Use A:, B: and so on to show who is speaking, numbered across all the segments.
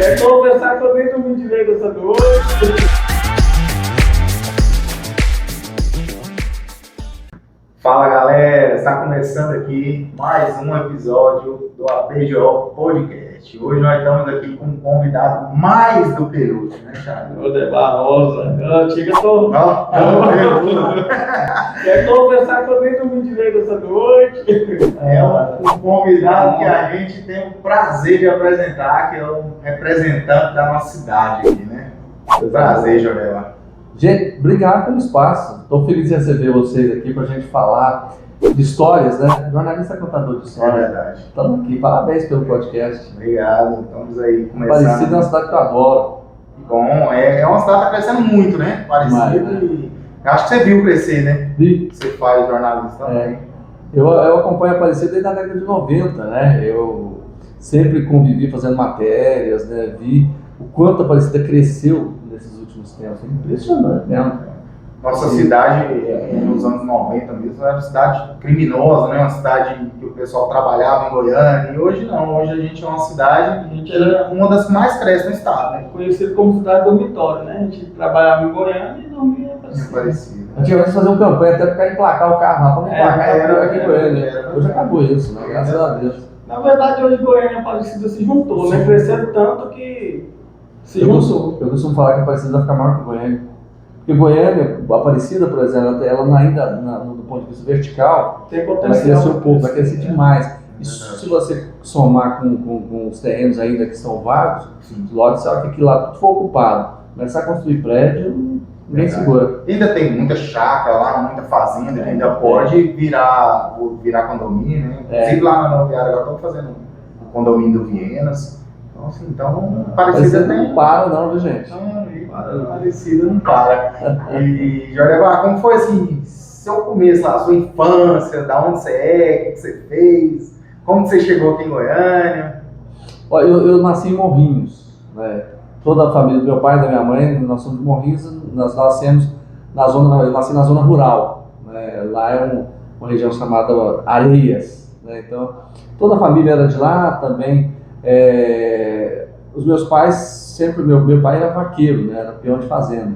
A: Quer conversar que eu nem dormi direito essa noite.
B: Fala galera, está começando aqui mais um episódio do APGO Podcast. Hoje nós estamos aqui com um convidado mais do Peru, né, Thiago?
A: O De Barrosa, chega tô. Quer conversar que eu nem dormi direito essa noite.
B: É um convidado que a gente tem o prazer de apresentar, que é um representante da nossa cidade aqui, né? Prazer, Jornela.
C: Gente, obrigado pelo espaço. Estou feliz de receber vocês aqui para a gente falar de histórias, né? Jornalista contador de
B: É
C: histórias.
B: verdade.
C: Estamos aqui, parabéns pelo podcast.
B: Obrigado, estamos aí começando.
C: Parecido é uma cidade que eu adoro.
B: Bom, é uma cidade que está crescendo muito, né? Parecido.
C: Demais, né?
B: E acho que você viu crescer, né?
C: E,
B: Você faz jornalista também.
C: eu acompanho a Aparecida desde a década de 90, né? Eu sempre convivi fazendo matérias, né? Vi o quanto a Aparecida cresceu nesses últimos tempos. É impressionante mesmo.
B: Nossa cidade, nos anos 90 mesmo, era uma cidade criminosa, né? Uma cidade que o pessoal trabalhava em Goiânia. E hoje não, hoje a gente é uma cidade,
A: A gente era
B: uma das que mais cresce no estado, né?
A: conhecido como cidade dormitório, né? A gente trabalhava em Goiânia e dormia
B: É parecido.
C: Antigamente fazer uma campanha até para emplacar o carro lá, para não emplacar
B: era,
C: aqui em Goiânia. Hoje acabou isso, né? Graças a Deus.
A: Na verdade, hoje Goiânia e Aparecida se juntou, né? Cresceram tanto que se
C: Eu
A: juntou.
C: costumo falar que a Aparecida vai ficar maior que Goiânia. Porque Goiânia, a Aparecida, por exemplo, ela ainda, do ponto de vista vertical,
A: Tem
C: vai
A: potencial.
C: crescer um pouco, vai crescer demais. Isso, se você somar com os terrenos ainda que estão vagos, logo você olha que aquilo lá tudo for ocupado. Começar a construir prédio, ninguém segura.
B: Ainda tem muita chácara lá, muita fazenda, que ainda pode virar condomínio, né? Inclusive lá na Nova Viária agora estão fazendo o condomínio do Vienas. Então, assim, Aparecida tem.
C: Não para não, viu gente?
B: Aparecida não para. E, Jorge, como foi assim, seu começo lá, sua infância, da onde você é, o que você fez, como você chegou aqui em Goiânia?
C: Olha, eu nasci em Morrinhos, né? Toda a família do meu pai e da minha mãe, nós somos de Morrinhos, nós nascemos eu nasci na zona rural, né? Lá é uma região chamada Areias, né? Então, toda a família era de lá também. Os meus pais sempre, meu pai era vaqueiro, né? Era peão de fazenda,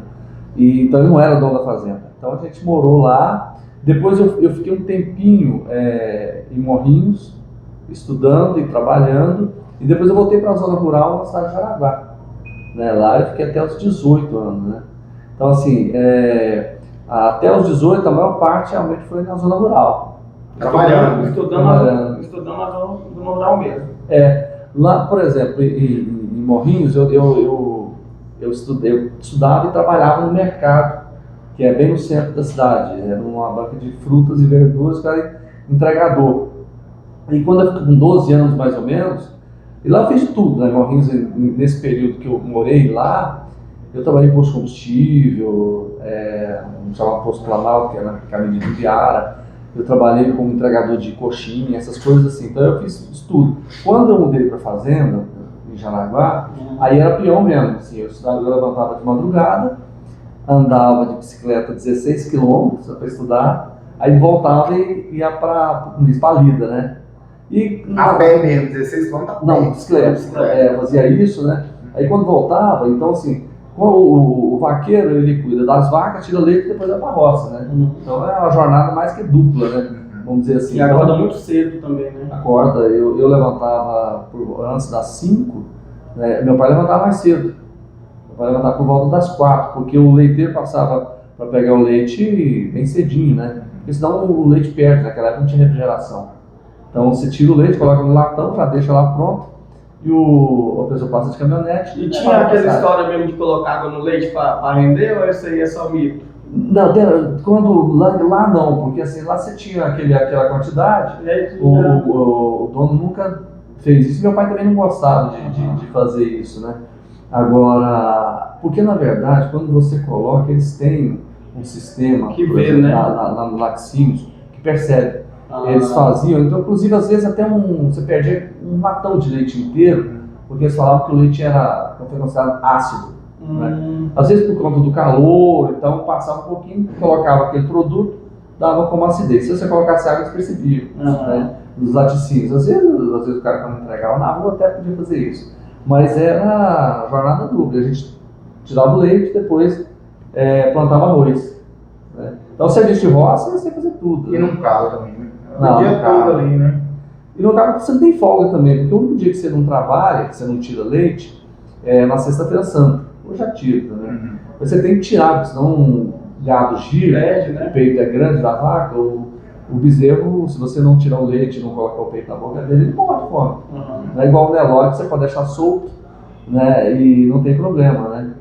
C: e então ele não era dono da fazenda. Então a gente morou lá. Depois eu fiquei um tempinho em Morrinhos, estudando e trabalhando, e depois eu voltei para a zona rural na cidade de Jaraguá, né? Lá eu fiquei até os 18 anos, né? Então assim, até os 18 a maior parte realmente foi na zona rural.
A: Estudando na zona rural mesmo.
C: Lá, por exemplo, em Morrinhos, eu estudava e trabalhava no mercado, que é bem no centro da cidade. Era uma banca de frutas e verduras, que era entregador. E quando eu fiquei com 12 anos, mais ou menos, e lá eu fiz de tudo, né? Em Morrinhos, nesse período que eu morei lá, eu trabalhei em posto de combustível, chamado Posto Planalto, que era na medida de Viara. Eu trabalhei como entregador de coxinha, essas coisas assim. Então eu fiz isso tudo. Quando eu mudei para a fazenda, em Jaraguá, aí era peão mesmo. Assim, eu levantava de madrugada, andava de bicicleta 16 quilômetros para estudar, aí voltava e ia para Lida, né? E,
B: A pé mesmo, 16 quilômetros a pé.
C: Não, bicicleta. Fazia isso, né? Aí quando voltava, então assim, o vaqueiro, ele cuida das vacas, tira leite e depois vai para a roça, né? Então é uma jornada mais que dupla, né? Vamos dizer assim.
A: E acorda muito cedo também, né?
C: Acorda, eu levantava antes das 5, né? Meu pai levantava mais cedo. Meu pai levantava por volta das 4, porque o leiteiro passava para pegar o leite bem cedinho, né? Porque senão o leite perde, naquela época não tinha refrigeração. Então você tira o leite, coloca no latão, já deixa lá pronto. E a pessoa passa de caminhonete.
A: E tinha aquela história mesmo de colocar água no leite para render, ou isso aí é só mito?
C: Não, lá não, porque assim, lá você tinha aquela quantidade, o dono nunca fez isso, meu pai também não gostava de fazer isso, né? Agora, porque na verdade, quando você coloca, eles têm um sistema
A: Que vê, né?
C: no laticínios, que percebe. Eles faziam, então inclusive às vezes até você perdia um latão de leite inteiro, porque eles falavam que o leite foi considerado ácido. Né? Às vezes por conta do calor, então passava um pouquinho, colocava aquele produto, dava como acidez. Se você colocasse água, eles percebiam, né? Nos laticínios. Às vezes o cara quando entregava na rua até podia fazer isso. Mas era jornada dupla, a gente tirava o leite e depois plantava arroz. Né? Então, o serviço de roça, você fazer tudo.
B: E
C: Né?
B: não cala também, né?
C: Não,
B: O dia
C: não
B: todo
C: cala.
B: ali, né?
C: E no caso você não tem folga também, porque o único dia que você não trabalha, que você não tira leite, é na sexta-feira santa. Ou já tira, né?
B: Uhum.
C: Mas você tem que tirar, porque senão o gado gira,
A: Perde, né?
C: o peito é grande da vaca, o bezerro, se você não tirar o leite e não colocar o peito na boca dele, ele morre de fome.
A: Uhum.
C: Não é igual o Nelore, que você pode deixar solto, né? E não tem problema, né?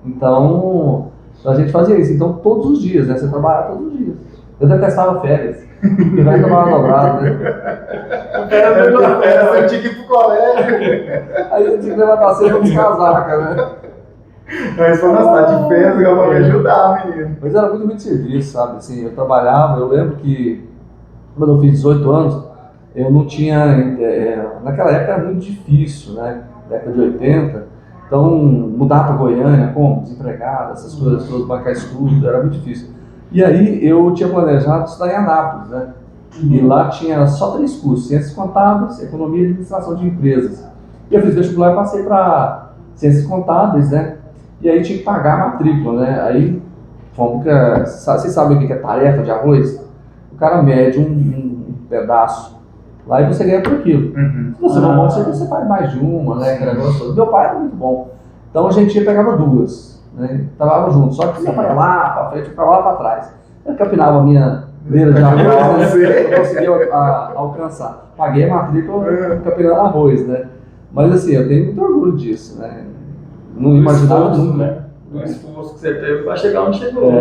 C: Então, a gente fazia isso. Então, todos os dias, né? Você trabalhava todos os dias. Eu detestava férias, porque vai trabalhar dobrado, né?
B: Você tinha que ir pro colégio.
C: Aí eu tinha que levantar cedo para descasaca, né?
B: Mas foi na cidade de férias, eu vou me ajudar, menino.
C: Mas era muito ruim de serviço, sabe? Assim, eu trabalhava, eu lembro que quando eu fiz 18 anos, eu não tinha. Naquela época era muito difícil, né? Década de 80. Então, mudar para Goiânia, como? Desempregado, essas coisas todas, bancar estudo, era muito difícil. E aí eu tinha planejado estudar em Anápolis, né? E lá tinha só 3 cursos: Ciências Contábeis, Economia e Administração de Empresas. E eu fiz vestibular e passei para Ciências Contábeis, né? E aí tinha que pagar a matrícula, né? Aí, vocês sabem o que é tarefa de arroz? O cara mede um pedaço lá e você ganha por aquilo.
B: Uhum.
C: Se você não monta, você faz mais de uma, né? Aquele negócio todo. Meu pai era muito bom. Então a gente ia pegava 2, né? Trabalhava junto. Só que ia para lá, para frente, para lá, para trás. Eu capinava a minha beira de arroz, né? Eu conseguia alcançar. Paguei a matrícula capinando arroz, né? Mas assim, eu tenho muito orgulho disso, né? Não imaginava nunca.
A: Né? Do esforço que você teve para chegar onde chegou.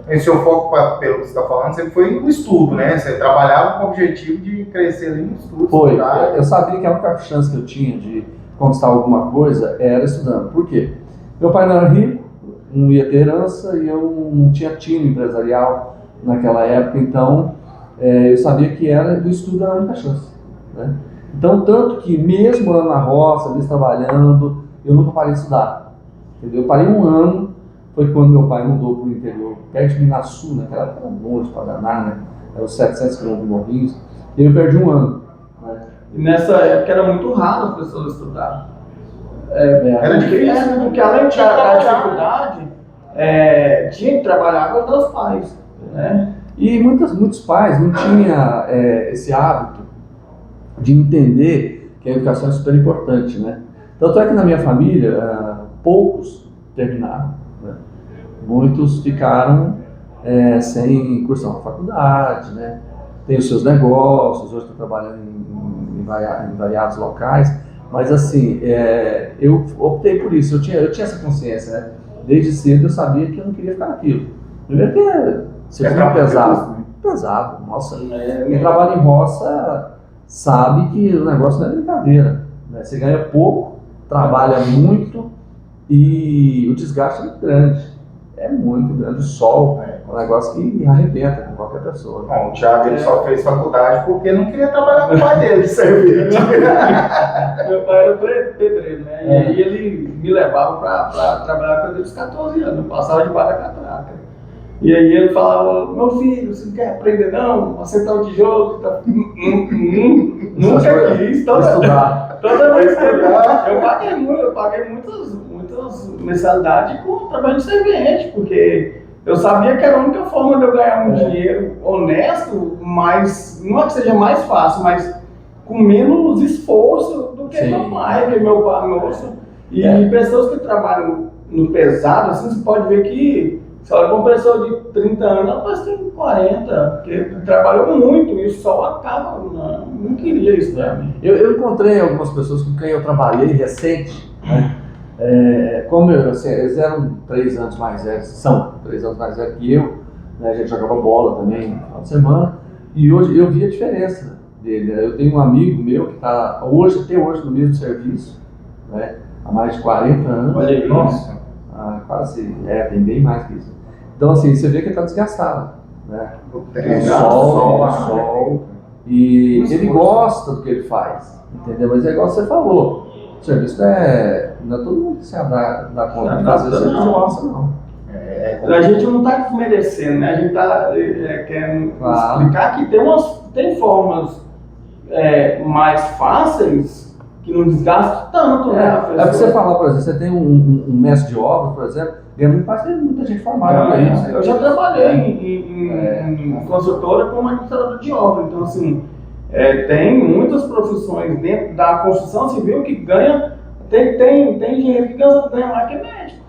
B: E seu foco, pelo que você está falando, sempre foi no estudo, né? Você trabalhava com o objetivo de crescer ali no estudo.
C: Foi.
B: Estudar.
C: Eu sabia que a única chance que eu tinha de conquistar alguma coisa era estudando. Por quê? Meu pai não era rico, não ia ter herança e eu não tinha time empresarial naquela época, então eu sabia que o estudo era a única chance. Né? Então, tanto que mesmo lá na roça, ali trabalhando, eu nunca parei de estudar. Entendeu? Eu parei 1 ano, foi quando meu pai mudou para o interior, perto de Minaçu, naquela época era longe para danar, né? Era os 700 km de Morrinhos, e eu perdi 1 ano. Né?
A: E nessa época era muito raro as pessoas estudarem.
B: Era difícil,
A: porque além da dificuldade, tinha que trabalhar com os meus pais. Né?
C: E muitos pais não tinham esse hábito de entender que a educação é super importante, né? Tanto é que na minha família, poucos terminaram, né? Muitos ficaram sem cursar uma faculdade, né? Tem os seus negócios, hoje estão trabalhando em variados locais, mas assim, eu optei por isso, eu tinha essa consciência, né? Desde cedo eu sabia que eu não queria ficar naquilo. Primeiro que seria muito pesado, nossa, quem trabalha em roça sabe que o negócio não é brincadeira, né? Você ganha pouco, trabalha muito e o desgaste é muito grande. É muito grande. O sol é um negócio que arrebenta com qualquer pessoa.
B: Bom, o Thiago ele só fez faculdade porque não queria trabalhar com o pai dele de serviço.
A: Meu pai era pedreiro, né? E aí ele me levava para trabalhar quando eu tinha 14 anos. Eu passava debaixo da catraca. E aí ele falava: meu filho, você não quer aprender não? Acertar o tijolo? Tá... Nunca quis. Toda vez que eu paguei muitas mensalidades com trabalho de servente, porque eu sabia que era a única forma de eu ganhar um dinheiro honesto, mas não é que seja mais fácil, mas com menos esforço do que meu pai, que meu pai moço. E pessoas que trabalham no pesado, assim, você pode ver que se olha para uma pessoa de 30 anos, ela parece que tem 40, porque trabalhou muito e o sol acaba. Não queria isso, né?
C: Eu encontrei algumas pessoas com quem eu trabalhei recente, né? Como eles eram 3 anos mais velhos, são 3 anos mais velhos que eu, né? A gente jogava bola também no final de semana, e hoje eu vi a diferença dele. Né? Eu tenho um amigo meu que está até hoje no mesmo serviço, né? Há mais de 40 anos.
A: Olha aí,
B: nossa.
C: Quase, tem bem mais que isso. Então assim, você vê que ele está desgastado, né? O sol, e ele gosta do que ele faz, entendeu? Mas é igual você falou, o serviço não é todo mundo que se dá conta de fazer isso, não gosta não.
A: A gente não está desmerecendo, né? A gente está querendo explicar que tem formas mais fáceis que não desgaste tanto, né? A
C: É
A: pessoa.
C: porque você falar, por exemplo, você tem um mestre de obras, por exemplo, ganha muito mais, tem muita gente formada para isso.
A: Eu já trabalhei em construtora como administrador de obra, então assim, tem muitas profissões dentro da construção civil que ganha, tem engenheiro que ganha mais que médico.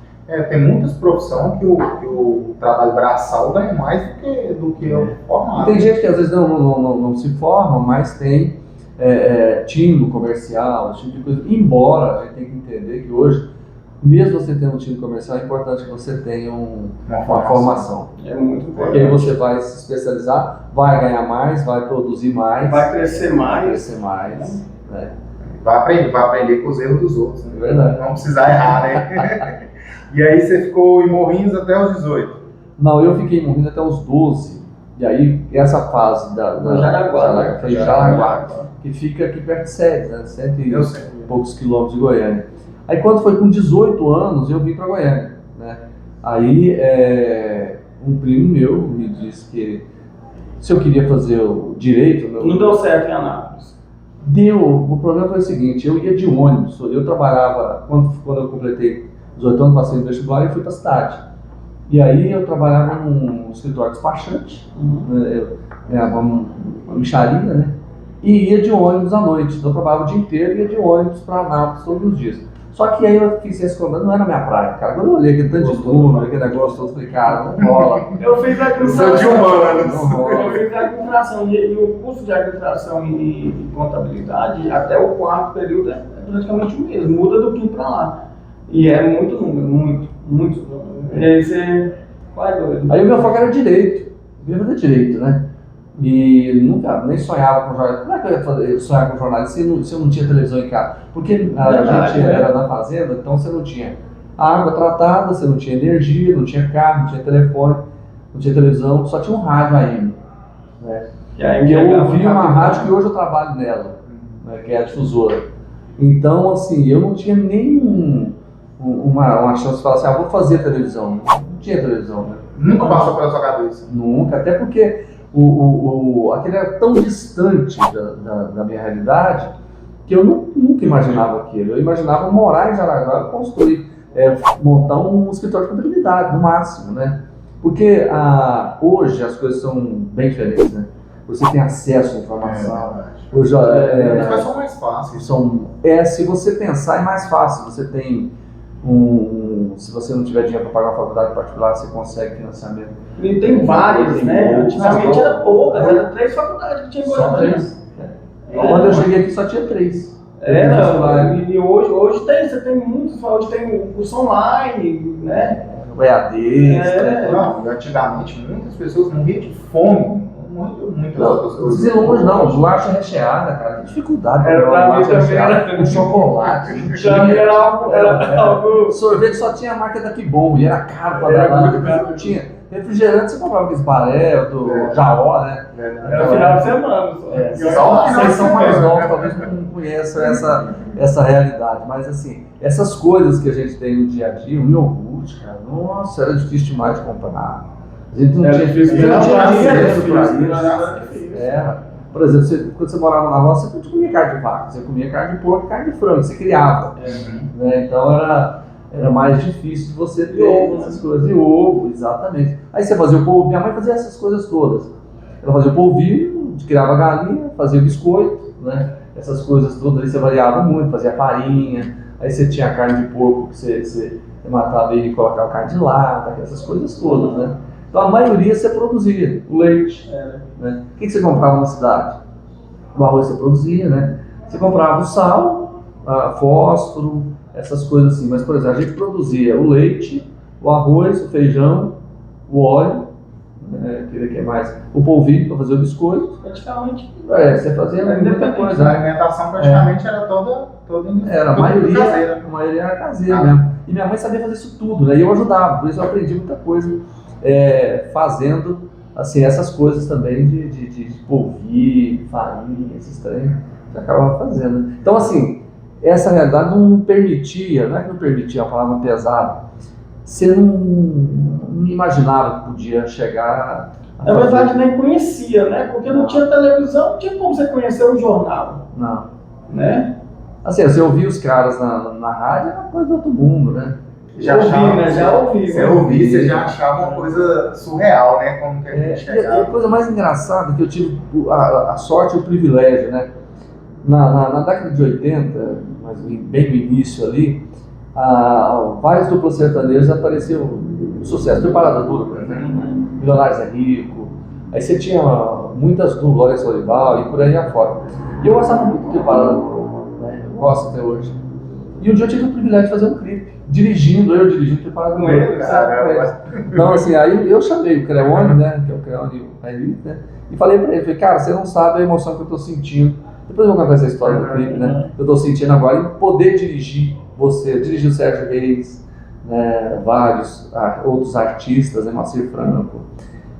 B: Tem muitas profissões que o trabalho braçal ganha mais do que o formado.
C: E tem gente que às vezes não se forma, mas tem tino comercial, esse tipo de coisa. Embora a gente tenha que entender que hoje, mesmo você tendo um time comercial, é importante que você tenha uma formação.
A: É muito
C: Porque
A: importante.
C: aí você vai se especializar, vai ganhar mais, vai produzir mais,
A: Vai crescer mais.
C: Né?
B: Vai aprender com os erros dos outros. Né?
C: É verdade.
B: Não precisar errar, né? E aí você ficou em Morrinhos até os 18?
C: Não, eu fiquei em Morrinhos até os 12. E aí, essa fase
A: No Jaraguá,
C: foi Jaraguá, que fica aqui perto de Sede, né?
B: Eu sei.
C: Poucos quilômetros de Goiânia. Aí quando foi com 18 anos, eu vim para Goiânia, né? Aí um primo meu me disse que se eu queria fazer o direito...
A: Não deu certo em Anápolis.
C: Deu. O problema foi o seguinte, eu ia de ônibus, eu trabalhava, quando eu completei 18 anos, passei no vestibular e fui para a cidade. E aí eu trabalhava num escritório despachante, né? Eu ganhava uma mixaria, né? E ia de ônibus à noite. Então eu trabalhava o dia inteiro e ia de ônibus para Anápolis todos os dias. Só que aí eu fiz esse comando, não era minha praia, cara. Quando eu olhei aquele tanto de turno, aquele negócio todo, eu falei, cara, não rola.
A: Eu fiz a
B: Sou de humanos.
C: Não rola.
A: Eu fiz a administração e o curso de administração e contabilidade, até o quarto período é praticamente o mesmo, muda do que para lá. E é muito número, muito número. E aí você vai doido.
C: Aí o meu foco era direito, eu ia fazer direito, né? E nunca, nem sonhava com jornalismo. Como é que eu ia sonhar com jornalismo se eu não tinha televisão em casa? Porque a gente era na fazenda, então você não tinha água tratada, você não tinha energia, não tinha carro, não tinha telefone, não tinha televisão, só tinha um rádio AM. Né? E eu ouvi uma rádio que hoje eu trabalho nela, né, que é a difusora. Então, assim, eu não tinha nem uma chance de falar assim, vou fazer televisão. Não tinha televisão, né?
B: Nunca passou pela sua cabeça?
C: Nunca, até porque aquele era tão distante da minha realidade que eu nunca imaginava aquilo. Eu imaginava morar em Jaraguá, construir, montar um escritório de contabilidade, no máximo, né? Porque hoje as coisas são bem diferentes, né? Você tem acesso à informação. Hoje,
B: as coisas são mais fáceis.
C: se você pensar, é mais fácil. Você tem se você não tiver dinheiro para pagar uma faculdade particular, você consegue financiamento.
A: E tem várias, né? Antigamente era poucas, era 3 faculdades que tinha em
C: Só
A: Goiânia.
C: 3. Quando eu cheguei aqui só tinha 3.
A: E hoje você tem muitos, hoje tem o curso online, né?
C: O EAD.
B: Não, antigamente muitas pessoas morriam de fome. Muitas outras coisas.
C: Desilonge não, bolacha recheada, cara. Que dificuldade.
A: Era pra mim também,
C: recheada, com chocolate.
A: Era algo.
C: Sorvete só tinha a marca da Kibon e era caro pra
A: Era
C: dar.
A: muito caro.
C: Não tinha. Refrigerante você comprava aqueles baré, do Jaó, né?
A: Era final de semana.
C: Vocês são mais novos, talvez não conheçam essa realidade. Mas assim, essas coisas que a gente tem no dia a dia, o iogurte, cara, nossa, era difícil demais de comprar. A gente não tinha dinheiro pra isso. Por exemplo, quando você morava na roça, você não comia carne de vaca, você comia carne de porco, carne de frango, você criava. Né? Então era mais difícil de você ter essas coisas. E ovo, exatamente. Aí você fazia o polvilho, minha mãe fazia essas coisas todas. Ela fazia o polvilho, criava galinha, fazia o biscoito, né? Essas coisas todas, aí você variava muito, fazia farinha, aí você tinha a carne de porco que você matava ele e colocava carne de lata, essas coisas todas, né? Então a maioria você produzia, o leite. Né? O que você comprava na cidade? O arroz você produzia, né? Você comprava o sal, fósforo, essas coisas assim. Mas, por exemplo, a gente produzia o leite, o arroz, o feijão, o óleo, que mais? O polvilho para fazer o biscoito.
A: Praticamente.
C: Você fazia muita coisa.
B: A alimentação praticamente era toda
C: era a maioria era caseira mesmo. E minha mãe sabia fazer isso tudo, né? E eu ajudava, por isso eu aprendi muita coisa. Fazendo assim, essas coisas também de polvilho, farinha, esses treinos, você acabava fazendo. Então, assim, essa realidade não permitia, não é que não permitia a palavra pesada, você não imaginava que podia chegar a
A: Na verdade, nem conhecia, né? Porque não tinha televisão, não tinha como você conhecer o jornal.
C: Não.
A: Né?
C: Assim, você ouvia os caras na rádio, era uma coisa do outro mundo, né?
B: Já
A: ouvi,
B: achava,
A: né? Já ouvi.
B: Você ouvia, você já achava uma coisa surreal, né? Como que a gente
C: E a coisa mais engraçada que eu tive a sorte e o privilégio, né? Na década de 80, mas bem no início ali, vários duplos sertanejos apareciam um sucesso. Foi Parada Dura, por exemplo, Milionários é Rico. Aí você tinha muitas do Glória Solival e por aí afora. E eu gostava muito de Parada Dura, né? Eu gosto até hoje. E um dia eu tive o privilégio de fazer um clipe, eu dirigindo Parada Dura. Então, assim, aí eu chamei o Creone, né? Que é o Creone aí, né? E falei pra ele, falei, cara, você não sabe a emoção que eu tô sentindo. Depois eu vou contar essa história do clipe, né? Eu tô sentindo agora em poder dirigir você, dirigir o Sérgio Reis, né? Vários outros artistas, né? Moacir Franco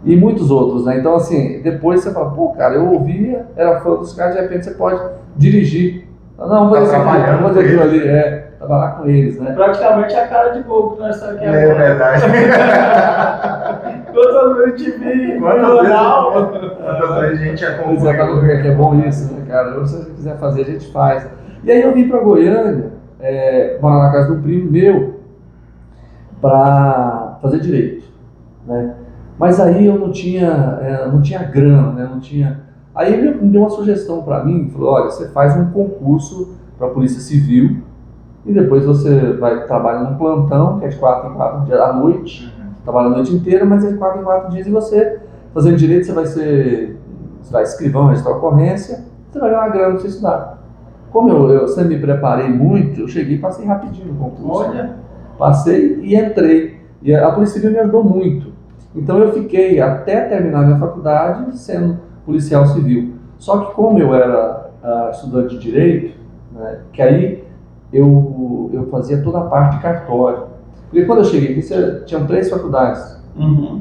C: e muitos outros, né? Então, assim, depois você fala, pô, cara, eu ouvia, era fã dos caras, de repente você pode dirigir. Não, vamos fazer isso aqui, vamos fazer aquilo ali, trabalhar com eles, né?
A: Praticamente a cara de bobo que nós estamos aqui
B: É verdade.
A: Quantas vezes te vi no jornal?
B: Quantas vezes a gente acompanha.
C: Exatamente, que é bom isso, né, cara? Se você quiser fazer, a gente faz. E aí eu vim pra Goiânia, morar na casa de um primo meu, pra fazer direito, né? Mas aí eu não tinha grana, né? Não tinha... Aí ele me deu uma sugestão para mim, falou, olha, você faz um concurso para a Polícia Civil e depois você vai trabalhar num plantão, que é de 4 em 4 dias à noite, trabalha a noite inteira, mas é de 4 em 4 dias e você, fazendo direito, você vai escrivão, registrar ocorrência, você vai ganhar uma grana para você estudar. Como eu sempre me preparei muito, eu cheguei e passei rapidinho no concurso.
A: Olha.
C: Passei e entrei. E a Polícia Civil me ajudou muito. Então eu fiquei até terminar minha faculdade sendo policial civil. Só que como eu era estudante de direito, né, que aí eu fazia toda a parte de cartório. Porque quando eu cheguei aqui, tinham 3 faculdades.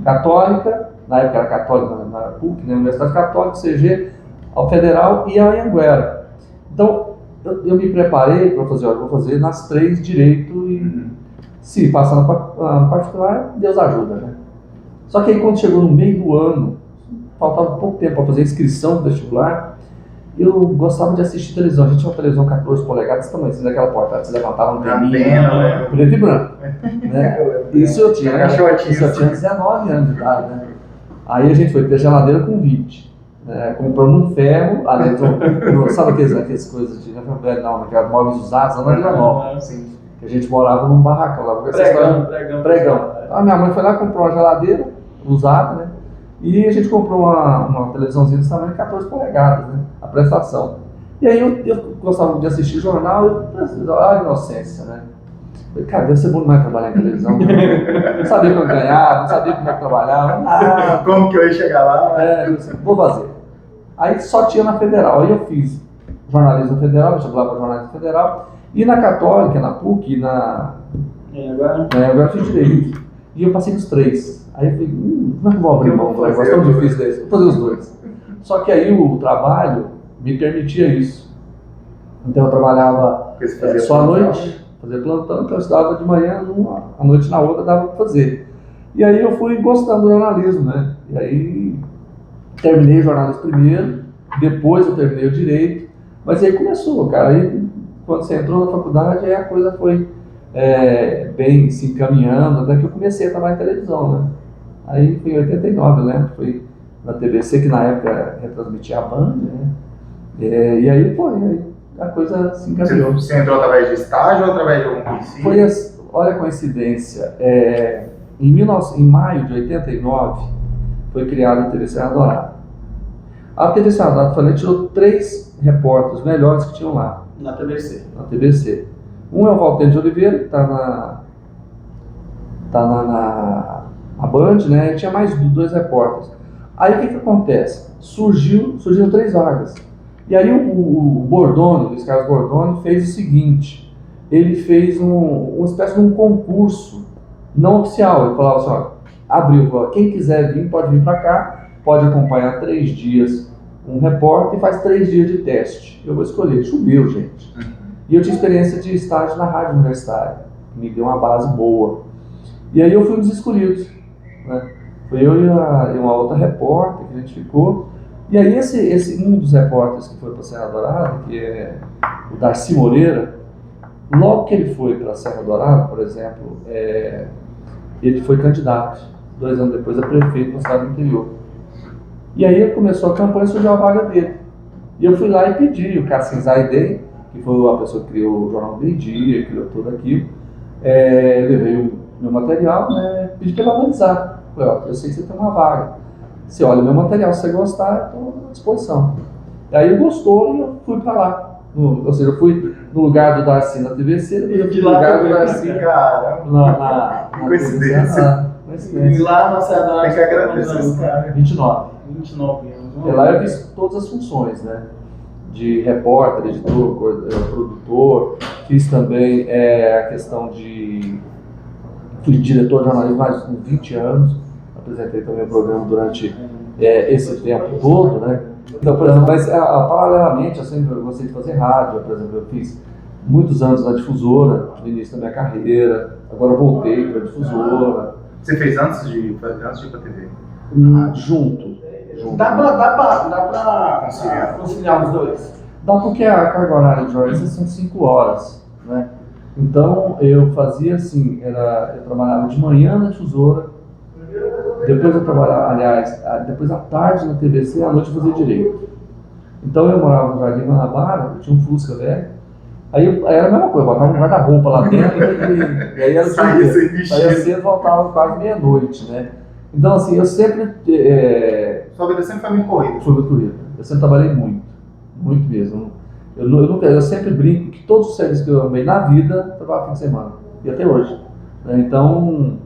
C: Católica, na época era católica, na PUC, né, Universidade Católica, CG, ao Federal e a Anhanguera. Então eu me preparei para fazer, olha, vou fazer nas 3 direito e se passar na particular, Deus ajuda, né? Só que aí quando chegou no meio do ano, faltava pouco tempo para fazer a inscrição do vestibular, eu gostava de assistir televisão. A gente tinha uma televisão 14 polegadas também, assim, daquela porta, se levantava um teminho, preto e branco. Né? Isso eu tinha 19 anos de idade, né? Aí a gente foi ter geladeira com 20. Compramos um ferro, sabe aquelas coisas de aquelas móveis usados, na Vila Nova. Que a gente morava num barracão lá. Pregão. A minha mãe foi lá, comprou uma geladeira usada, né? E a gente comprou uma televisãozinha desse tamanho de 14 polegadas, né? A prestação. E aí eu gostava de assistir jornal, olha a inocência, né? Falei, cara, deve ser bom demais trabalhar em televisão. Né? Não sabia como ganhava, não sabia como é que trabalhava.
B: Como que eu ia chegar lá?
C: Vou fazer. Aí só tinha na Federal. Aí eu fiz jornalismo federal, vestibular para jornalismo federal. E na Católica, na PUC, agora eu fiz direito. E eu passei nos 3. Aí eu falei, como é que eu vou abrir mão? Foi tão difícil desse. Vou fazer os 2. Só que aí o trabalho me permitia isso. Então eu trabalhava só à noite, fazia plantão, então eu estudava de manhã, à noite na outra dava para fazer. E aí eu fui gostando do jornalismo, né? E aí terminei o jornalismo primeiro, depois eu terminei o direito, mas aí começou, cara. Aí, quando você entrou na faculdade, aí a coisa foi bem se encaminhando, até que eu comecei a trabalhar em televisão, né? Aí foi em 89, eu lembro, foi na TBC, que na época retransmitia a Band, né? E aí, a coisa se encaminhou.
B: Você entrou através de estágio ou através de algum cursinho?
C: Olha a coincidência, em maio de 89, foi criada a TV Serra Dourada. A TV Serra Dourada tirou 3 repórteres melhores que tinham lá.
A: Na
C: TBC. Um é o Valtênio de Oliveira, que está na Band, né? E tinha mais 2 repórteres. Aí o que acontece? Surgiram 3 vagas. E aí o Bordoni, Luiz Carlos Bordoni, fez o seguinte: ele fez uma espécie de um concurso não oficial. Ele falava assim, ó, abriu, quem quiser vir, pode vir para cá, pode acompanhar 3 dias um repórter e faz 3 dias de teste. Eu vou escolher. Choveu, gente. E eu tinha experiência de estágio na rádio universitária, que me deu uma base boa. E aí eu fui um dos escolhidos, né? Foi eu e uma outra repórter que a gente ficou. E aí um dos repórteres que foi para a Serra Dourada, que é o Darcy Moreira, logo que ele foi para a Serra Dourada, por exemplo, ele foi candidato, 2 anos depois, a prefeito no estado do interior. E aí começou a campanha e surgiu a vaga dele. E eu fui lá e pedi, o Cassim Zaidei, que foi a pessoa que criou o Jornal do Dia, criou tudo aquilo, levei o meu material, né, pedi para ele analisar. Falei, ó, eu sei que você tem uma vaga. Você olha o meu material, se você gostar, eu estou à disposição. E aí ele gostou e eu fui para lá. Ou seja, eu fui no lugar do Darcy na TVC, depois eu fui no lugar do Darcy na
B: coincidência.
A: E lá na Serra
B: Tem que agradecer esse cara.
C: 29.
A: 29 anos.
C: E lá eu fiz todas as funções, né? De repórter, editor, produtor. Fiz também a questão de... Fui diretor de jornalismo mais de 20 anos. Apresentei também o programa durante esse tempo todo, né? Então, por exemplo, mas paralelamente, eu sempre gostei de fazer rádio. Por exemplo, eu fiz muitos anos na difusora, no início da minha carreira. Agora eu voltei para a difusora.
B: Você fez antes de ir para a TV?
C: Junto.
A: Dá pra conciliar os dois?
C: Dá porque a carga horária de jornalista são 5 horas, né? Então eu fazia assim, eu trabalhava de manhã na difusora, depois eu trabalhava, depois à tarde na TVC, à noite eu fazia direito. Então eu morava no Jardim Guanabara, eu tinha um Fusca velho, aí era a mesma coisa, eu botava um guarda-roupa lá dentro e aí era saía cedo, voltava quase meia-noite, né? Então assim, eu sempre...
B: Sua vida sempre foi muito corrida?
C: Foi muito corrida, eu sempre trabalhei muito mesmo. Eu sempre brinco que todos os serviços que eu amei na vida, trabalho fim de semana, e até hoje. Né? Então,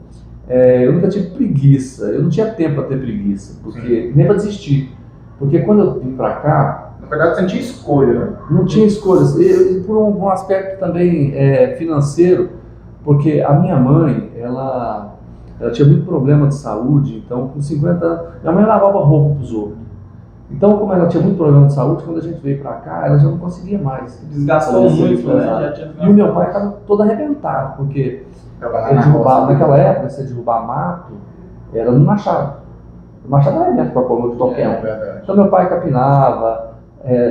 C: eu nunca tive preguiça, eu não tinha tempo para ter preguiça, porque, nem para desistir. Porque quando eu vim para cá...
B: Na verdade, você não tinha escolha, né?
C: Não tinha escolhas, por um aspecto também financeiro, porque a minha mãe, ela tinha muito problema de saúde, então com 50 anos, minha mãe lavava roupa para os outros. Então, como ela tinha muito problema de saúde, quando a gente veio para cá, ela já não conseguia mais.
A: Desgastou muito, né?
C: E o meu pai estava todo arrebentado, porque ele derrubava, naquela época, você derrubar mato, era no machado. O machado arrebenta com a coluna de qualquer um. Então, meu pai capinava,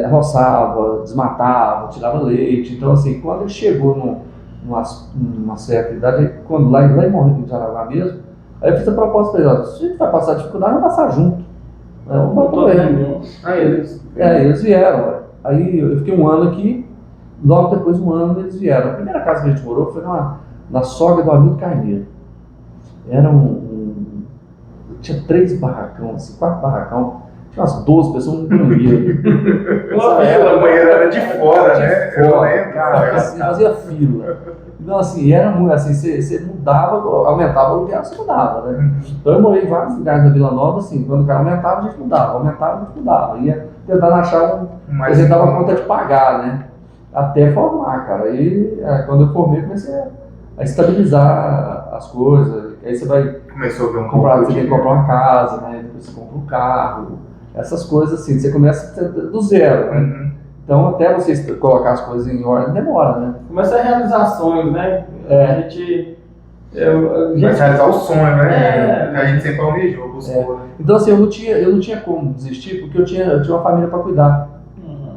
C: roçava, desmatava, tirava leite. Então, assim, quando ele chegou numa certa idade, quando lá em Morrinho de Jaraguá mesmo, aí eu fiz a proposta para ele, se a gente vai passar dificuldade, vamos passar junto. Eles vieram. Aí eu fiquei um ano aqui, logo depois de um ano eles vieram. A primeira casa que a gente morou foi na sogra do Hamilton Carneiro. Era tinha 3 barracão, assim, 4 barracão. Tinha umas 12 pessoas no banheiro.
B: O banheiro era de fora, né?
C: Eu lembro. Cara, assim, fazia fila. Então, assim, era muito assim, você mudava, aumentava o aluguel, você mudava, né? Então eu morei em vários lugares da Vila Nova, assim, quando o cara aumentava, a gente mudava, aumentava, a gente mudava. Ia tentando achar a gente dava conta de pagar, né? Até formar, cara. E quando eu formei, comecei a estabilizar as coisas. Aí você vai
B: começou a ver
C: você tem que comprar uma casa, né? Depois você compra um carro, essas coisas assim, você começa do zero, né?
B: Uhum.
C: Então, até você colocar as coisas em ordem, demora, né?
A: Começa a realizar sonhos, né? A gente
B: realizar o sonho, né? Que a gente sempre almejou, buscou, né?
C: Então, assim, eu não tinha como desistir, porque eu tinha uma família para cuidar.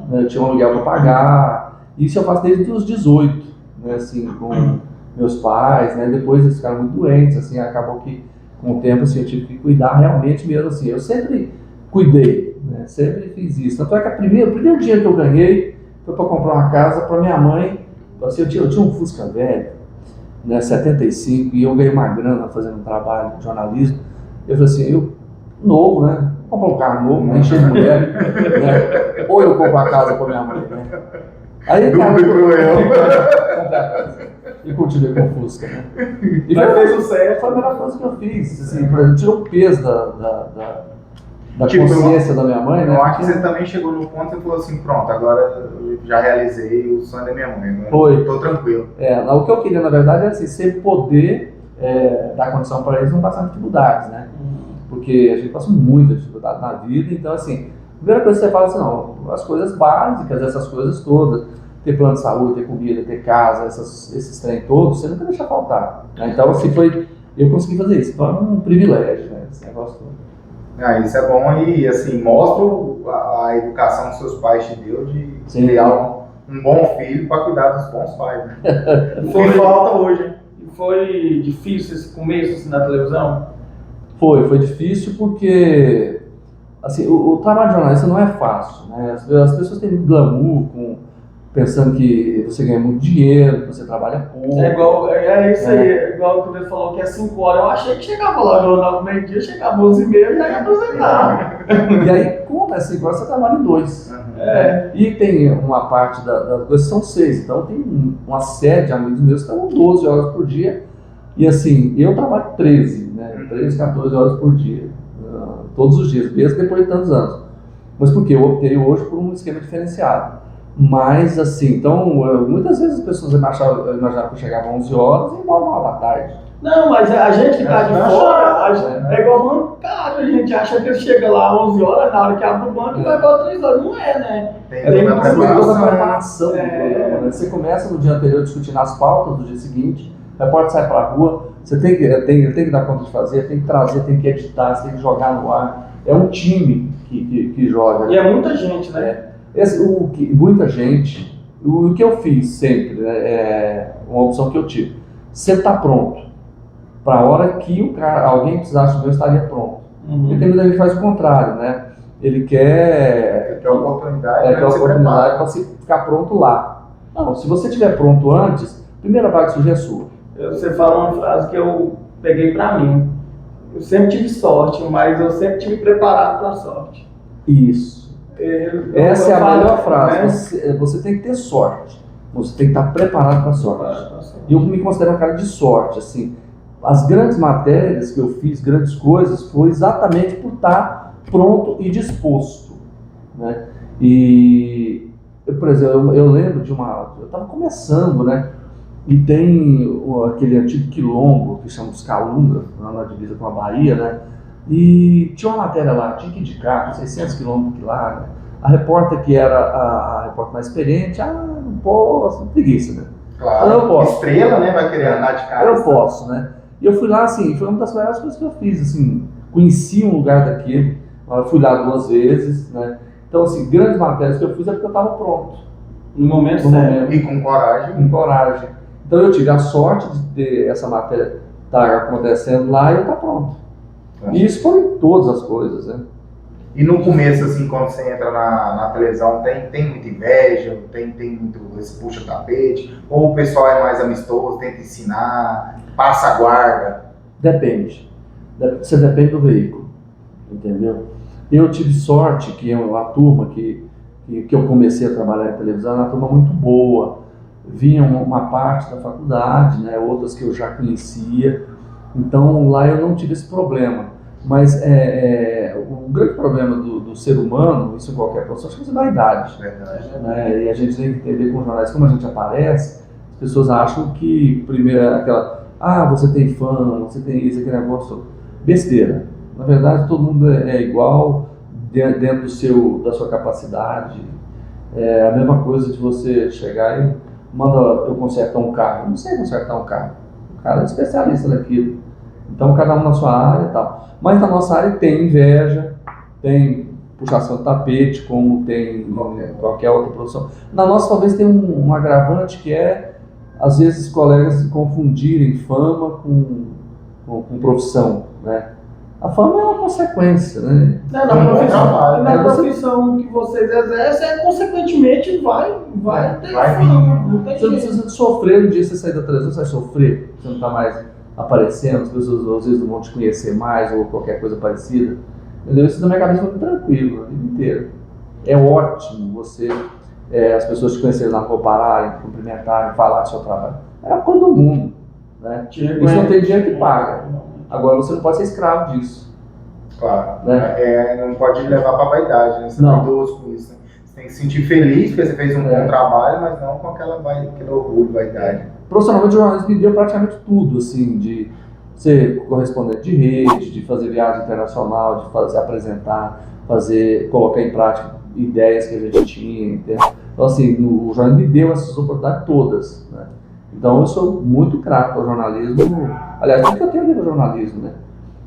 C: Né? Eu tinha um aluguel para pagar. Isso eu faço desde os 18, né? Assim, com meus pais, né? Depois eles ficaram muito doentes, assim, acabou que com o tempo, assim, eu tive que cuidar realmente mesmo, assim. Eu sempre cuidei, né? Sempre fiz isso. Tanto é que o primeiro dinheiro que eu ganhei foi para comprar uma casa para minha mãe. Assim, eu tinha um Fusca velho, né, 75, e eu ganhei uma grana fazendo um trabalho de jornalismo. Eu falei assim, novo, né? Vou comprar um carro novo, né? Cheio de mulher, né? Ou eu compro a casa para minha mãe, né? Aí, cara, comprei a casa e continuei com o Fusca, né? E fez o certo, foi a melhor coisa que eu fiz. Assim, por exemplo, tirou o peso da consciência da minha mãe, né?
B: Eu acho que você também chegou no ponto e falou assim, pronto, agora eu já realizei o sonho da minha mãe, né?
C: Foi.
B: Tô tranquilo.
C: O que eu queria, na verdade, é assim, sempre poder dar condição para eles não passar dificuldades, né? Porque a gente passa muita dificuldade na vida, então assim, a primeira coisa que você fala assim, não, as coisas básicas, essas coisas todas, ter plano de saúde, ter comida, ter casa, esses trem todos, você nunca deixa faltar. Né? Então assim, eu consegui fazer isso, foi um privilégio, né? Esse negócio todo.
B: Isso é bom e assim, mostra a educação que seus pais te deu de criar um bom filho para cuidar dos bons pais, né? O
A: Foi.
B: que falta hoje, hein?
A: Foi difícil esse começo assim, na televisão?
C: Foi difícil porque assim, o trabalho de jornalista não é fácil, né? As pessoas têm muito glamour, pensando que você ganha muito dinheiro, que você trabalha pouco.
A: É isso aí, igual o que você falou que é 5 horas. Eu achei que chegava lá no jornal do meio-dia, chegava às 11h30 e já ia apresentar.
C: E aí, como é 5 horas, você trabalha em 2. E tem uma parte das coisas que são 6, então tem uma série de amigos meus que estão 12 horas por dia. E assim, eu trabalho 13, né? 13, 14 horas por dia, todos os dias, mesmo depois de tantos anos. Mas por quê? Eu optei hoje por um esquema diferenciado. Mas assim, então, muitas vezes as pessoas imaginavam que eu chegava às 11 horas e ia embora 1h da tarde.
A: Não, mas a gente que tá de fora, é igual bancário, a gente acha que chega lá às 11 horas, na hora que abre o banco e vai para 3 horas. Não é, né?
C: Tem toda a preparação do programa, né? Você começa no dia anterior discutindo as pautas do dia seguinte, o repórter sai para a rua, você tem que dar conta de fazer, tem que trazer, tem que editar, você tem que jogar no ar. É um time que joga.
A: E é muita gente, né?
C: Muita gente. O que eu fiz sempre, né, é uma opção que eu tive. Você está pronto. Para a hora que alguém precisasse do meu, eu estaria pronto. Porque tem muita gente que faz o contrário, né? Ele quer
B: a oportunidade,
C: para se ficar pronto lá. Não, se você estiver pronto antes, a primeira vaga que surge é sua.
A: Você fala uma frase que eu peguei para mim. Eu sempre tive sorte, mas eu sempre tive preparado para a sorte.
C: Isso. Essa é a melhor frase. Né? Você tem que ter sorte. Você tem que estar preparado para a sorte. E eu me considero um cara de sorte, assim. As grandes matérias que eu fiz, grandes coisas, foi exatamente por estar pronto e disposto, né? E, por exemplo, eu lembro de eu estava começando, né? E tem aquele antigo quilombo que chama os Calunga, lá na divisa com a Bahia, né? E tinha uma matéria lá, tinha que indicar, 600 quilômetros de lá, né? A repórter que era a repórter mais experiente, não posso, preguiça, né?
B: Claro, eu posso. Estrela, né? Vai querer andar de casa.
C: Eu posso, né? E eu fui lá, assim, foi uma das melhores coisas que eu fiz, assim, conheci um lugar daquele, eu fui lá 2 vezes, né? Então, assim, grandes matérias que eu fiz é porque eu estava pronto.
A: No momento certo.
B: E com coragem.
C: Com coragem. Então eu tive a sorte de ter essa matéria estar acontecendo lá e eu estar pronto. E isso foi em todas as coisas, né?
B: E no começo, assim, quando você entra na televisão, tem muita inveja, tem muito esse puxa-tapete, ou o pessoal é mais amistoso, tenta ensinar, passa a guarda?
C: Depende. Você depende do veículo, entendeu? Eu tive sorte que a turma que eu comecei a trabalhar em televisão era uma turma muito boa. Vinha uma parte da faculdade, né, outras que eu já conhecia. Então lá eu não tive esse problema. Mas o grande problema do ser humano, isso em qualquer profissão, acho que é a vaidade. Né? E a gente tem que entender com os jornais, como a gente aparece, as pessoas acham que primeiro aquela, você tem fama, você tem isso, aquele negócio, besteira. Na verdade, todo mundo é igual dentro da sua capacidade. É a mesma coisa de você chegar e manda eu consertar um carro. Eu não sei consertar um carro. O cara é especialista naquilo. Então, cada um na sua área e tal. Mas na nossa área tem inveja, tem puxação de tapete, como tem em qualquer outra profissão. Na nossa, talvez tenha um agravante que é, às vezes, colegas confundirem fama com profissão, né? A fama é uma consequência, né?
A: Na profissão que vocês exercem, consequentemente vai ter fama.
C: Você não precisa sofrer, um dia você sair da televisão, você vai sofrer, você não está mais aparecendo, as pessoas às vezes não vão te conhecer mais ou qualquer coisa parecida. Entendeu? Isso na minha cabeça foi muito tranquilo, a vida inteira. É ótimo as pessoas te conhecerem na rua, pararem, cumprimentarem, falar do seu trabalho. É a coisa do mundo, né? Isso não tem dinheiro que paga. Agora você não pode ser escravo disso.
B: Claro, né? Não pode levar para a vaidade, né? Você não é idoso com isso. Né? Você tem que se sentir feliz porque você fez um bom trabalho, mas não com aquele orgulho, vaidade.
C: Profissionalmente, o jornalismo me deu praticamente tudo, assim, de ser correspondente de rede, de fazer viagem internacional, de apresentar, colocar em prática ideias que a gente tinha, entendeu? Então, assim, o jornalismo me deu essas oportunidades todas, né? Então, eu sou muito grato ao jornalismo, aliás, tudo que eu tenho ali no jornalismo, né?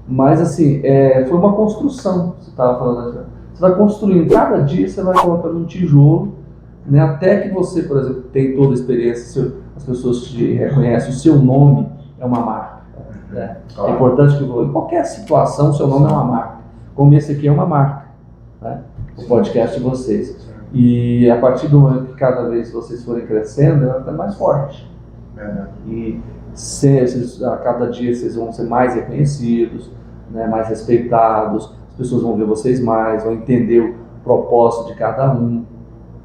C: Mas, assim, foi uma construção, você estava falando, você vai construindo, cada dia você vai colocando um tijolo né? Até que você, por exemplo, tem toda a experiência, as pessoas te reconhecem, o seu nome é uma marca. Né? É importante que em qualquer situação, o seu nome é uma marca. Como esse aqui é uma marca, né? O podcast de vocês. E a partir do momento que cada vez vocês forem crescendo, ela vai ficando mais forte. E a cada dia vocês vão ser mais reconhecidos, né? Mais respeitados, as pessoas vão ver vocês mais, vão entender o propósito de cada um.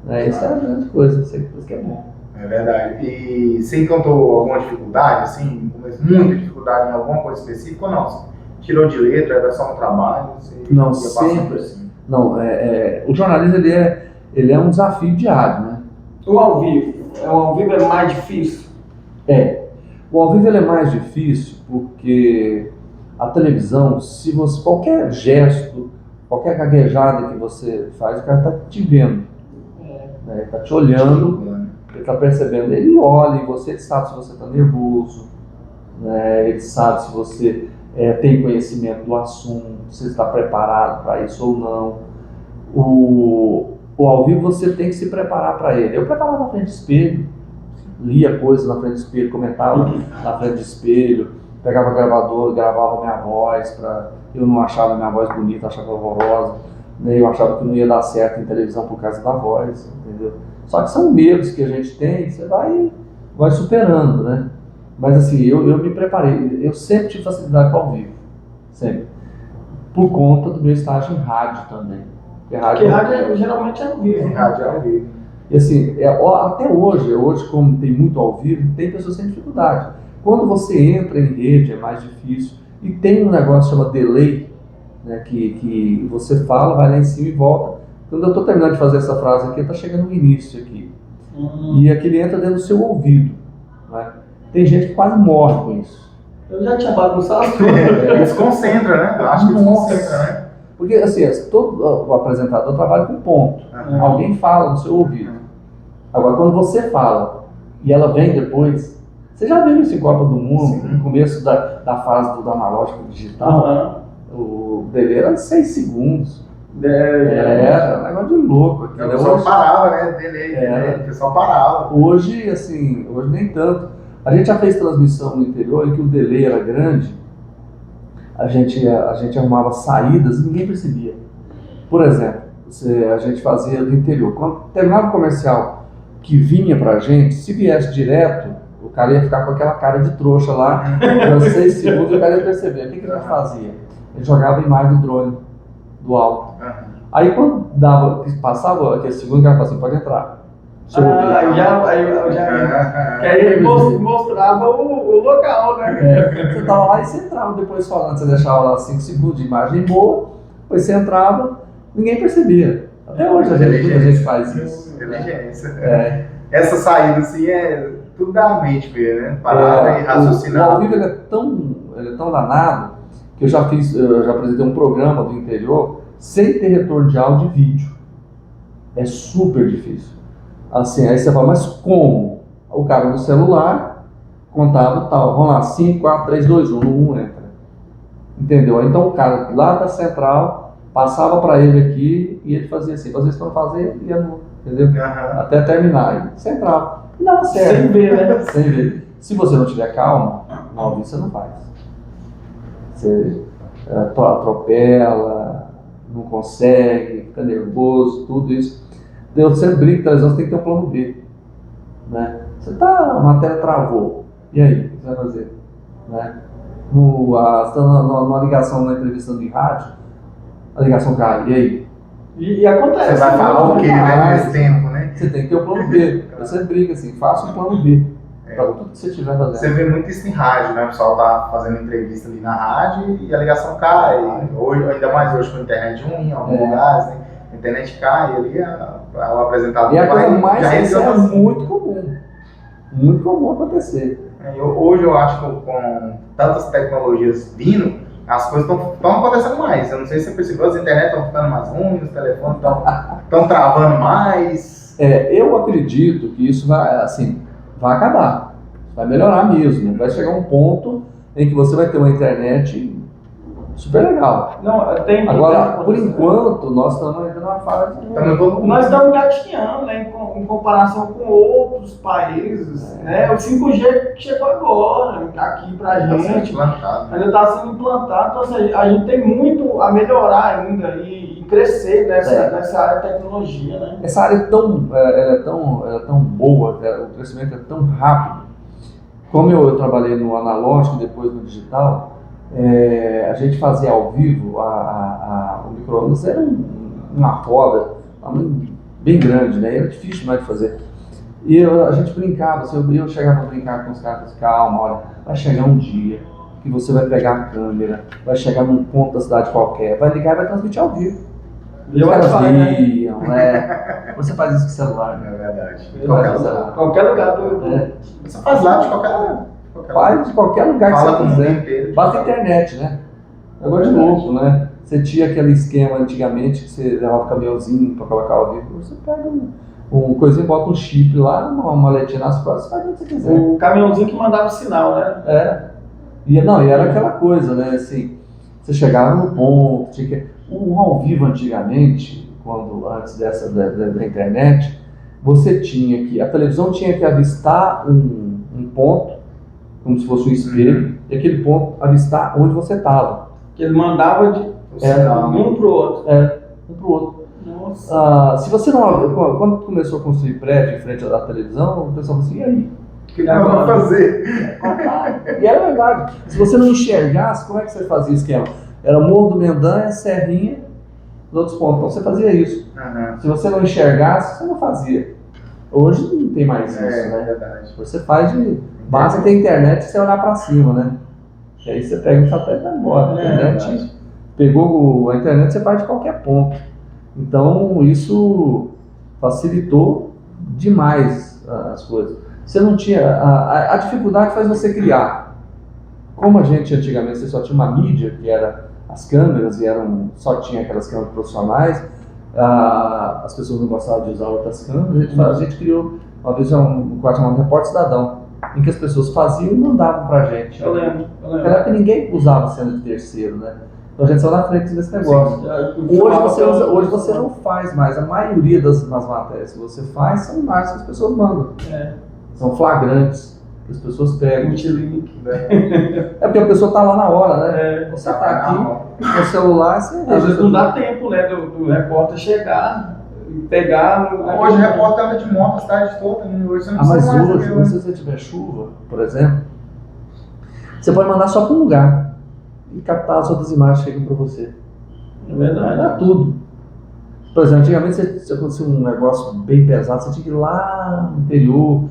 C: Né? Isso é a grande coisa, isso que é bom.
B: É verdade. E você encontrou alguma dificuldade, assim, muita dificuldade em alguma coisa específica ou não? Você tirou de letra, era só um trabalho?
C: Não, sempre. Assim. Não, o jornalismo ele é um desafio diário, né?
A: O ao vivo é mais difícil?
C: O ao vivo ele é mais difícil porque a televisão, se você, qualquer gesto, qualquer gaguejada que você faz, o cara está te vendo. Né? Ele está te olhando, ele está percebendo, ele olha em você, ele sabe se você está nervoso, né? Ele sabe se você tem conhecimento do assunto, se está preparado para isso ou não. O ao vivo você tem que se preparar para ele. Eu preparava na frente do espelho, lia coisas na frente do espelho, comentava na frente do espelho, pegava gravador, gravava minha voz, eu não achava minha voz bonita, achava horrorosa, né? Eu achava que não ia dar certo em televisão por causa da voz, entendeu? Só que são medos que a gente tem, você vai superando, né? Mas assim, eu me preparei, eu sempre tive facilidade para ao vivo, sempre. Por conta do meu estágio em rádio também.
A: Porque rádio geralmente é ao vivo.
B: Rádio é ao vivo.
C: E assim, até hoje como tem muito ao vivo, tem pessoas sem dificuldade. Quando você entra em rede é mais difícil. E tem um negócio chamado delay, né, que você fala, vai lá em cima e volta. Quando eu estou terminando de fazer essa frase aqui, está chegando no início aqui. E aquilo entra dentro do seu ouvido. Né? Tem gente que quase morre com isso.
A: Eu já tinha bagunçado.
B: Desconcentra, né? Eu acho que desconcentra, né?
C: Porque assim, todo o apresentador trabalha com ponto. Alguém fala no seu ouvido. Agora, quando você fala e ela vem depois, você já viu isso em Copa do Mundo, no começo da fase do analógico digital, o delay era 6 segundos. Era um negócio de louco.
B: O pessoal parava, né? Delay, o pessoal parava.
C: Hoje nem tanto. A gente já fez transmissão no interior em que o delay era grande, a gente arrumava saídas e ninguém percebia. Por exemplo, a gente fazia do interior. Quando terminava o comercial que vinha pra gente, se viesse direto, o cara ia ficar com aquela cara de trouxa lá, por 6 segundos, e o cara ia perceber. O que a gente fazia? A gente jogava a imagem do drone, do alto. Aí quando passava aquele segundo, o cara falava assim, pode entrar.
A: Que aí ele mostrava o local, né?
C: Você tava lá e você entrava depois falando, você deixava lá 5 segundos de imagem boa, depois você entrava, ninguém percebia. Até hoje muita gente faz isso.
B: Inteligência. Essa saída assim é tudo da mente mesmo, né? Parar e raciocinar.
C: O ao vivo ele é tão danado que eu já apresentei um programa do interior sem ter retorno de áudio e vídeo. É super difícil. Assim, aí você fala, mas como? O cara no celular contava tal, vamos lá, 5, 4, 3, 2, 1, no 1 entra. Entendeu? Então o cara lá da central passava para ele aqui e ele fazia assim, vocês estão fazendo, ia no, entendeu? Até terminar. Você entrava. E dava certo.
A: Sem ver, né?
C: Sem ver. Se você não tiver calma, no ao vivo você não faz. Você atropela, não consegue, fica nervoso, tudo isso. Você brinca, televisão, você tem que ter um plano B. Né? A matéria travou. E aí? O que você vai fazer? Né? Você está numa ligação, na entrevista de rádio, a ligação cai. E aí?
A: E acontece.
B: Você vai falar o quê, né? Nesse tempo, né?
C: Você tem que ter um plano B. Você brinca assim, faça um plano B. Para tudo que você estiver fazendo.
B: Você vê muito isso em rádio, né? O pessoal tá fazendo entrevista ali na rádio e a ligação cai. Hoje, ainda mais hoje com a internet ruim, em alguns lugares, né? A internet cai ali, o apresentador
C: e a coisa mais isso é muito comum. Muito comum acontecer.
B: Hoje eu acho que com tantas tecnologias vindo, as coisas estão acontecendo mais. Eu não sei se você percebeu, as internet estão ficando mais ruins, os telefones estão travando mais.
C: Eu acredito que isso vai acabar. Vai melhorar mesmo. Vai chegar um ponto em que você vai ter uma internet super legal.
A: Não, tem.
C: Agora, por enquanto, nós estamos ainda numa fase de...
A: Nós estamos engatinhando, né, em comparação com outros países, né? O 5G chegou agora, aqui pra gente, ainda está sendo implantado, então assim, a gente tem muito a melhorar ainda e crescer nessa área de tecnologia, né?
C: Essa área é tão boa, o crescimento é tão rápido. Como eu trabalhei no analógico e depois no digital, a gente fazia ao vivo, o micro-ondas era uma roda bem grande, né? Era difícil demais de fazer. E a gente brincava, eu chegava a brincar com os caras, calma, olha, vai chegar um dia que você vai pegar a câmera, vai chegar num ponto da cidade qualquer, vai ligar e vai transmitir ao vivo. Os caras viam, né? Você faz isso com o celular, né?
B: É verdade.
A: Qualquer lugar do...
B: Você faz lá de qualquer lugar.
C: Faz de qualquer lugar que
B: Fala
C: você
B: com
C: quiser. Basta a internet, né? Agora de louco, né? Você tinha aquele esquema antigamente que você levava o caminhãozinho para colocar ao vivo. Você pega um coisinho, bota um chip lá, uma maletinha nas costas, faz o que você quiser.
A: O caminhãozinho que mandava o sinal, né?
C: E era aquela coisa, né? Assim, você chegava no ponto, tinha que... O ao vivo antigamente, antes da internet, você tinha que... A televisão tinha que avistar um ponto, como se fosse um espelho, e aquele ponto avistar onde você estava.
A: Que ele mandava de um para o outro.
C: Um para o outro.
A: Nossa.
C: Se você não... Quando começou a construir prédio em frente à televisão, o pessoal falou assim, e aí?
B: O que nós vamos fazer?
C: E era verdade. Se você não enxergasse, como é que você fazia o esquema? Era Morro do Mendanha, Serrinha, os outros pontos. Então você fazia isso. Se você não enxergasse, você não fazia. Hoje não tem mais isso, né?
B: É verdade.
C: Você faz basta ter internet e você olhar para cima, né? E aí você pega o satélite e vai embora. Pegou a internet, você faz de qualquer ponto. Então isso facilitou demais as coisas. Você não tinha... A dificuldade faz você criar. Como a gente antigamente, você só tinha uma mídia, que era as câmeras, e só tinha aquelas câmeras profissionais, as pessoas não gostavam de usar outras câmeras, a gente criou uma vez um quadro chamado Repórter Cidadão, em que as pessoas faziam e mandavam pra gente.
A: Eu lembro.
C: Era que ninguém usava cena de terceiro, né? Então a gente saiu na frente desse negócio. Hoje você não faz mais. A maioria das matérias que você faz são imagens que as pessoas mandam. São flagrantes, que as pessoas pegam. É porque a pessoa está lá na hora, né? Você está aqui no celular, você...
A: Às vezes não dá tempo, né, do repórter chegar e pegar...
B: Hoje o repórter anda de moto a cidade toda, né? Hoje você não
C: mas
B: precisa mais
C: hoje, se você tiver chuva, por exemplo, você pode mandar só para um lugar e captar as outras imagens que chegam para você.
A: É verdade.
C: Dá tudo. Por exemplo, antigamente se acontecia um negócio bem pesado, você tinha que ir lá no interior,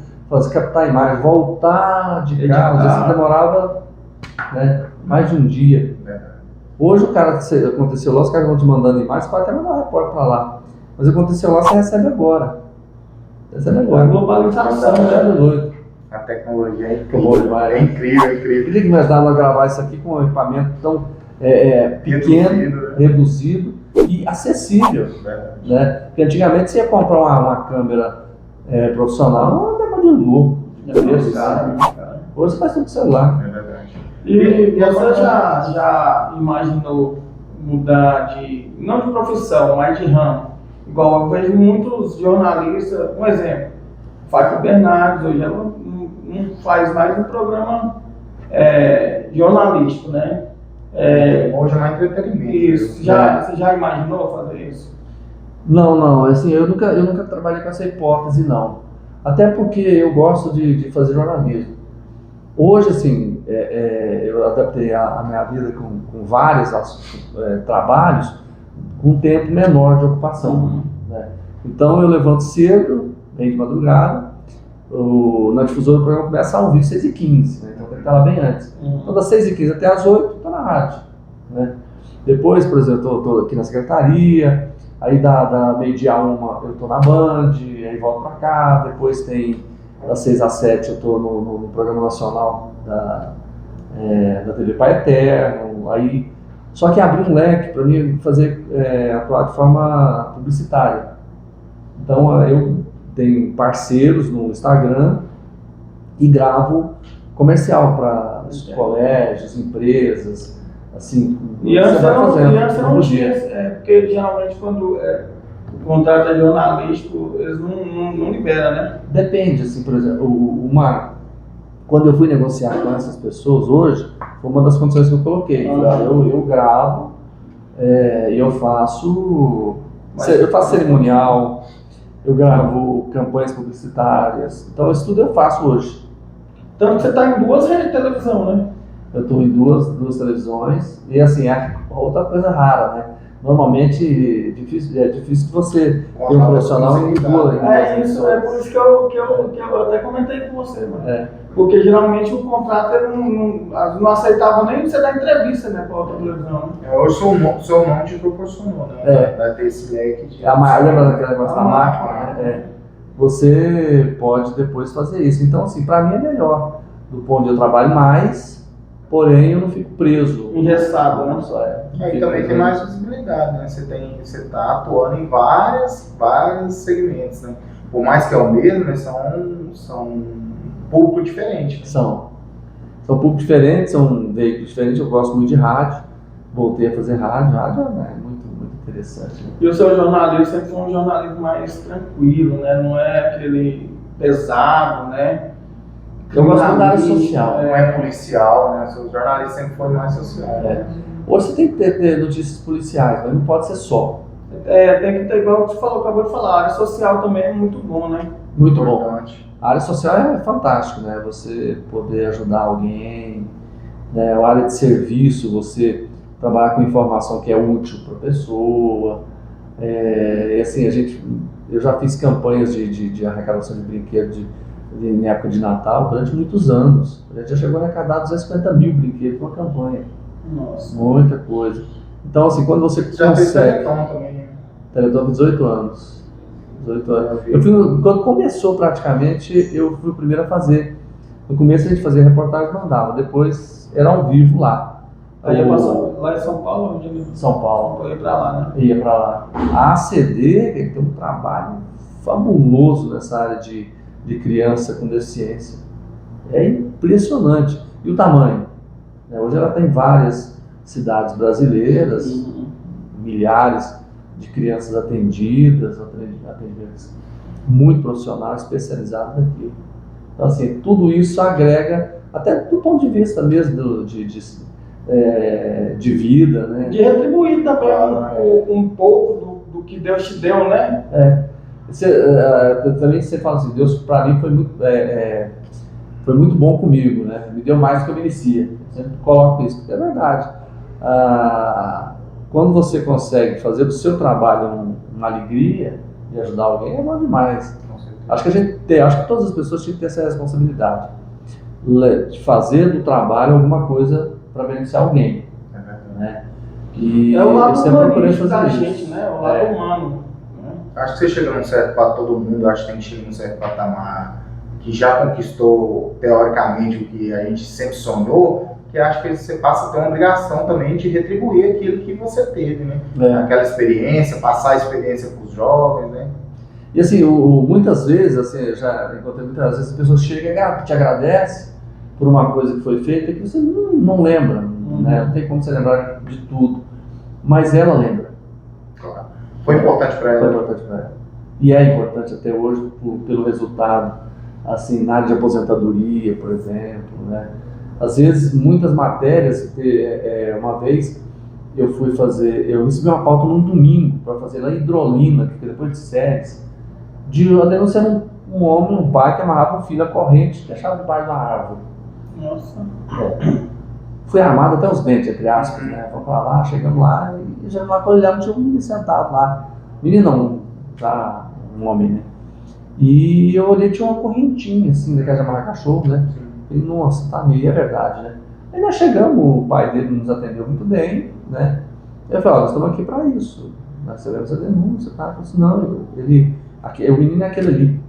C: captar a imagem, voltar de carro, às vezes você demorava, né, mais de um dia. Hoje o cara, aconteceu lá, os caras vão te mandando imagem, você pode até mandar um repórter para lá. Mas aconteceu lá, você recebe agora.
A: A globalização,
C: né?
B: A tecnologia é
C: incrível.
B: incrível.
C: Por que nós dá para gravar isso aqui com um equipamento tão pequeno, reduzido e acessível? Né? Porque antigamente você ia comprar uma câmera profissional, não é de louco. Hoje você faz tudo com celular.
B: É verdade.
A: E você já imaginou mudar não de profissão, mas de ramo? Igual eu vejo muitos jornalistas, um exemplo, Fábio Bernardes, hoje ela não faz mais um programa jornalístico, né?
B: Hoje é mais entretenimento.
A: Isso. Você já imaginou fazer isso?
C: Não, assim, eu nunca trabalhei com essa hipótese, não. Até porque eu gosto de fazer jornalismo. Hoje, assim, eu adaptei a minha vida com vários trabalhos com um tempo menor de ocupação. Né? Então eu levanto cedo, bem de madrugada, na difusora o programa começa ao vivo 6h15, né? Então tem que estar lá bem antes. Então das 6h15 até as 8h estou na rádio. Né? Depois, por exemplo, estou aqui na secretaria, aí da meio-dia a 1h eu estou na Band, aí volto para cá, depois tem das 6 às 7 eu estou no programa nacional da TV Pai Eterno, aí só que abrir um leque para mim atuar de forma publicitária. Então eu tenho parceiros no Instagram e gravo comercial para colégios, empresas, assim,
A: E antes
C: vai fazendo,
A: e antes
C: todo
A: não tinha,
C: dia.
A: porque geralmente quando o contrato é jornalístico, eles não liberam, né?
C: Depende, assim, por exemplo, quando eu fui negociar com essas pessoas hoje, foi uma das condições que eu coloquei. Eu gravo e eu faço cerimonial, eu gravo campanhas publicitárias, então isso tudo eu faço hoje.
A: Tanto que você está em 2 redes de televisão, né?
C: Eu estou em duas televisões e assim, é outra coisa rara, né? Normalmente é difícil que você ter um profissional em duas.
A: Por isso que eu até comentei com você, mano. Porque geralmente o contrato ele não aceitava nem você dar entrevista, né, para outra televisão. Né?
B: Hoje o seu nome te proporcionou, né? Vai ter esse leque de.
C: Lembra daquele negócio da máquina? Né? Você pode depois fazer isso. Então, assim, para mim é melhor. Do ponto de eu trabalho mais, porém eu não fico preso.
A: Engessado, né?
B: E também tem mais visibilidade, né? Você está atuando em vários segmentos, né? Por mais que é o mesmo, mas são públicos diferentes.
C: São públicos diferentes, são veículos diferentes. Eu gosto muito de rádio, voltei a fazer rádio é muito interessante. Né?
A: E o seu jornalismo sempre foi um jornalismo mais tranquilo, né? Não é aquele pesado, né?
C: Eu gosto da área social.
B: Não é policial, né? O jornalismo sempre foi mais social.
C: Hoje você tem que ter notícias policiais, mas não pode ser só.
A: Tem que ter, igual você acabou de falar, a área social também é muito bom, né?
C: Muito importante. Bom. A área social é fantástico, né? Você poder ajudar alguém, né? A área de serviço, você trabalhar com informação que é útil para a pessoa. E assim, eu já fiz campanhas de arrecadação de brinquedos em época de Natal durante muitos anos. A gente já chegou a arrecadar 250 mil brinquedos numa campanha.
A: Nossa.
C: Muita coisa. Então, assim, quando você
B: já
C: consegue...
B: fez Teleton também.
C: Teleton 18 anos. 18 anos. Quando começou praticamente, eu fui o primeiro a fazer. No começo a gente fazia reportagem e mandava, depois era ao vivo lá.
A: Aí ia passar lá em São Paulo? Onde
C: São Paulo.
A: Eu ia pra lá, né?
C: Ia pra lá. A ACD tem um trabalho fabuloso nessa área de criança com deficiência. É impressionante. E o tamanho? Hoje ela tem várias cidades brasileiras, milhares de crianças atendidas muito profissionais, especializados naquilo. Então, assim, tudo isso agrega, até do ponto de vista mesmo de vida, né?
A: De retribuir também um pouco do que Deus te deu, né?
C: Também você fala assim, Deus para mim foi muito bom comigo, né? Me deu mais do que eu merecia. Eu sempre coloco isso, porque é verdade. Quando você consegue fazer do seu trabalho uma alegria e ajudar alguém, é bom demais. Acho que todas as pessoas tinham que ter essa responsabilidade de fazer do trabalho alguma coisa para beneficiar alguém. Né? E
A: é o lado
C: humanista
A: da gente, né? O lado humano.
B: Acho que você chega num certo patamar, todo mundo acho que tem que chegar num certo patamar que já conquistou teoricamente o que a gente sempre sonhou, que acho que você passa a ter uma obrigação também de retribuir aquilo que você teve, né? Aquela experiência, passar a experiência para os jovens, né?
C: E assim, muitas vezes, assim, eu já encontrei muitas vezes, as pessoas chegam e te agradecem por uma coisa que foi feita que você não lembra, né? Não tem como você lembrar de tudo, mas ela lembra.
B: Claro. Foi importante para ela.
C: Foi importante para ela. E é importante até hoje pelo resultado, assim, na área de aposentadoria, por exemplo, né? Às vezes, muitas matérias, uma vez eu recebi uma pauta num domingo para fazer lá em Hidrolina, que depois de Séries, a denúncia era um pai que amarrava um filho à corrente, que achava debaixo da árvore.
A: Nossa.
C: Fui armado até os dentes, entre aspas, né? Vamos pra lá, chegamos lá, e já lá quando olhamos tinha um menino sentado lá. Menino não, já um homem, né? E eu olhei, tinha uma correntinha, assim, daquela de amarrar cachorro, né? Falei, nossa, tá meio, é verdade, né? Aí nós chegamos, o pai dele nos atendeu muito bem, né? Eu falei, nós estamos aqui para isso. Nós recebemos a denúncia, tá? Eu falei assim, não, o menino é aquele ali.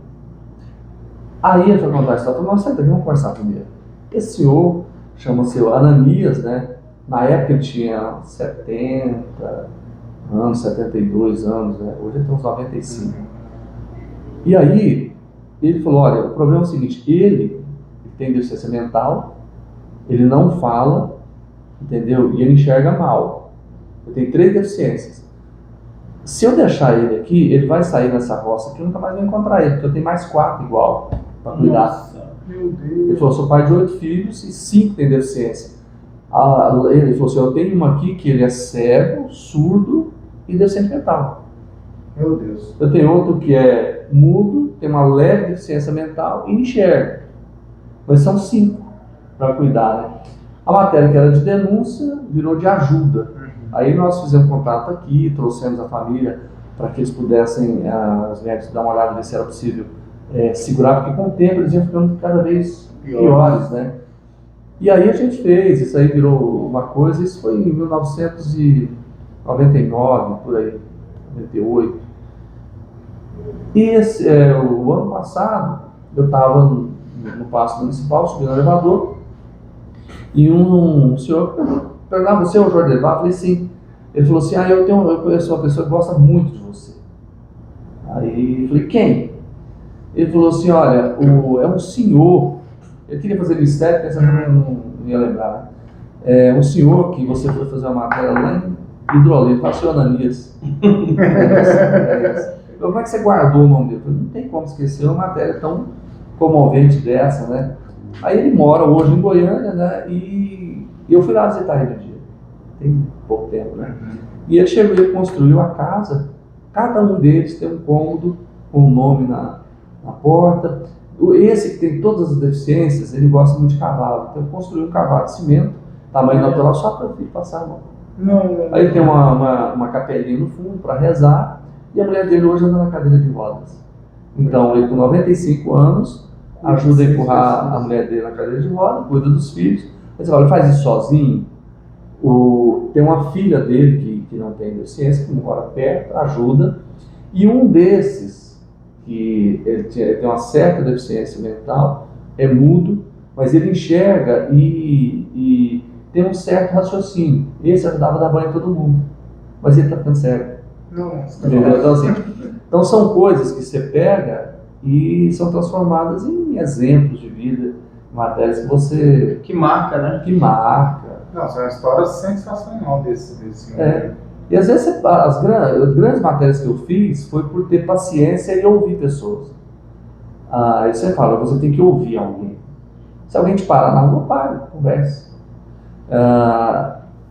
C: Aí ele falou, não, nós estamos aqui, vamos conversar primeiro. Esse senhor chama-se Ananias, né? Na época ele tinha 70 anos, 72 anos, né? Hoje ele tem uns 95. E aí ele falou, olha, o problema é o seguinte, ele tem deficiência mental, ele não fala entendeu? E ele enxerga mal. Eu tenho 3 deficiências. Se eu deixar ele aqui, ele vai sair nessa roça aqui, eu nunca mais vou encontrar ele, porque eu tenho mais 4 igual para cuidar.
A: Nossa,
B: Meu Deus.
C: Ele falou, sou pai de 8 filhos e 5 têm deficiência. Ele falou assim, eu tenho uma aqui que ele é cego, surdo e deficiente mental.
B: Meu Deus.
C: Eu tenho outro que é mudo, tem uma leve deficiência mental e enxerga. Mas são 5 para cuidar, né? A matéria que era de denúncia virou de ajuda. Aí nós fizemos contato aqui, trouxemos a família para que eles pudessem, os médicos, dar uma olhada, ver se era possível segurar, porque com o tempo eles iam ficando cada vez piores, né? E aí a gente fez, isso aí virou uma coisa, isso foi em 1999, por aí, 98. E o ano passado, eu estava no Paço Municipal, subi no elevador, e um senhor perguntava, você é o Jorge Levar? Eu falei, sim. Ele falou assim, eu conheço uma pessoa que gosta muito de você. Aí eu falei, quem? Ele falou assim, olha, é um senhor, eu queria fazer mistério, pensando que eu não ia lembrar, né? É um senhor que você foi fazer uma matéria lá em Hidrolito, o senhor Ananias. Como é que você guardou o nome dele? Eu falei, não tem como esquecer uma matéria tão comovente dessa, né? Aí ele mora hoje em Goiânia, né? E eu fui lá visitar ele um dia, tem pouco tempo, né? E ele chegou e construiu a casa, cada um deles tem um cômodo com o nome na porta. Esse que tem todas as deficiências, ele gosta muito de cavalo, então ele construiu um cavalo de cimento, tamanho natural, só para o filho passar a mão. Aí ele tem uma capelinha no fundo para rezar, e a mulher dele hoje anda na cadeira de rodas. Então ele com 95 anos, ajuda a empurrar a mulher dele na cadeira de rodas, cuida dos filhos. Mas ele faz isso sozinho. Tem uma filha dele que não tem deficiência, que mora perto, ajuda. E um desses, que ele tem uma certa deficiência mental, é mudo, mas ele enxerga e tem um certo raciocínio. Esse ajudava a dar banho em todo mundo, mas ele está ficando cego. Então são coisas que você pega e são transformadas em exemplos de vida, matérias que você...
A: que marca, né?
C: Que marca.
B: Nossa, é uma história sensacional desse
C: momento. E às vezes as grandes matérias que eu fiz foi por ter paciência e ouvir pessoas. Aí você fala, você tem que ouvir alguém. Se alguém te parar na rua, para, converse.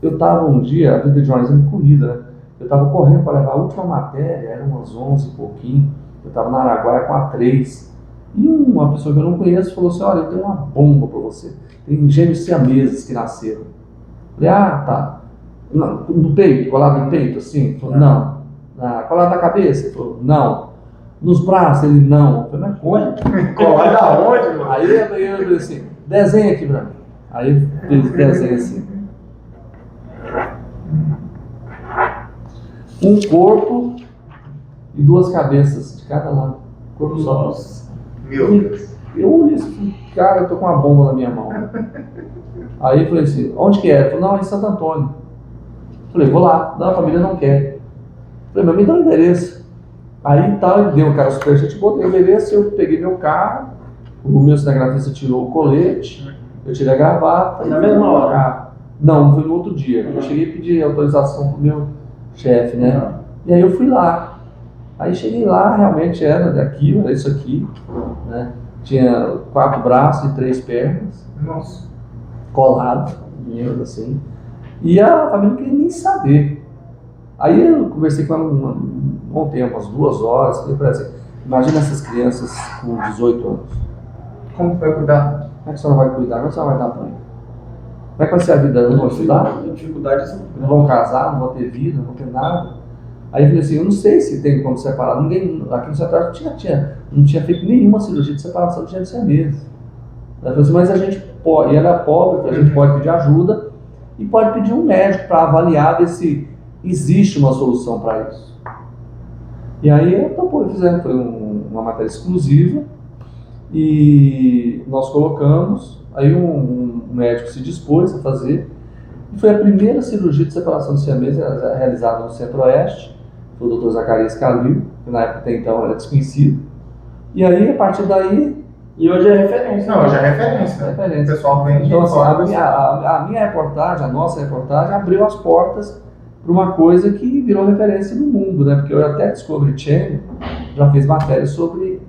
C: Eu estava um dia, a vida de jornalismo de corrida, né? Eu estava correndo para levar a última matéria, eram umas 11 e pouquinho, eu estava na Araguaia com a 3, e uma pessoa que eu não conheço falou assim, olha, eu tenho uma bomba para você, tem gêmeos siameses que nasceram. Eu falei, tá, no peito, colado no peito, assim? Ele falou, não. Colado na cabeça? Ele falou, não. Nos braços? Ele, não. Eu falei, mas como?
B: Colado aonde, mano?
C: Aí eu falei assim, desenha aqui pra mim. Aí ele fez desenho assim. Um corpo e 2 cabeças de cada lado. Corpo só.
A: Nossa.
B: Meu Deus.
C: Eu olhei assim, cara, eu tô com uma bomba na minha mão. Aí eu falei assim, onde que é? Ele falou, não, é em Santo Antônio. Eu falei, vou lá. Não, a família não quer. Eu falei, mas me dá o endereço. Aí tal, ele deu um cara super gente, botei o endereço, eu peguei meu carro, o meu cinegrafista tirou o colete, eu tirei a gravata.
A: Na mesma hora?
C: Não, foi no outro dia. Eu cheguei a pedir autorização pro meu chefe, né? E aí eu fui lá. Aí cheguei lá, realmente era daquilo, era isso aqui, né? Tinha 4 braços e 3 pernas.
B: Nossa.
C: Colado, dinheiro assim. E a família não queria nem saber. Aí eu conversei com ela um bom tempo, umas 2 horas. Falei para ela assim, imagina essas crianças com 18 anos.
B: Como vai cuidar?
C: Como é que a senhora vai cuidar? Como é que a senhora vai dar banho? Como é que vai ser a vida? Eu não vou estudar?
A: Dificuldades.
C: Não vão casar, não vão ter vida, não vão ter nada. Aí eu falei assim, eu não sei se tem como separar. Ninguém, aqui no Centro não tinha feito nenhuma cirurgia de separação de gêmeos siameses. Ela falou assim, mas a gente pode, e ela é pobre, a gente pode pedir ajuda e pode pedir um médico para avaliar ver se existe uma solução para isso. E aí fizemos, foi uma matéria exclusiva e nós colocamos, aí um médico se dispôs a fazer, e foi a primeira cirurgia de separação de siameses realizada no Centro-Oeste, foi o Dr. Zacarias Calil, que na época até então era desconhecido. E aí, a partir daí,
A: E hoje é referência.
B: Não, já é referência. Né?
C: Referência.
B: O pessoal vem de
C: Então, assim,
B: fora.
C: a minha reportagem, a nossa reportagem, abriu as portas para uma coisa que virou referência no mundo, né? Porque eu até Discovery Channel já fez matéria sobre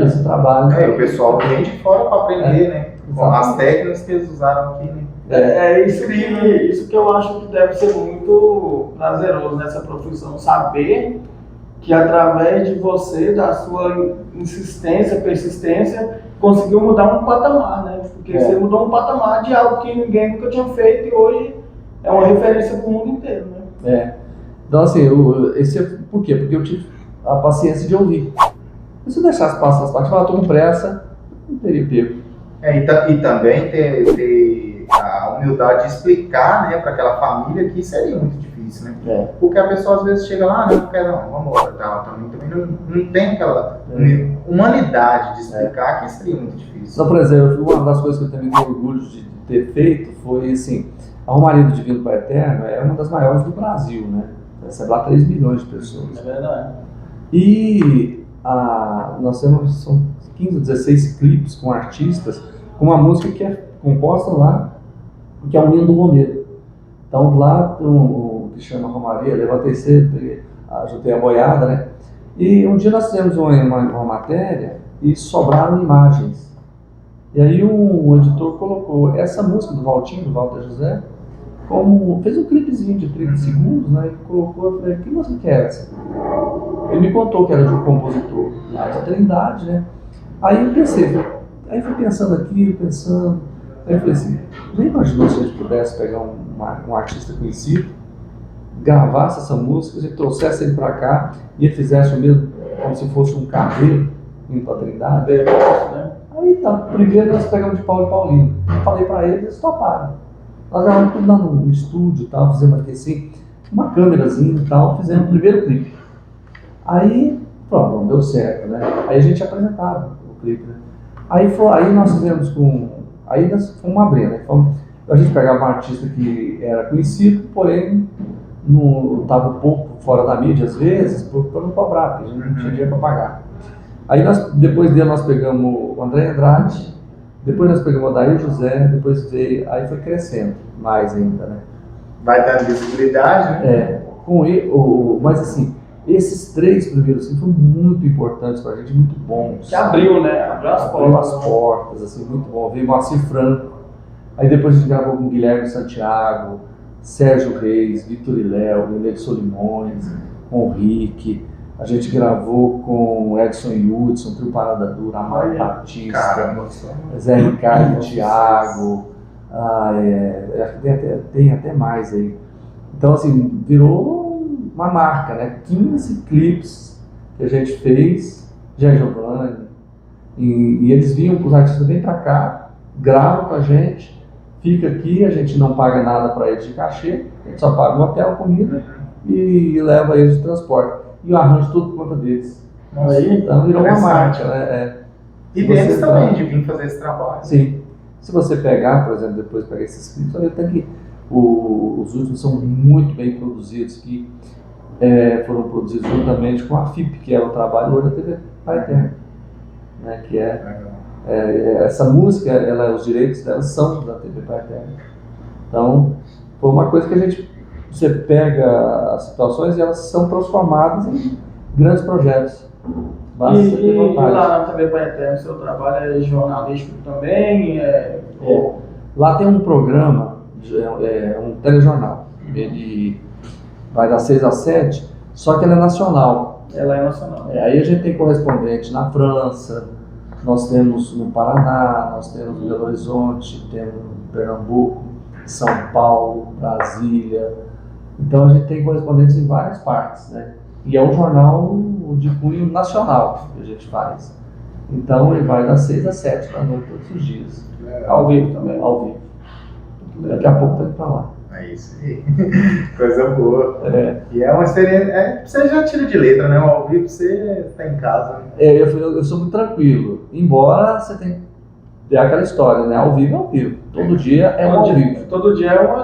C: esse trabalho.
B: É, o pessoal vem de fora para aprender, né? Com as
C: Exatamente.
B: técnicas que eles usaram aqui, né?
A: Isso que eu acho que deve ser muito prazeroso nessa profissão, saber que através de você, da sua insistência, persistência, conseguiu mudar um patamar, né? Porque você mudou um patamar de algo que ninguém nunca tinha feito e hoje é uma referência para o mundo inteiro, né?
C: Então, assim, por quê? Porque eu tive a paciência de ouvir. Se eu deixasse passar as partes, estou com pressa, não teria pego.
B: E também ter a humildade de explicar, né, para aquela família que seria muito difícil, né? Porque a pessoa às vezes chega lá, não quer não, vamos embora, também não tem aquela humanidade de explicar que seria muito difícil.
C: Então, por exemplo, uma das coisas que eu também tenho orgulho de ter feito foi, assim, a Romaria do Divino Pai Eterno é uma das maiores do Brasil, né? Recebe lá 3 milhões de pessoas.
A: É verdade.
C: E nós temos são 15 ou 16 clipes com artistas, com uma música que é composta lá, que é o Hino do Romero. Então lá tem o que chama Romaria, levantei cedo, juntei a boiada, né? E um dia nós fizemos uma matéria e sobraram imagens. E aí o editor colocou essa música do Valtinho, do Walter José, fez um clipezinho de 30 segundos, né? E colocou, eu falei, que música que é essa? Ele me contou que era de um compositor lá da Trindade, né? Aí eu pensei, aí fui pensando aqui, aí eu falei assim, nem imaginou se a gente pudesse pegar um artista conhecido, gravasse essa música, a gente trouxesse ele pra cá e ele fizesse o mesmo, como se fosse um carreiro indo pra Trindade.
A: Né?
C: Aí tá, primeiro nós pegamos de Paulo e Paulino. Eu falei pra eles, eles toparam. Nós gravamos tudo lá no estúdio e tal, fizemos aqui assim, uma câmerazinha e tal, fizemos o primeiro clipe. Aí, pronto, deu certo, né? Aí a gente apresentava o clipe, né? Aí nós fizemos aí nós fomos abrindo, né? A gente pegava um artista que era conhecido, porém estava um pouco fora da mídia às vezes, para não cobrar, porque a gente não tinha dinheiro para pagar. Aí depois dele nós pegamos o André Andrade, depois nós pegamos o Adair José, depois veio, aí foi crescendo mais ainda, né?
B: Vai dando visibilidade, né?
C: Mas assim, esses 3 primeiros foram muito importantes pra gente, muito bons.
A: Que abriu, né? Abriu as
C: portas, assim, muito bom. Veio Moacir Franco, aí depois a gente gravou com Guilherme Santiago, Sérgio Reis, Vitor Iléo, Leonel Solimões, com o Rick. A gente gravou com Edson Hudson, Trio Parada Dura, Amaro Batista, Zé Ricardo, Thiago, tem até mais aí. Então, assim, virou uma marca, né? 15 clipes que a gente fez, Jair Giovanni, e eles vinham, os artistas vêm pra cá, gravam com a gente, fica aqui, a gente não paga nada para eles de cachê, a gente só paga o hotel, comida e leva eles de transporte. E o arranjo tudo por conta deles.
B: Aí,
C: então virou uma marca, né?
B: E deles também, de vir fazer esse trabalho.
C: Sim. Se você pegar, por exemplo, depois pegar esses clipes, você vai ver que os últimos são muito bem produzidos, que foram produzidos juntamente com a FIP, que é o trabalho hoje da TV Pai Eterno, né? Que essa música, os direitos dela são da TV Pai Eterno. Então, foi uma coisa que você pega as situações e elas são transformadas em grandes projetos.
A: E lá na TV Pai Eterno, o seu trabalho é jornalístico também?
C: Lá tem um programa, um telejornal, ele vai das 6 às 7, só que ela é nacional.
A: Ela é nacional.
C: Aí a gente tem correspondente na França, nós temos no Paraná, nós temos no Belo Horizonte, temos no Pernambuco, São Paulo, Brasília. Então a gente tem correspondentes em várias partes, né? E é um jornal de cunho nacional que a gente faz. Então ele vai das 6 às 7 da noite todos os dias.
A: Ao vivo também.
C: Ao vivo. Daqui a pouco tá indo pra lá.
B: É isso aí. Coisa boa. E é uma experiência. Você já tira de letra, né? Ao vivo você tá em casa. Né?
C: Eu sou muito tranquilo. Embora você tenha aquela história, né? Ao vivo é ao vivo. Todo dia é ao vivo.
A: Todo dia é uma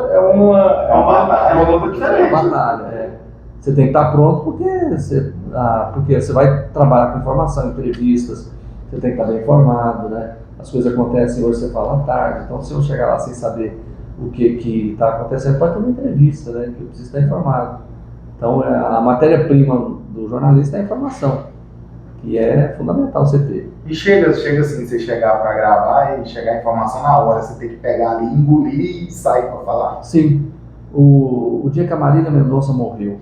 A: luta diferente.
C: É uma batalha, Você tem que estar pronto porque você vai trabalhar com informação, entrevistas, você tem que estar bem informado, né? As coisas acontecem hoje, você fala à tarde, então se eu chegar lá sem saber o que está acontecendo, pode ter uma entrevista, né? Que eu preciso estar informado. Então, a matéria-prima do jornalista é a informação, que é fundamental você ter.
B: E chega assim, você chegar para gravar e chegar a informação na hora, você tem que pegar ali, engolir e sair para falar.
C: Sim, o dia que a Marília Mendonça morreu,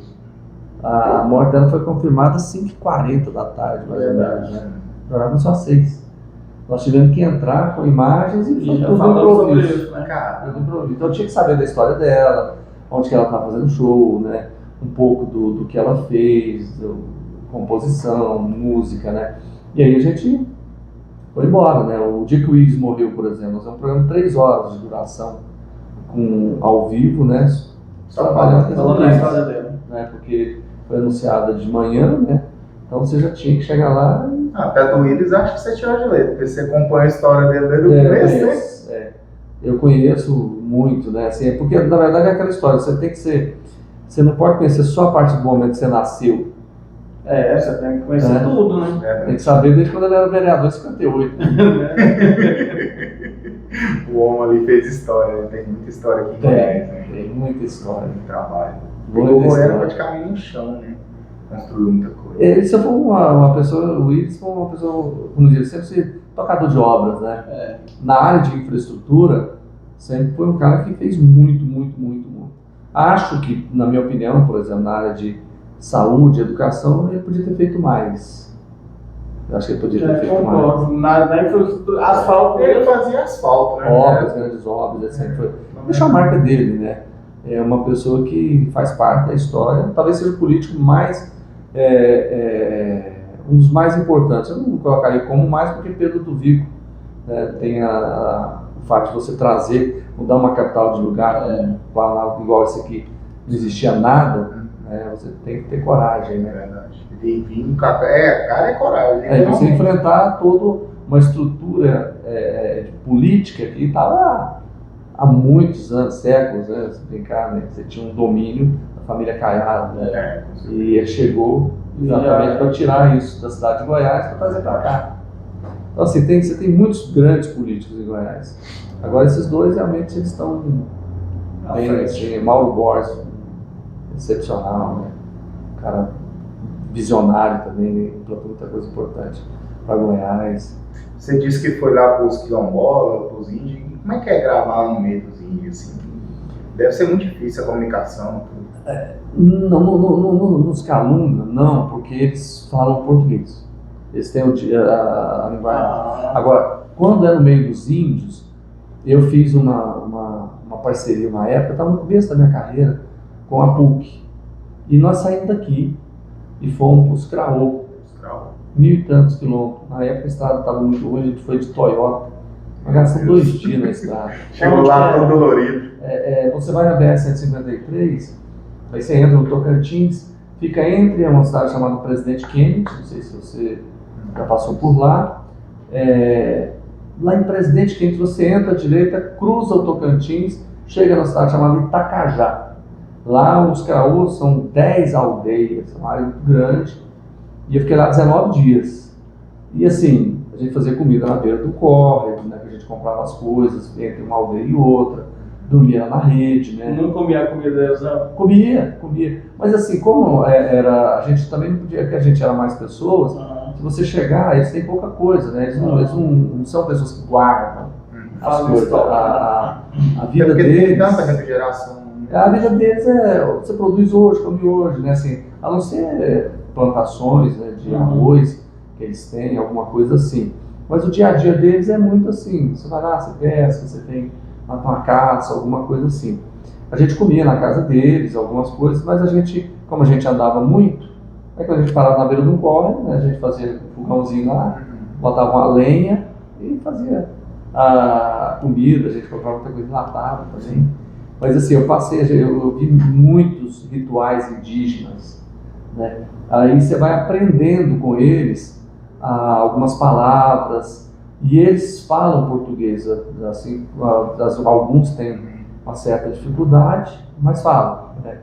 C: a morte dela foi confirmada às 5h40 da tarde, mais ou menos, né? O jornal começou às 6. Nós tivemos que entrar com imagens e
A: E já
C: tudo
A: falou sobre
C: improviso.
A: isso, né?
B: Cara,
C: Tudo improviso. Então eu tinha que saber da história dela, onde que ela estava fazendo show, né? Um pouco do que ela fez, composição, música, né? E aí a gente foi embora, né? O dia que o Ives morreu, por exemplo, nós temos um programa de 3 horas de duração, ao vivo, né?
B: Só
C: Trabalhando
A: Falando da história dele.
C: né? Porque foi anunciada de manhã, né? Então você já tinha que chegar lá e
B: até do Willis acho que você tirou de letra, porque você acompanha a história dele desde o começo, né?
C: eu conheço muito, né? Assim, porque na verdade é aquela história, você tem que ser. Você não pode conhecer só a parte do momento que você nasceu.
A: Você tem que conhecer tudo, né?
C: Tem que saber desde quando ele era vereador em 58.
B: O homem ali fez história, né? Tem muita história aqui em Goiás, né?
C: Tem muita história.
B: Muito trabalho.
C: Muita
B: O Goiás
C: história.
B: praticamente no chão, né? Construiu muita coisa.
C: Ele sempre foi uma pessoa, o Willis foi uma pessoa, como diz, sempre foi tocador de obras, né? Na área de infraestrutura, sempre foi um cara que fez muito. Acho que, na minha opinião, por exemplo, na área de saúde, educação, ele podia ter feito mais. Eu acho que ele podia ter feito mais.
A: Concordo. Na infraestrutura, asfalto.
B: Ele fazia asfalto, né?
C: Obras, grandes obras, ele sempre foi. Deixa a marca dele, né? É uma pessoa que faz parte da história, talvez seja o político mais, um dos mais importantes. Eu não colocaria como mais, porque Pedro do Vico, né, tem o fato de você trazer, mudar uma capital de lugar, igual esse aqui, não existia nada, né, você tem que ter coragem,
B: É
C: né?
B: verdade. Ele vinha um cara é coragem.
C: Você enfrentar toda uma estrutura de política que estava há muitos anos, séculos, né? Você brincar, né? Você tinha um domínio da família Caiado, né? E ele chegou exatamente para tirar isso da cidade de Goiás para trazer para cá. Então, assim, você tem muitos grandes políticos em Goiás. Agora, esses dois realmente eles estão bem, assim, Mauro Borges, excepcional, né? Um cara visionário também, né? Implantou muita coisa importante para Goiás.
B: Você disse que foi lá para os quilombolas, para os índios. Como é que é gravar no meio dos índios? Assim? Deve ser muito difícil a comunicação. Tudo.
C: Nos Calunga, não, porque eles falam português. Eles têm a linguagem. Agora, quando é no meio dos índios, eu fiz uma parceria uma época, estava no começo da minha carreira, com a PUC. E nós saímos daqui e fomos para os Craô, 1.000 e tantos quilômetros. Na época a estrada estava muito ruim, a gente foi de Toyota. Nós gastamos 2 dias na estrada.
B: Chegou lá todo dolorido.
C: Você vai na BR-153, aí você entra no Tocantins, fica entre uma cidade chamada Presidente Kennedy, não sei se você já passou por lá. Lá em Presidente Kennedy você entra à direita, cruza o Tocantins, chega na cidade chamada Itacajá. Lá os Craôs são 10 aldeias, uma área muito grande, e eu fiquei lá 19 dias. E assim, a gente fazia comida na beira do córrego, né, que a gente comprava as coisas entre uma aldeia e outra, dormia na rede, né.
A: Não comia a comida deles, não?
C: Comia. Mas assim, como a gente também não podia, que a gente era mais pessoas, se você chegar, eles têm pouca coisa, né, eles não são pessoas que guardam as coisas, a vida
B: porque
C: deles.
B: tem tanta refrigeração.
C: A vida deles você produz hoje, come hoje, né, assim, a não ser plantações, né, de arroz que eles têm, alguma coisa assim. Mas o dia a dia deles é muito assim, você vai lá, você pesca, você tem uma caça, alguma coisa assim. A gente comia na casa deles, algumas coisas, mas como a gente andava muito, aí quando a gente parava na beira de um córrego, né, a gente fazia um fogãozinho lá, botava uma lenha e fazia a comida, a gente comprava muita coisa enlatada também. Mas assim, eu vi muitos rituais indígenas, né? Aí você vai aprendendo com eles algumas palavras, e eles falam português, assim, alguns têm uma certa dificuldade, mas falam, né?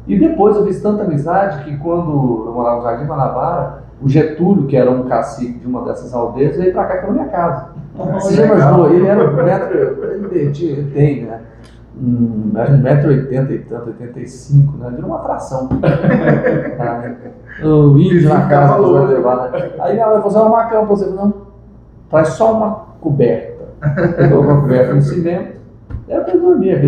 C: E depois eu fiz tanta amizade que quando eu morava no Jardim Guanabara, O Getúlio, que era um cacique de uma dessas aldeias, veio para cá para minha casa. Você
B: legal.
C: imaginou? Ele era 1 metro, ele tem, né? 1,80 m e tanto, 85, né? Virou uma atração. O índio na casa que vai levar, né? Aí minha mãe falou assim: uma cama pra você. Não, traz só uma coberta. Pegou uma coberta no cimento. Aí eu dormia,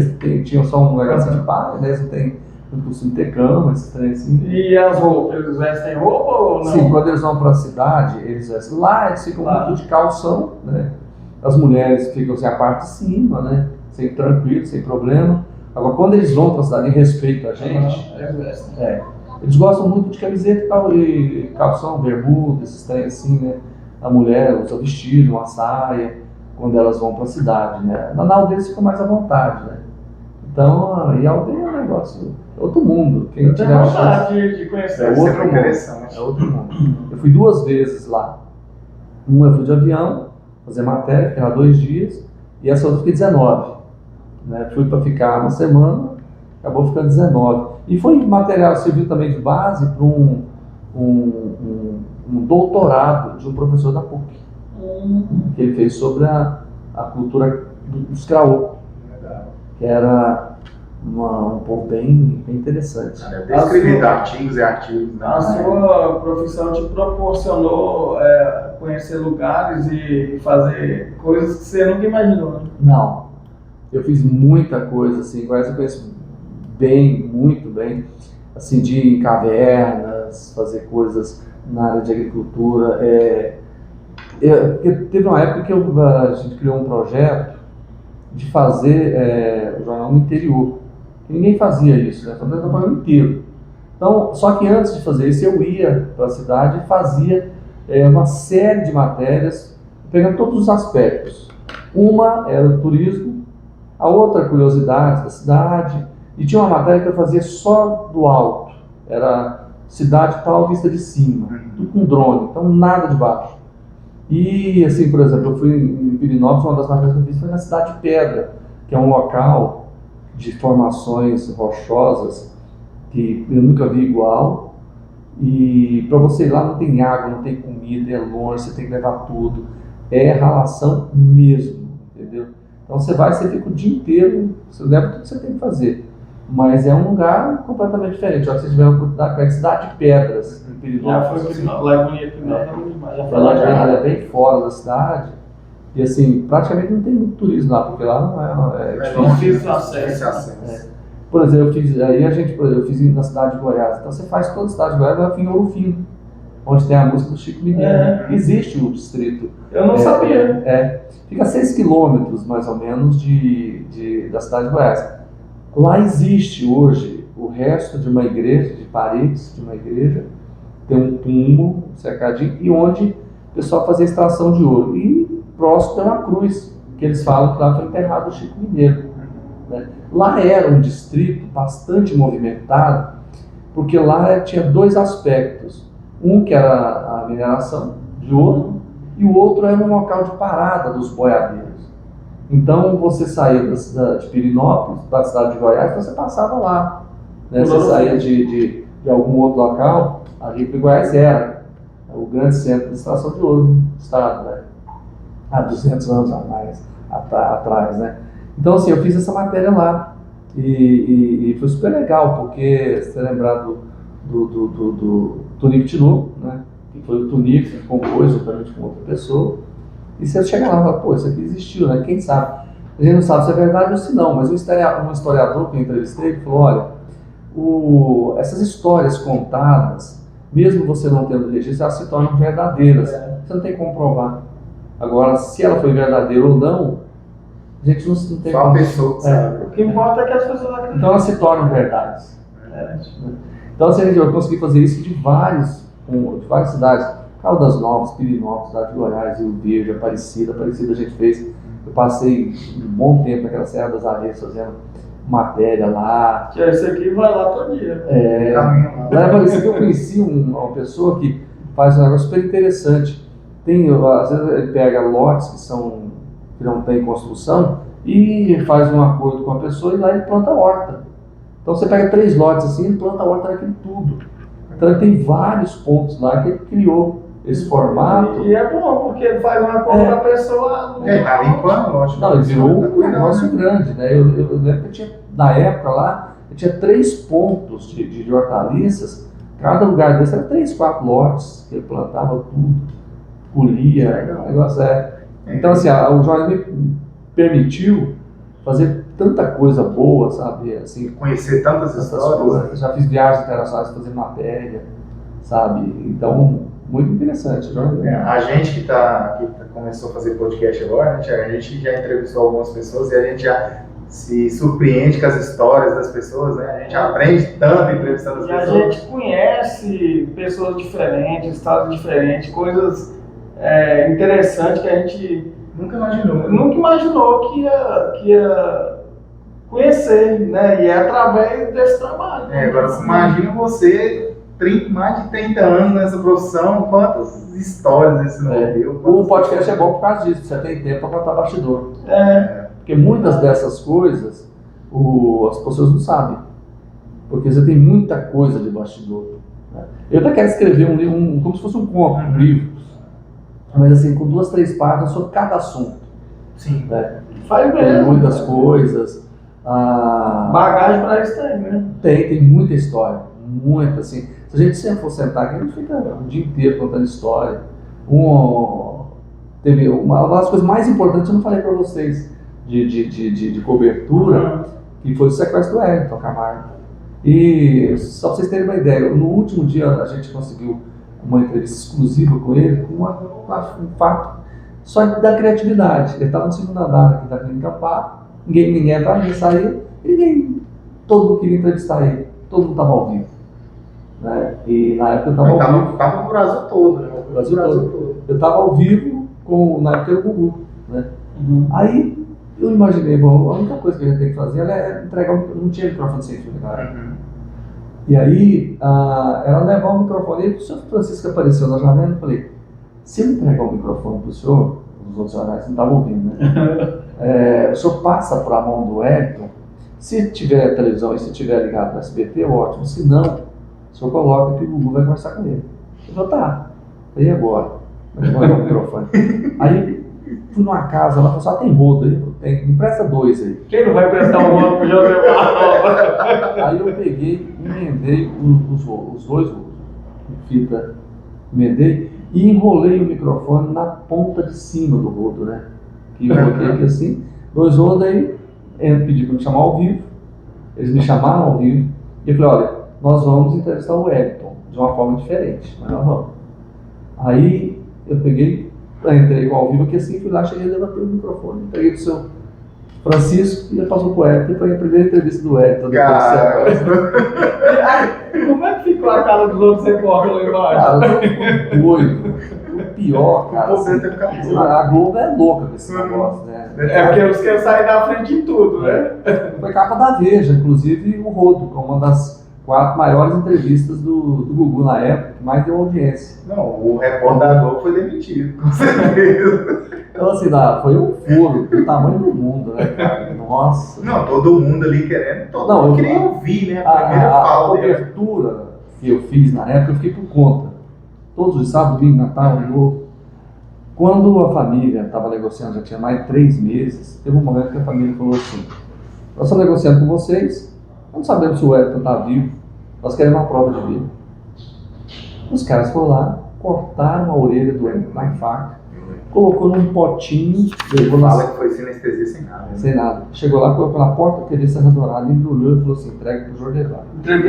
C: tinha só um negócio de palha, né? Não costumo ter cama, esses trem assim.
A: E as roupas, eles vestem roupa ou não?
C: Sim, quando eles vão para a cidade, eles vestem. Lá eles ficam muito de calção, né? As mulheres ficam assim, a parte de cima, né? Sem tranquilo, sem problema. Agora, quando eles vão para a cidade em respeito a gente,
A: Eles vestem.
C: eles gostam muito de camiseta e calção, bermuda, esses trem assim, né? A mulher usa vestido, uma saia, quando elas vão para a cidade, né? Na aldeia eles ficam mais à vontade, né? Então, e a aldeia é um negócio, é outro mundo. Quem
A: Eu tenho
C: tiver a chance,
A: vontade de conhecer.
C: é outro mundo.
B: interessante.
C: É outro mundo. Eu fui 2 vezes lá. Uma eu fui de avião, fazer matéria, fiquei lá 2 dias, e essa outra eu fiquei 19. Né? Fui para ficar uma semana, acabou ficando 19. E foi material, serviu também de base para um doutorado de um professor da PUC, que ele fez sobre a cultura dos Kraô, que era um povo bem interessante.
B: Deve ter escrito artigos e artigos. Né?
A: A sua profissão te proporcionou conhecer lugares e fazer coisas que você nunca imaginou, né?
C: Não, eu fiz muita coisa assim, eu conheço bem, muito bem, assim, de ir em cavernas, fazer coisas na área de agricultura. Porque teve uma época que a gente criou um projeto de fazer o jornal no interior. E ninguém fazia isso, né? Fazia o programa inteiro. Então, só que antes de fazer isso, eu ia para a cidade e fazia uma série de matérias, pegando todos os aspectos. Uma era o turismo, a outra curiosidades da cidade, e tinha uma matéria que eu fazia só do alto. Era cidade tal, vista de cima, tudo com drone, então nada de baixo. E assim, por exemplo, eu fui em Pirinópolis, uma das matérias que eu fiz foi na Cidade de Pedra, que é um local de formações rochosas que eu nunca vi igual. E para você ir lá não tem água, não tem comida, é longe, você tem que levar tudo. É ralação mesmo, entendeu? Então você vai, você fica o dia inteiro, você leva tudo que você tem que fazer. Mas é um lugar completamente diferente. Já que você tiver a oportunidade, para a Cidade de Pedras, em Pirinópolis.
A: Já foi lá em Bonito, é muito demais. Já foi
C: Ela
A: lá já.
C: é bem fora da cidade. E assim, praticamente não tem muito turismo lá, porque lá não é
A: Difícil acesso.
C: Por exemplo, eu fiz na cidade de Goiás. Então você faz toda a cidade de Goiás, vai em Ouro Fino, onde tem a música do Chico Mineiro. Existe o distrito.
A: Eu não sabia.
C: Fica a 6 quilômetros, mais ou menos, da cidade de Goiás. Lá existe hoje o resto de uma igreja, de paredes de uma igreja, tem um túmulo, um cercadinho, e onde o pessoal fazia extração de ouro. E próximo tem uma cruz, que eles falam que lá foi enterrado o Chico Mineiro. Né? Lá era um distrito bastante movimentado, porque lá tinha 2 aspectos. Um que era a mineração de ouro, e o outro era um local de parada dos boiadeiros. Então você saía de Pirinópolis para a cidade de Goiás, você passava lá. Né? Você saía de algum outro local, ali para Goiás era o grande centro de extração de ouro do estado, né? Há 200 anos a mais atrás, né? Então assim, eu fiz essa matéria lá e foi super legal, porque você lembrar do Tunico Tinu, né? Que foi o Tunico que compôs juntamente com outra pessoa, e você chega lá e fala, pô, isso aqui existiu, né? Quem sabe? A gente não sabe se é verdade ou se não, mas um historiador que eu entrevistei, ele falou, olha, essas histórias contadas, mesmo você não tendo registro, elas se tornam verdadeiras. Você não tem como provar. Agora, se ela foi verdadeira ou não, a gente não tem
B: como. Só a pessoa que sabe.
A: O que importa é que as pessoas acreditam.
C: Então elas se tornam verdades. Então assim, eu consegui fazer isso de várias cidades. Caldas Novas, Pirinópolis, cidade de Goiás, Rio Verde, Aparecida a gente fez. Eu passei um bom tempo naquela Serra das Areias fazendo matéria lá.
A: Esse aqui vai lá todo dia.
C: Lá em Aparecida eu conheci uma pessoa que faz um negócio super interessante. Às vezes ele pega lotes que não tem construção e faz um acordo com a pessoa e lá ele planta horta. Então você pega 3 lotes assim e planta horta naquilo tudo. Então tem vários pontos lá que ele criou esse formato.
A: E é bom, porque ele faz uma coisa pra pessoa.
B: Tá limpando, lógico.
C: Não, ele virou
B: Tá
C: um
B: cuidando,
C: negócio
B: né?
C: grande, né? Eu lembro que eu tinha, na época lá, eu tinha 3 pontos de hortaliças, cada lugar desse era 3, 4 lotes, que ele plantava tudo, colhia,
B: Legal.
C: o negócio Então assim, o jornalismo me permitiu fazer tanta coisa boa, sabe? Assim,
B: Conhecer tantas
C: essas
B: histórias.
C: coisas. Já fiz viagens internacionais fazer matéria, sabe? Então, muito interessante o jornalismo.
B: A gente que começou a fazer podcast agora, né, Thiago? A gente já entrevistou algumas pessoas e a gente já se surpreende com as histórias das pessoas, né? A gente aprende tanto entrevistando as
A: E a
B: pessoas.
A: gente conhece pessoas diferentes, estados diferentes, coisas interessantes que a gente
B: Nunca imaginou.
A: nunca imaginou que ia conhecer, né? E é através desse trabalho.
B: Agora imagina você, mais de 30 anos nessa profissão, quantas histórias esse não ouviu.
C: O podcast é bom por causa disso, você tem tempo para contar bastidor.
A: É,
C: Porque muitas dessas coisas as pessoas não sabem. Porque você tem muita coisa de bastidor. Né? Eu até quero escrever um livro, como se fosse um conto, um livro. Mas assim, com 2, 3 páginas sobre cada assunto.
B: Sim.
C: Né?
A: faz
C: Tem
A: mesmo.
C: muitas coisas.
A: Bagagem para isso tem, né?
C: Tem muita história. Muita, assim. Se a gente sempre for sentar aqui, a gente fica o dia inteiro contando história. Teve uma das coisas mais importantes, eu não falei para vocês, de cobertura, que foi o sequestro do Wellington Camargo. E só para vocês terem uma ideia, no último dia a gente conseguiu uma entrevista exclusiva com ele, com um fato só da criatividade. Ele estava no segundo andar aqui da Clínica Pá, ninguém entrava, ninguém saía, todo mundo queria entrevistar ele, todo mundo estava ao vivo. Né? E na época eu estava ao vivo.
B: Estava no Brasil todo, né?
C: O Brasil todo. Eu estava ao vivo na época do Gugu. Né? Aí eu imaginei, bom, a única coisa que a gente tem que fazer é entregar não tinha microfone sem fio naquela época. E aí, ela levar o microfone, e o senhor Francisco apareceu na janela e eu falei, se eu entregar o microfone para o senhor, os outros jornais não estavam ouvindo, né? O senhor passa para a mão do Wellington, se tiver televisão e se tiver ligado no SBT, ótimo, se não, o senhor coloca que o Gugu vai conversar com ele. Eu falei, tá, e agora? Eu vou dar o microfone. Aí, fui numa casa lá, só tem rodo aí, me empresta 2 aí.
A: Quem não vai prestar um rodo pro José Barro?
C: Aí eu peguei, emendei os 2 rodos, fita, emendei e enrolei o microfone na ponta de cima do rodo, né? Que eu coloquei aqui assim, 2 rodos, aí pedi para me chamar ao vivo, eles me chamaram ao vivo, e eu falei, olha, nós vamos entrevistar o Wellington de uma forma diferente, mas nós vamos. Aí eu peguei, entrei ao vivo aqui assim, fui lá, cheguei, levantei o microfone, entreguei pro seu Francisco e ele passou pro Wellington, e foi a primeira entrevista do Wellington.
A: Como é que ficou a cara dos outros sem corda lá embaixo?
C: Cara, eu fico doido. O pior, cara,
B: Você tem que ficar doido.
C: a Globo é louca com esse negócio, né?
A: É porque eles querem sair da frente de tudo, né?
C: Foi capa da Veja, inclusive o Rodo, que é uma das 4 maiores entrevistas do Gugu na época, que mais deu audiência.
B: Não, o repórter da Globo foi demitido, com certeza.
C: Então, assim, foi um furo do tamanho do mundo, né, cara? Nossa.
B: Não, todo mundo ali querendo, todo mundo queria ouvir, né? A primeira
C: A
B: fala dele.
C: cobertura que eu fiz na época, eu fiquei por conta. Todos os sábados, domingo, Natal, Ano Novo. Quando a família estava negociando, já tinha mais de 3 meses, teve um momento que a família falou assim, nós estamos negociando com vocês, não sabemos se o Wellington está vivo, nós queremos uma prova de vida. Os caras foram lá, cortaram a orelha do Wellington na faca, colocou num potinho, levou
B: Fala que foi sem anestesia, sem nada. Né?
C: sem nada. Chegou lá, colocou na porta da TV Serra Dourada, embrulhou e falou assim, entrega pro Jordevar.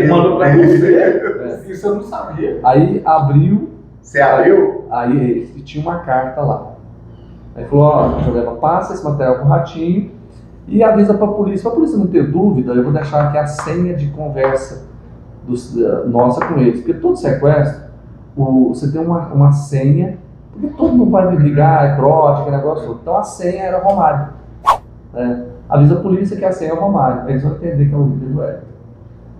A: Mandou pra você? Isso eu não sabia.
C: Aí abriu,
B: Você abriu?
C: aí tinha uma carta lá. Aí falou, ó, Jordevar, passa esse material pro Ratinho e avisa pra polícia não ter dúvida, eu vou deixar aqui a senha de conversa nossa com eles. Porque todo sequestro, você tem uma senha, porque todo mundo vai ligar, é trote, aquele negócio. Então a senha era Romário. Né? Avisa a polícia que a senha é Romário. Eles vão entender que é o líder do Wellington.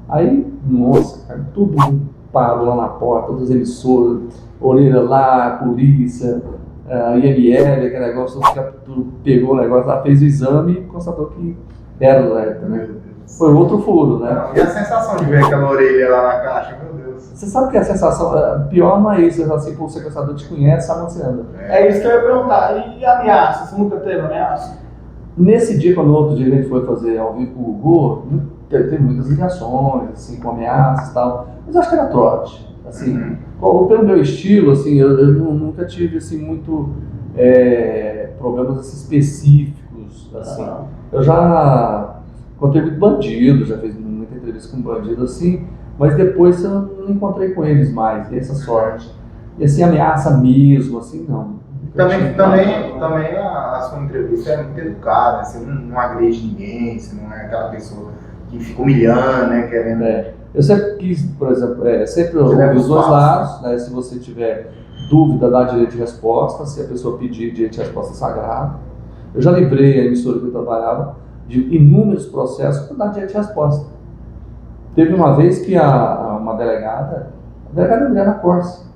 C: Aí, nossa, cara, todo mundo parou lá na porta, todas as emissoras, orelha lá, polícia, IML, aquele negócio, tudo pegou o negócio lá, fez o exame e constatou que era o Wellington. Né? Foi outro furo, né?
B: Não, e a sensação de ver aquela orelha lá na caixa, meu Deus.
C: Você sabe que a sensação, pior não é isso, assim, o sequestrador te conhece, sabe onde você anda.
A: É isso que eu ia perguntar. E ameaça? Você nunca teve ameaça?
C: Nesse dia, quando no outro dia a gente foi fazer ao vivo com o Gugu, teve muitas ligações, assim, com ameaças e tal, mas eu acho que era trote, assim, pelo meu estilo, assim, eu nunca tive, assim, muito problemas assim, específicos, assim. Eu já encontrei muito bandido, já fiz muita entrevista com bandido, assim, mas depois eu não encontrei com eles mais, e essa sorte. E assim, ameaça mesmo, assim, não.
B: Também a sua entrevista é muito educada, você não agride ninguém, você não é aquela pessoa que fica humilhando, né, querendo...
C: Eu sempre quis, por exemplo, sempre ouvir os dois lados, né, se você tiver dúvida, dá direito de resposta, se a pessoa pedir direito de resposta sagrado. Eu já livrei a emissora que eu trabalhava de inúmeros processos para dar direito de resposta. Teve uma vez que uma delegada, a delegada Adriana Corsi,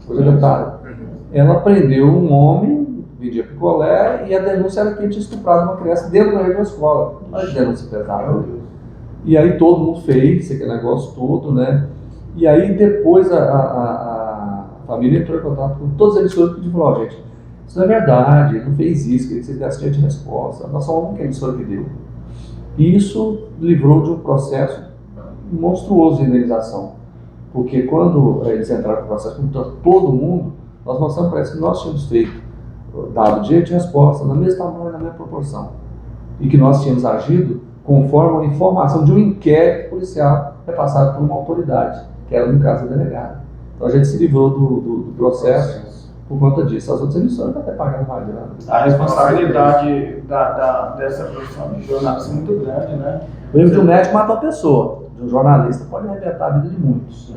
C: foi deputada, ela prendeu um homem, vendia picolé, e a denúncia era que ele tinha estuprado uma criança dentro da escola. Olha que denúncia pesada. E aí todo mundo fez aquele negócio todo, né? E aí depois a família entrou em contato com todas as emissoras e pediu, falou, gente, isso não é verdade, ele não fez isso, queria que você desse direito de resposta. Nós só uma emissora que deu. E isso livrou de um processo monstruoso de indenização. Porque quando eles entraram no processo com todo mundo, nós mostramos para eles que nós tínhamos feito, dado direito de resposta, na mesma tamanho, na mesma proporção. E que nós tínhamos agido conforme a informação de um inquérito policial repassado por uma autoridade, que era no caso da delegada. Então a gente se livrou do processo por conta disso. As outras emissoras até pagaram mais grana.
A: A responsabilidade dessa profissão de jornalista é muito grande, né?
C: O erro de um médico mata uma pessoa, de um jornalista pode arrebentar a vida de muitos.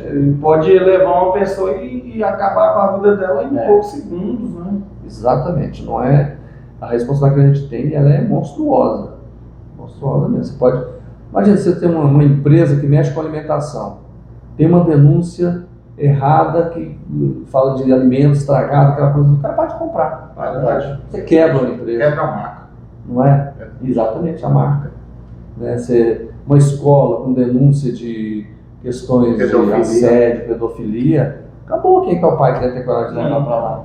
A: Ele pode levar uma pessoa e acabar com a vida dela em poucos segundos, né?
C: Exatamente, não é? A responsabilidade que a gente tem, ela é monstruosa. Monstruosa mesmo. Você pode... Imagina, você tem uma empresa que mexe com alimentação, tem uma denúncia errada que fala de alimentos estragados, aquela coisa, o cara pode comprar. Você quebra a empresa.
B: Quebra a marca.
C: Não é? Exatamente, a marca. Né? Uma escola com denúncia de questões de assédio, pedofilia, acabou quem é o pai que deve ter coragem de levar para lá.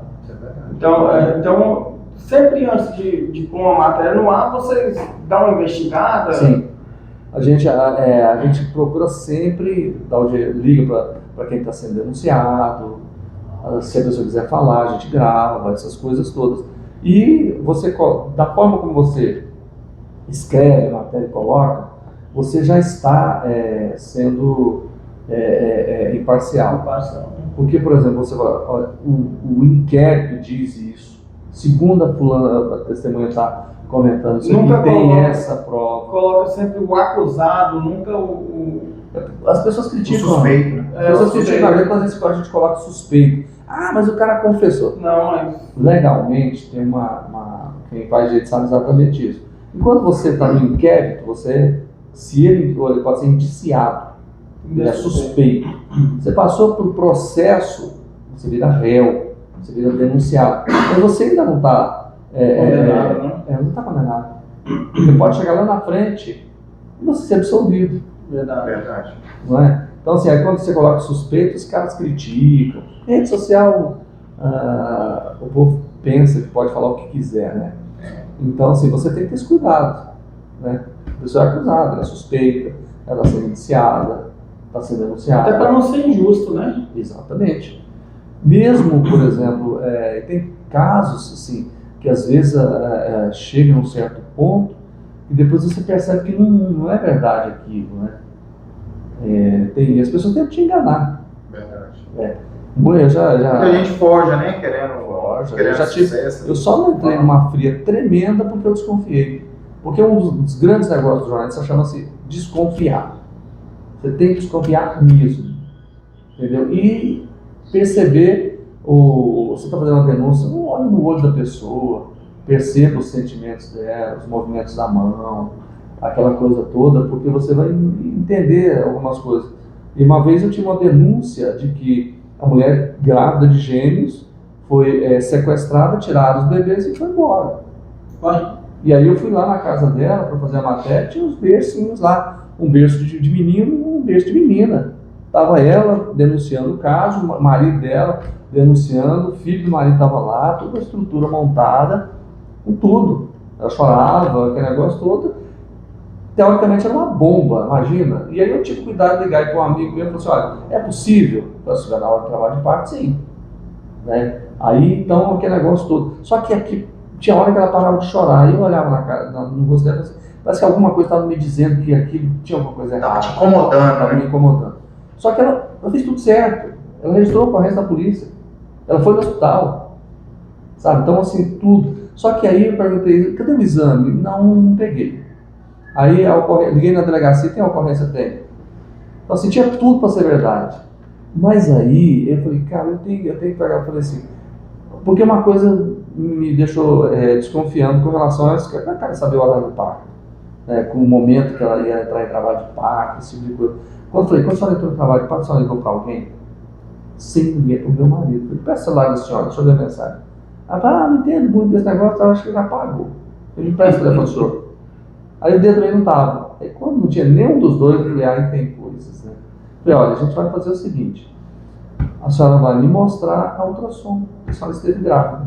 A: Então, sempre antes de pôr uma matéria no ar, vocês dão uma investigada?
C: Sim. A gente procura sempre liga para quem está sendo denunciado, se a pessoa quiser falar, a gente grava, essas coisas todas. E você, da forma como você escreve a matéria e coloca, você já está sendo imparcial. Porque, por exemplo, você fala, olha, o inquérito diz isso, segunda fulana, a testemunha está comentando isso, nunca tem essa prova.
A: Coloca sempre o acusado, nunca
C: As pessoas criticam.
B: O suspeito, né?
C: As pessoas criticam, às vezes a gente coloca suspeito. Ah, mas o cara confessou.
A: Não, mas...
C: Legalmente, tem quem faz direito sabe exatamente isso. Enquanto você está no inquérito, ele pode ser indiciado, ele é suspeito. Você passou por processo, você vira réu, você vira denunciado. Mas você ainda não está
A: condenado, né?
C: Não está condenado. Você pode chegar lá na frente e você ser absolvido.
A: Verdade.
C: Não é? Então, assim, aí quando você coloca suspeito, os caras criticam. Rede social, o povo pensa que pode falar o que quiser, né? Então, assim, você tem que ter esse cuidado, né? A pessoa é acusada, ela é suspeita, ela está sendo indiciada, está sendo denunciada.
A: Até para não ser injusto, né?
C: Exatamente. Mesmo, por exemplo, tem casos, assim, que às vezes chegam a um certo ponto e depois você percebe que não é verdade aquilo, né? As pessoas tentam te enganar.
B: Verdade.
C: Muita
B: gente forja, né? Querendo
C: eu só não entrei numa fria tremenda porque eu desconfiei. Porque um dos grandes negócios do jornalista chama-se desconfiar. Você tem que desconfiar mesmo. Entendeu? E perceber, você está fazendo uma denúncia, não olhe no olho da pessoa, perceba os sentimentos dela, os movimentos da mão, aquela coisa toda, porque você vai entender algumas coisas. E uma vez eu tive uma denúncia de que a mulher grávida de gêmeos foi sequestrada, tiraram os bebês e foi embora. E aí eu fui lá na casa dela para fazer a matéria, tinha uns bercinhos lá, um berço de menino e um berço de menina. Tava ela denunciando o caso, o marido dela denunciando, o filho do marido estava lá, toda a estrutura montada, com tudo. Ela chorava, aquele negócio todo. Teoricamente era uma bomba, imagina. E aí eu tive cuidado de ligar para um amigo meu e falei assim, olha, é possível? Eu falei, na hora do trabalho de parto, sim. Né? Aí, então, aquele negócio todo. Só que aqui, tinha hora que ela parava de chorar, e eu olhava na cara, no rosto dela e falei assim, parece que alguma coisa estava me dizendo que aquilo tinha alguma coisa errada.
B: Estava te incomodando,
C: Estava me incomodando. Só que ela fez tudo certo. Ela registrou a ocorrência da polícia. Ela foi no hospital. Sabe? Então, assim, tudo. Só que aí eu perguntei, cadê o exame? Não peguei. Aí liguei na delegacia, tem a ocorrência? Tem. Então, assim, tinha tudo para ser verdade. Mas aí, eu falei, cara, eu tenho que pegar. Eu falei assim, porque uma coisa me deixou desconfiando com relação a isso, que eu quero saber o horário do parto. Com o momento que ela ia entrar em trabalho de parto, esse tipo de coisa. Quando eu falei, quando a senhora entrou no trabalho de parto, a senhora ligou para alguém? Sim, liguei para o meu marido. Eu falei, peça o celular da senhora, deixa eu ver a mensagem. Ela falou, não entendo muito desse negócio, eu acho que já pagou. Eu me presta o telefone, senhor. Aí o dedo também não estava. Aí quando não tinha nenhum dos dois, eu falei, aí tem coisas, né? Eu falei, olha, a gente vai fazer o seguinte, a senhora vai me mostrar a ultrassom, a senhora esteve grávida.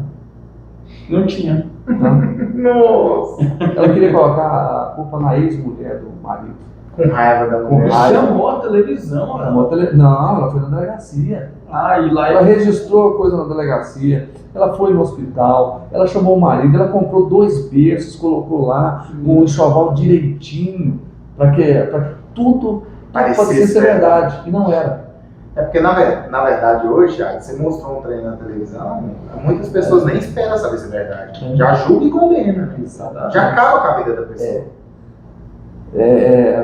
A: Não tinha.
B: Nossa!
C: Ela queria colocar a culpa na ex-mulher do marido.
B: Com raiva da
C: Com
B: mulher.
C: raiva.
A: Chamou a televisão, né?
C: Não, ela foi na delegacia.
A: E lá
C: Ela registrou a coisa na delegacia, ela foi no hospital, ela chamou o marido, ela comprou 2 berços, colocou lá um enxoval direitinho, para que tudo parecesse ser verdade. E não era.
B: É porque, na verdade, hoje, Thiago, você mostrou um treino na televisão, muitas pessoas nem esperam saber se é verdade. Já julga e condena, né?
C: Exatamente.
B: Já acaba com a vida da pessoa.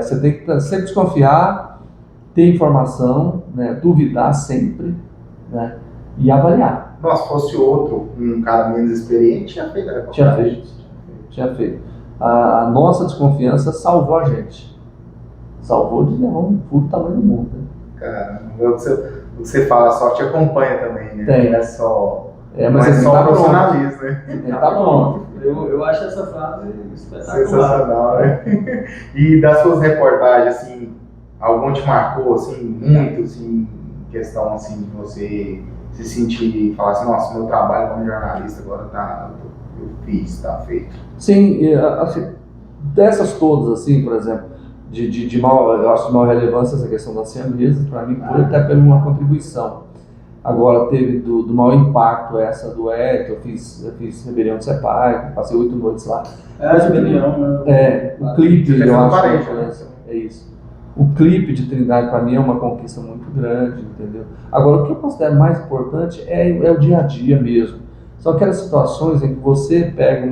C: Você tem que sempre desconfiar, ter informação, né, duvidar sempre, né, e avaliar.
B: Nossa, se fosse outro, um cara menos experiente, tinha feito. A nossa desconfiança salvou a gente. Salvou de levar um furo do tamanho do mundo. Né? Caramba, o que você fala, a sorte acompanha também, né?
C: Tem.
B: Não é só,
C: mas
B: não é só
C: tá
B: profissionalismo, né?
C: Tá pronto.
A: Eu acho essa frase espetacular.
B: Sensacional, né? E das suas reportagens, assim, algum te marcou, assim, muito, assim, questão, assim, de você se sentir, falar assim, nossa, meu trabalho como jornalista agora eu fiz, tá feito.
C: Sim, assim, dessas todas, assim, por exemplo, eu acho de maior relevância essa questão da siamesa, para mim foi até pela uma contribuição. Agora teve do maior impacto essa do eu fiz Rebelião de Ser Pai, passei 8 noites lá.
A: Rebelião, né?
C: O clipe, eu acho
B: parede,
C: que é isso. O clipe de Trindade para mim é uma conquista muito grande, entendeu? Agora, o que eu considero mais importante é o dia a dia mesmo. São aquelas situações em que você pega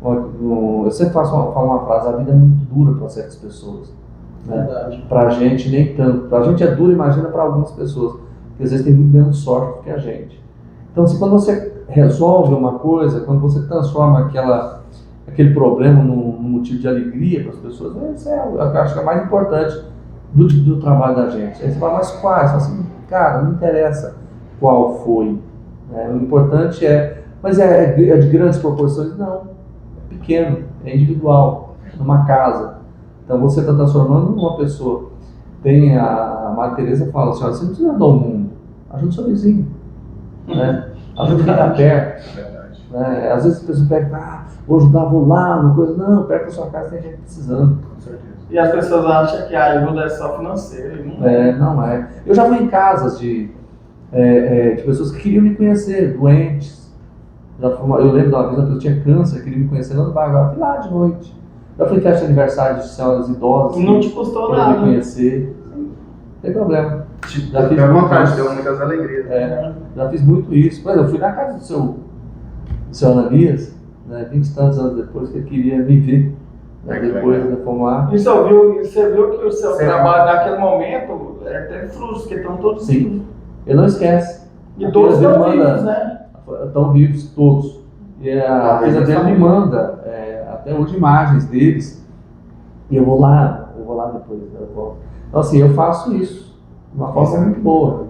C: eu sempre falo uma frase, a vida é muito dura para certas pessoas. Né? Para a gente, nem tanto. Para a gente é duro, imagina para algumas pessoas, que às vezes tem muito menos sorte do que a gente. Então, assim, quando você resolve uma coisa, quando você transforma aquele problema num motivo de alegria para as pessoas, eu acho que é mais importante do trabalho da gente. Aí você fala, mas quais? Você fala assim, cara, não interessa qual foi. O importante mas é de grandes proporções? Não. Pequeno, é individual, numa casa. Então você está transformando numa pessoa. Tem a Maria Teresa fala, senhora, você não precisa dar o mundo, ajuda o seu vizinho, né? Ajuda quem está perto. Né? Às vezes a pessoa pega, vou ajudar, vou lá, uma coisa. Não, perto da sua casa tem gente precisando.
B: Com certeza.
A: E as pessoas acham que a ajuda é só financeira.
C: Não é. Eu já fui em casas de pessoas que queriam me conhecer, doentes. Eu lembro de uma vez, uma pessoa tinha câncer, queria me conhecer lá no bairro, eu fui lá de noite. Já fui em festa de aniversário de senhoras idosas.
A: Não te custou
C: queria
A: nada.
C: me conhecer. Não tem problema. Já fiz
B: Deu
C: muito
B: vontade,
C: isso.
B: deu muitas alegrias.
C: Já fiz muito isso. Por exemplo, eu fui na casa do seu Ananias, né, 20 e tantos anos depois, que ele queria me ver. Né, depois de formar.
A: E você viu que o seu trabalho naquele momento até frustra, porque estão todos vivos.
C: Ele não esquece.
A: E todos estão vivos, né?
C: Estão vivos, todos. E a filha dele me manda, até hoje, imagens deles. E eu vou lá depois. Então, assim, eu faço isso de uma forma muito boa.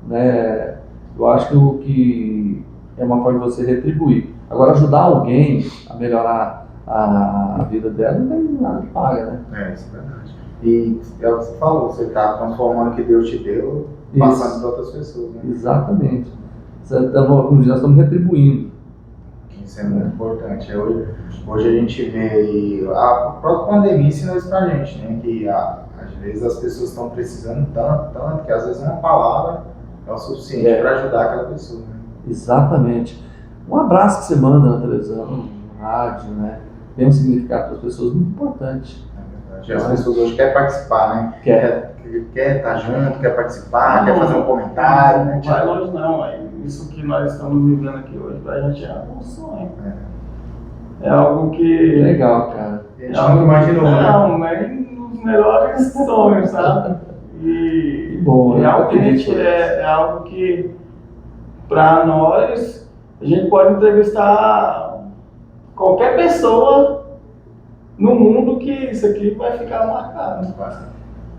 C: Né? Eu acho que é uma forma de você retribuir. Agora, ajudar alguém a melhorar a vida dela, não tem nada que paga, né?
B: Isso é verdade. E é o que você falou, você está transformando o que Deus te deu, passando para outras pessoas. Né?
C: Exatamente. Nós estamos retribuindo.
B: Isso é muito importante. Hoje a gente vê aí, a própria pandemia ensinou isso pra gente, né? Que às vezes as pessoas estão precisando tanto, que às vezes uma palavra é o suficiente para ajudar aquela pessoa. Né?
C: Exatamente. Um abraço que você manda na televisão, no rádio, né? Tem um significado para as pessoas muito importante.
B: É verdade. As pessoas hoje querem participar, né? Quer estar junto, quer participar, quer fazer um comentário.
A: Não vai longe não, isso que nós estamos vivendo aqui hoje, pra gente é um sonho. É algo que...
C: Legal, cara.
B: A gente não imaginou, né?
A: Não, mas nos melhores sonhos, sabe? E
C: bom,
A: realmente é algo que, para nós, a gente pode entrevistar qualquer pessoa no mundo que isso aqui vai ficar marcado.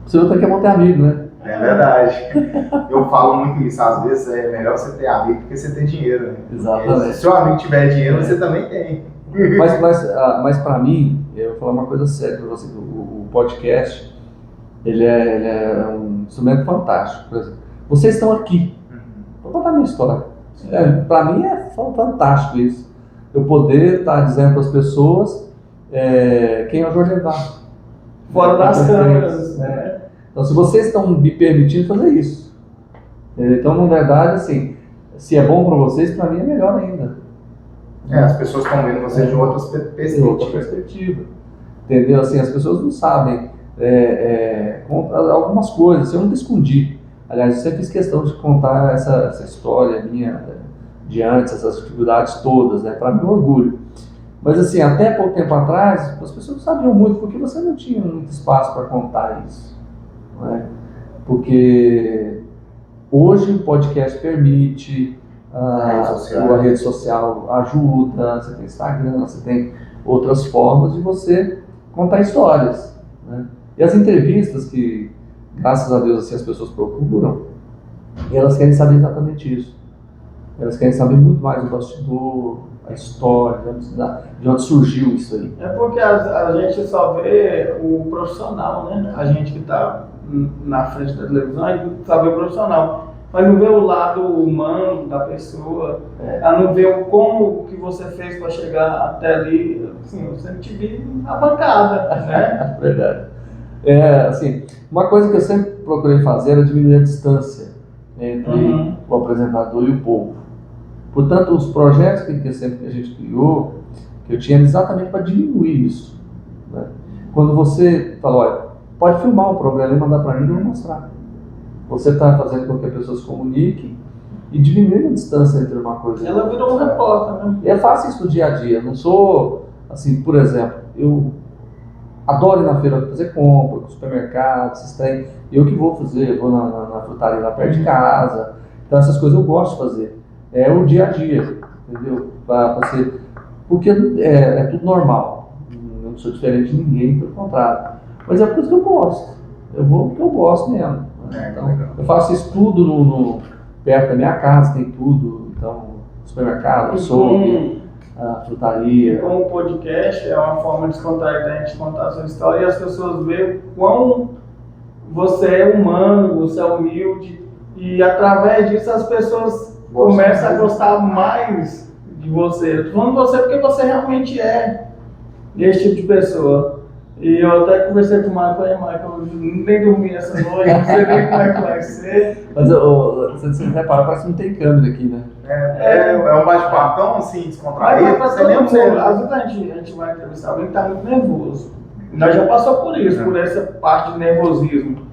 C: Você não tem que manter amigo, né?
B: É verdade. Eu falo muito isso. Às vezes é melhor você ter amigo do que você ter dinheiro. Né?
C: Exatamente.
B: Porque se seu amigo tiver dinheiro, você também tem.
C: Mas para mim, eu vou falar uma coisa séria para você. O podcast, ele é um instrumento fantástico. Por exemplo, vocês estão aqui. Vou contar a minha história. Para mim é fantástico isso. Eu poder estar dizendo para as pessoas quem é o Jorge Eduardo.
A: Fora das câmeras, né?
C: Então, se vocês estão me permitindo fazer isso, então, na verdade, assim, se é bom para vocês, para mim é melhor ainda.
B: As pessoas estão vendo vocês de outras perspectivas.
C: Entendeu? Assim, as pessoas não sabem algumas coisas. Eu nunca escondi. Aliás, eu sempre fiz questão de contar essa história minha de antes, essas dificuldades todas, né? Para mim é um orgulho. Mas assim, até pouco tempo atrás, as pessoas não sabiam muito porque você não tinha muito espaço para contar isso. Não é? Porque hoje o podcast permite, a rede social ajuda, você tem Instagram, você tem outras formas de você contar histórias. Né? E as entrevistas que, graças a Deus, assim, as pessoas procuram, elas querem saber exatamente isso. Elas querem saber muito mais do bastidor, a história, de onde surgiu isso aí.
A: É porque a gente só vê o profissional, né? A gente que está na frente da televisão, a gente só vê o profissional. Mas não vê o lado humano da pessoa, não vê como que você fez para chegar até ali. Assim, eu sempre te vi na bancada, né?
C: Verdade. Assim, uma coisa que eu sempre procurei fazer era diminuir a distância entre o apresentador e o povo. Portanto, os projetos que a gente criou, que eu tinha exatamente para diminuir isso. Né? Quando você fala, olha, pode filmar o problema e mandar para mim, eu vou mostrar. Você está fazendo com que a pessoa se comunique e diminuir a distância entre uma coisa e outra.
A: Ela virou um repórter, né?
C: Eu faço isso no dia a dia. Não sou, assim, por exemplo, eu adoro ir na feira fazer compra, no supermercado, esses trem. Eu que vou fazer, eu vou na frutaria lá perto de casa. Então essas coisas eu gosto de fazer. É o dia a dia, entendeu? Porque é tudo normal. Eu não sou diferente de ninguém, pelo contrário. Mas é por isso que eu gosto. Eu vou porque eu gosto mesmo. Então, eu faço isso tudo perto da minha casa, tem tudo. Então, supermercado, açougue, a frutaria.
A: Como o podcast é uma forma descontraída da gente contar a sua história e as pessoas veem o quão você é humano, você é humilde. E através disso as pessoas começam a gostar mais de você. Eu tô falando de você porque você realmente é esse tipo de pessoa. E eu até conversei com o Michael, eu nem dormi essa noite, não sei nem como é que vai ser.
C: Mas você repara, parece que não tem câmera aqui, né?
B: É um bate-papo tão assim, descontraído.
A: Às vezes a gente vai entrevistar alguém que está muito nervoso. Nós já passou por isso, por essa parte de nervosismo.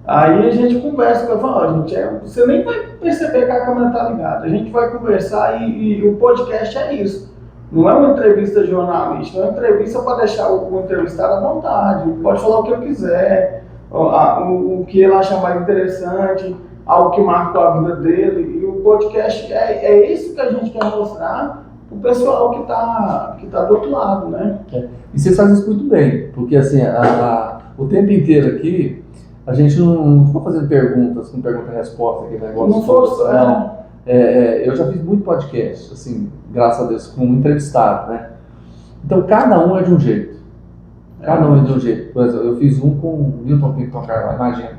A: Aí a gente conversa, eu falo, você nem vai perceber que a câmera está ligada. A gente vai conversar e o podcast é isso. Não é uma entrevista jornalística, é uma entrevista para deixar o entrevistado à vontade. Pode falar o que eu quiser, o que ele achar mais interessante, algo que marcou a vida dele. E o podcast é isso que a gente quer mostrar para o pessoal que tá do outro lado, né?
C: E vocês fazem isso muito bem, porque assim, o tempo inteiro aqui, a gente não ficou fazendo perguntas, com pergunta e resposta, aquele negócio.
A: Não fosse,
C: eu já fiz muito podcast, assim, graças a Deus, como entrevistado, né? Então, cada um é de um jeito. Cada um é de um jeito. Por exemplo, eu fiz um com o Newton Pinto Carvalho, imagina.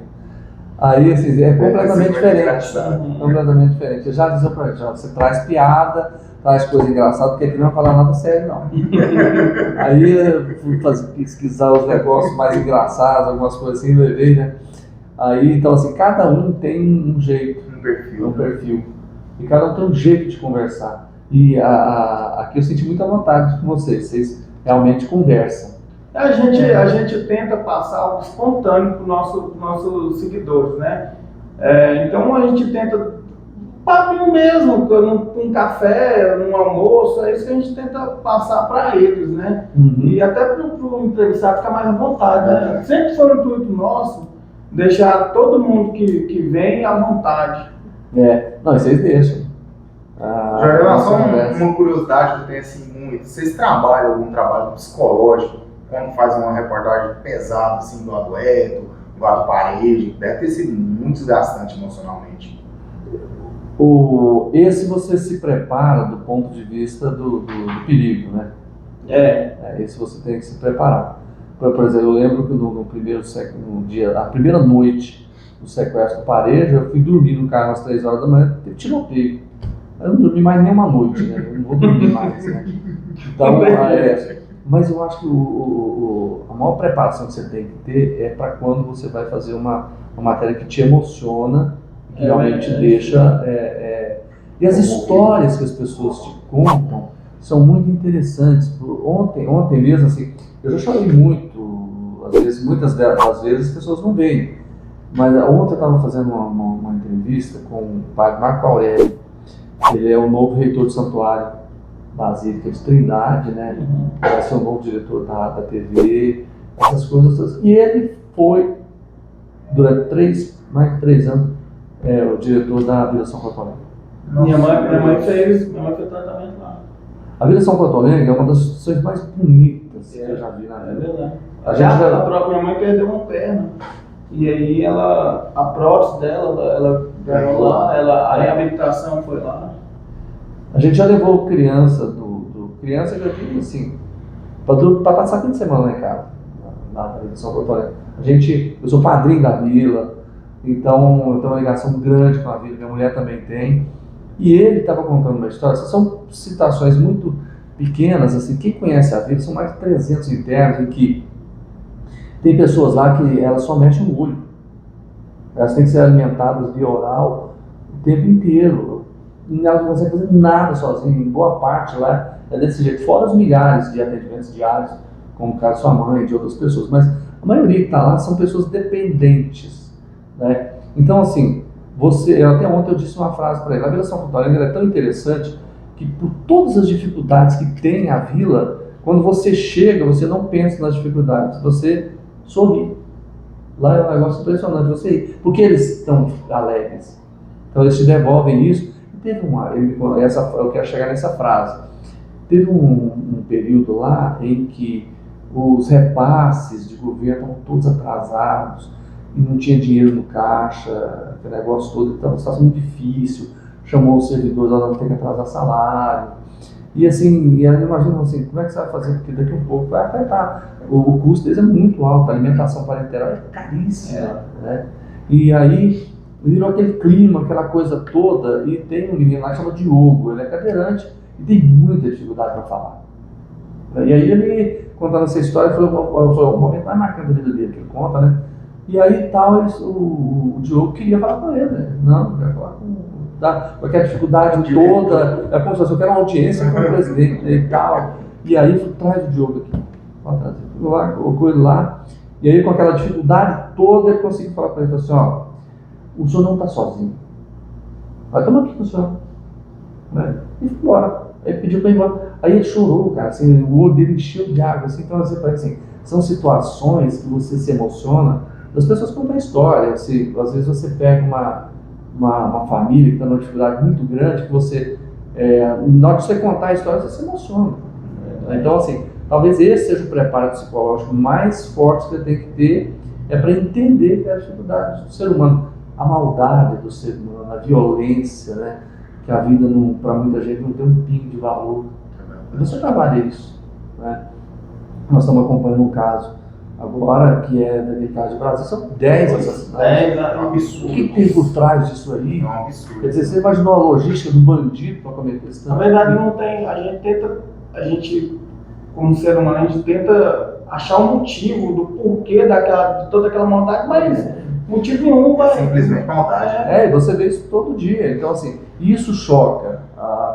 C: Aí, assim, é completamente diferente. Completamente diferente. Eu já disse pra ele, você traz piada, traz coisa engraçada, porque aqui não vai falar nada sério, não. Aí eu fui pesquisar os negócios mais engraçados, algumas coisas assim, levei, né? Aí, então, assim, cada um tem um jeito, um perfil. E cada um tem um jeito de conversar. E aqui eu senti muita vontade com vocês realmente conversam.
A: A gente tenta passar algo espontâneo para os nossos seguidores, né? Então a gente tenta papinho mesmo, num café, num almoço, é isso que a gente tenta passar para eles, né? E até para o entrevistado ficar mais à vontade, né? Sempre foi um intuito nosso deixar todo mundo que vem à vontade.
C: Não, vocês deixam.
B: Jordão, só uma curiosidade que eu tenho assim muito. Vocês trabalham algum trabalho psicológico quando faz uma reportagem pesada assim do Adueto, do Ado Parede? Deve ter sido muito desgastante emocionalmente.
C: Esse você se prepara do ponto de vista do perigo, né? Esse você tem que se preparar. Por exemplo, eu lembro que no dia, a primeira noite do sequestro do Pareja, eu fui dormir no carro às 3 horas da manhã, teve tiroteio. Eu não dormi mais nenhuma noite, né? Eu não vou dormir mais, né? Então, mas eu acho que a maior preparação que você tem que ter é para quando você vai fazer uma matéria que te emociona, que realmente deixa... E as histórias que as pessoas te contam são muito interessantes. Ontem mesmo, assim, eu já chorei muito, às vezes, muitas das vezes as pessoas não veem. Mas ontem eu estava fazendo uma entrevista com o padre Marco Aurélio. Ele é o novo reitor do Santuário Basílica de Trindade, né? Vai ser o novo diretor da TV, essas coisas todas. E ele foi, durante mais de 3 anos, o diretor da Vila São Cotolengo.
A: Minha mãe fez tratamento lá.
C: A Vila São Cotolengo é uma das instituições mais bonitas que eu já vi na vida.
A: É verdade. A própria minha mãe perdeu uma perna. E aí a prótese dela, ela ganhou lá, a reabilitação foi lá.
C: A gente já levou criança criança que eu digo assim, para passar fim de semana lá em casa, na Vila São Cotolengo. Eu sou padrinho da vila, então eu tenho uma ligação grande com a vila, minha mulher também tem. E ele estava contando uma história, são situações muito pequenas, assim, quem conhece a vila, são mais de 300 internos, em que tem pessoas lá que elas só mexem no olho. Elas têm que ser alimentadas via oral o tempo inteiro. E elas não conseguem fazer nada sozinhas. Em boa parte lá é desse jeito. Fora os milhares de atendimentos diários, como o caso da sua mãe e de outras pessoas. Mas a maioria que está lá são pessoas dependentes, né? Então, assim, até ontem eu disse uma frase para ele. A Vila São Cotolengo é tão interessante que, por todas as dificuldades que tem a vila, quando você chega, você não pensa nas dificuldades, você sorri. Lá é um negócio impressionante, você ri, porque eles estão alegres. Então eles te devolvem isso. E teve eu quero chegar nessa frase. Teve um período lá em que os repasses de governo estavam todos atrasados e não tinha dinheiro no caixa, aquele negócio todo, então uma situação muito difícil. Chamou os servidores, não tem que atrasar salário. E assim, e aí imaginam assim, como é que você vai fazer? Porque daqui a um pouco vai afetar. O custo deles é muito alto, a alimentação parenteral é caríssima, né? E aí virou aquele clima, aquela coisa toda, e tem um menino lá que chama Diogo, ele é cadeirante e tem muita dificuldade para falar. E aí ele, contando essa história, foi o momento mais marcante da vida dele, que ele conta, né? E aí tal, o Diogo queria falar com ele, né? Não quer falar com aquela dificuldade toda, é como se fosse, eu quero uma audiência com o presidente e tal. E aí traz o Diogo aqui, colocou ele lá, e aí com aquela dificuldade toda ele conseguiu falar para ele, assim, ó, o senhor não está sozinho, vai tomar aqui com o senhor, né? E foi embora, aí pediu para ir embora, aí ele chorou, cara, assim, o olho dele encheu de água, assim, então você parece assim, são situações que você se emociona, as pessoas contam a história, assim, às vezes você pega uma família que está numa dificuldade muito grande, que você, na hora de você contar a história, você se emociona. Então, assim, talvez esse seja o preparo psicológico mais forte que você tem que ter, para entender que é a dificuldade do ser humano, a maldade do ser humano, a violência, né? Que a vida, para muita gente, não tem um pingo de valor. E você trabalha isso. né? Nós estamos acompanhando um caso agora, que é daquele caso de Brasil, são 10 assassinatos.
B: É um absurdo.
C: O que tem por trás disso aí?
B: É um absurdo.
C: Quer dizer, você imaginou a logística do bandido para cometer esse
A: Na verdade, não tem. A gente, como ser humano, a gente tenta achar um motivo do porquê de toda aquela maldade, mas motivo nenhum vai.
B: Simplesmente maldade.
C: E você vê isso todo dia. Então, assim, isso choca.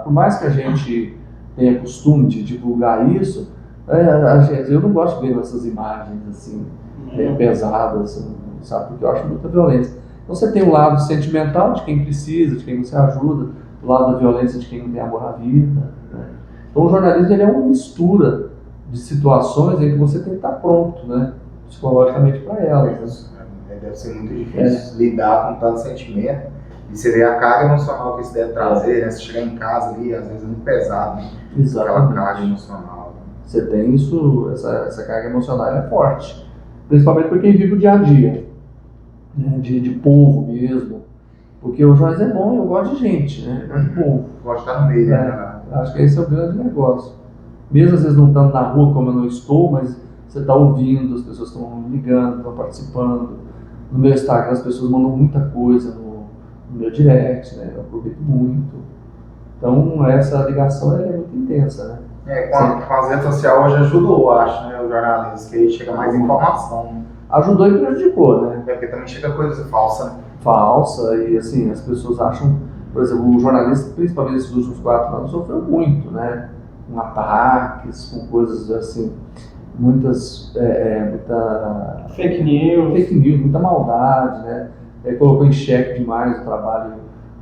C: Por mais que a gente tenha costume de divulgar isso, eu não gosto de ver essas imagens assim, pesadas, sabe? Porque eu acho muita violência. Então, você tem o lado sentimental de quem precisa, de quem você ajuda, o lado da violência de quem não tem amor à vida, né? Então, o jornalismo ele é uma mistura de situações em que você tem que estar pronto, né? Psicologicamente para elas.
B: Deve ser muito difícil lidar com tanto sentimento. E você vê a carga emocional que isso deve trazer, né? Você chegar em casa ali, às vezes é muito pesado, né? Aquela carga emocional.
C: Você tem isso, essa carga emocional é forte. Principalmente para quem vive o dia a dia, né? de povo mesmo. Porque o jornalismo é bom, eu gosto de gente, né? Eu gosto de povo.
B: Gosto de estar no meio, né?
C: Acho que esse é o grande negócio. Mesmo às vezes não estando na rua como eu não estou, mas você está ouvindo, as pessoas estão ligando, estão participando. No meu Instagram as pessoas mandam muita coisa no meu direct, né? Eu aproveito muito. Então essa ligação é muito intensa, né?
B: Com as redes sociais hoje ajudou, eu acho, né? O jornalismo, que aí chega mais informação.
C: Ajudou e prejudicou, né?
B: Porque também chega coisa falsa, né?
C: Falsa, e assim, as pessoas acham, por exemplo, o jornalista, principalmente nesses últimos 4 anos, sofreu muito, né? Com ataques, com coisas assim, muita
A: fake news,
C: muita maldade, né? Colocou em xeque demais o trabalho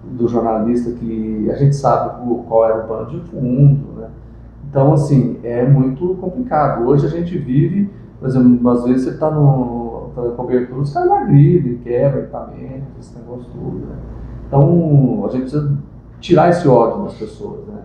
C: do jornalista, que a gente sabe qual era o pano de fundo, né? Então, assim, é muito complicado. Hoje a gente vive, por exemplo, às vezes você está fazendo cobertura, os caras agridem, quebram equipamento, esse negócio tudo, né? Então, a gente precisa tirar esse ódio das pessoas, né?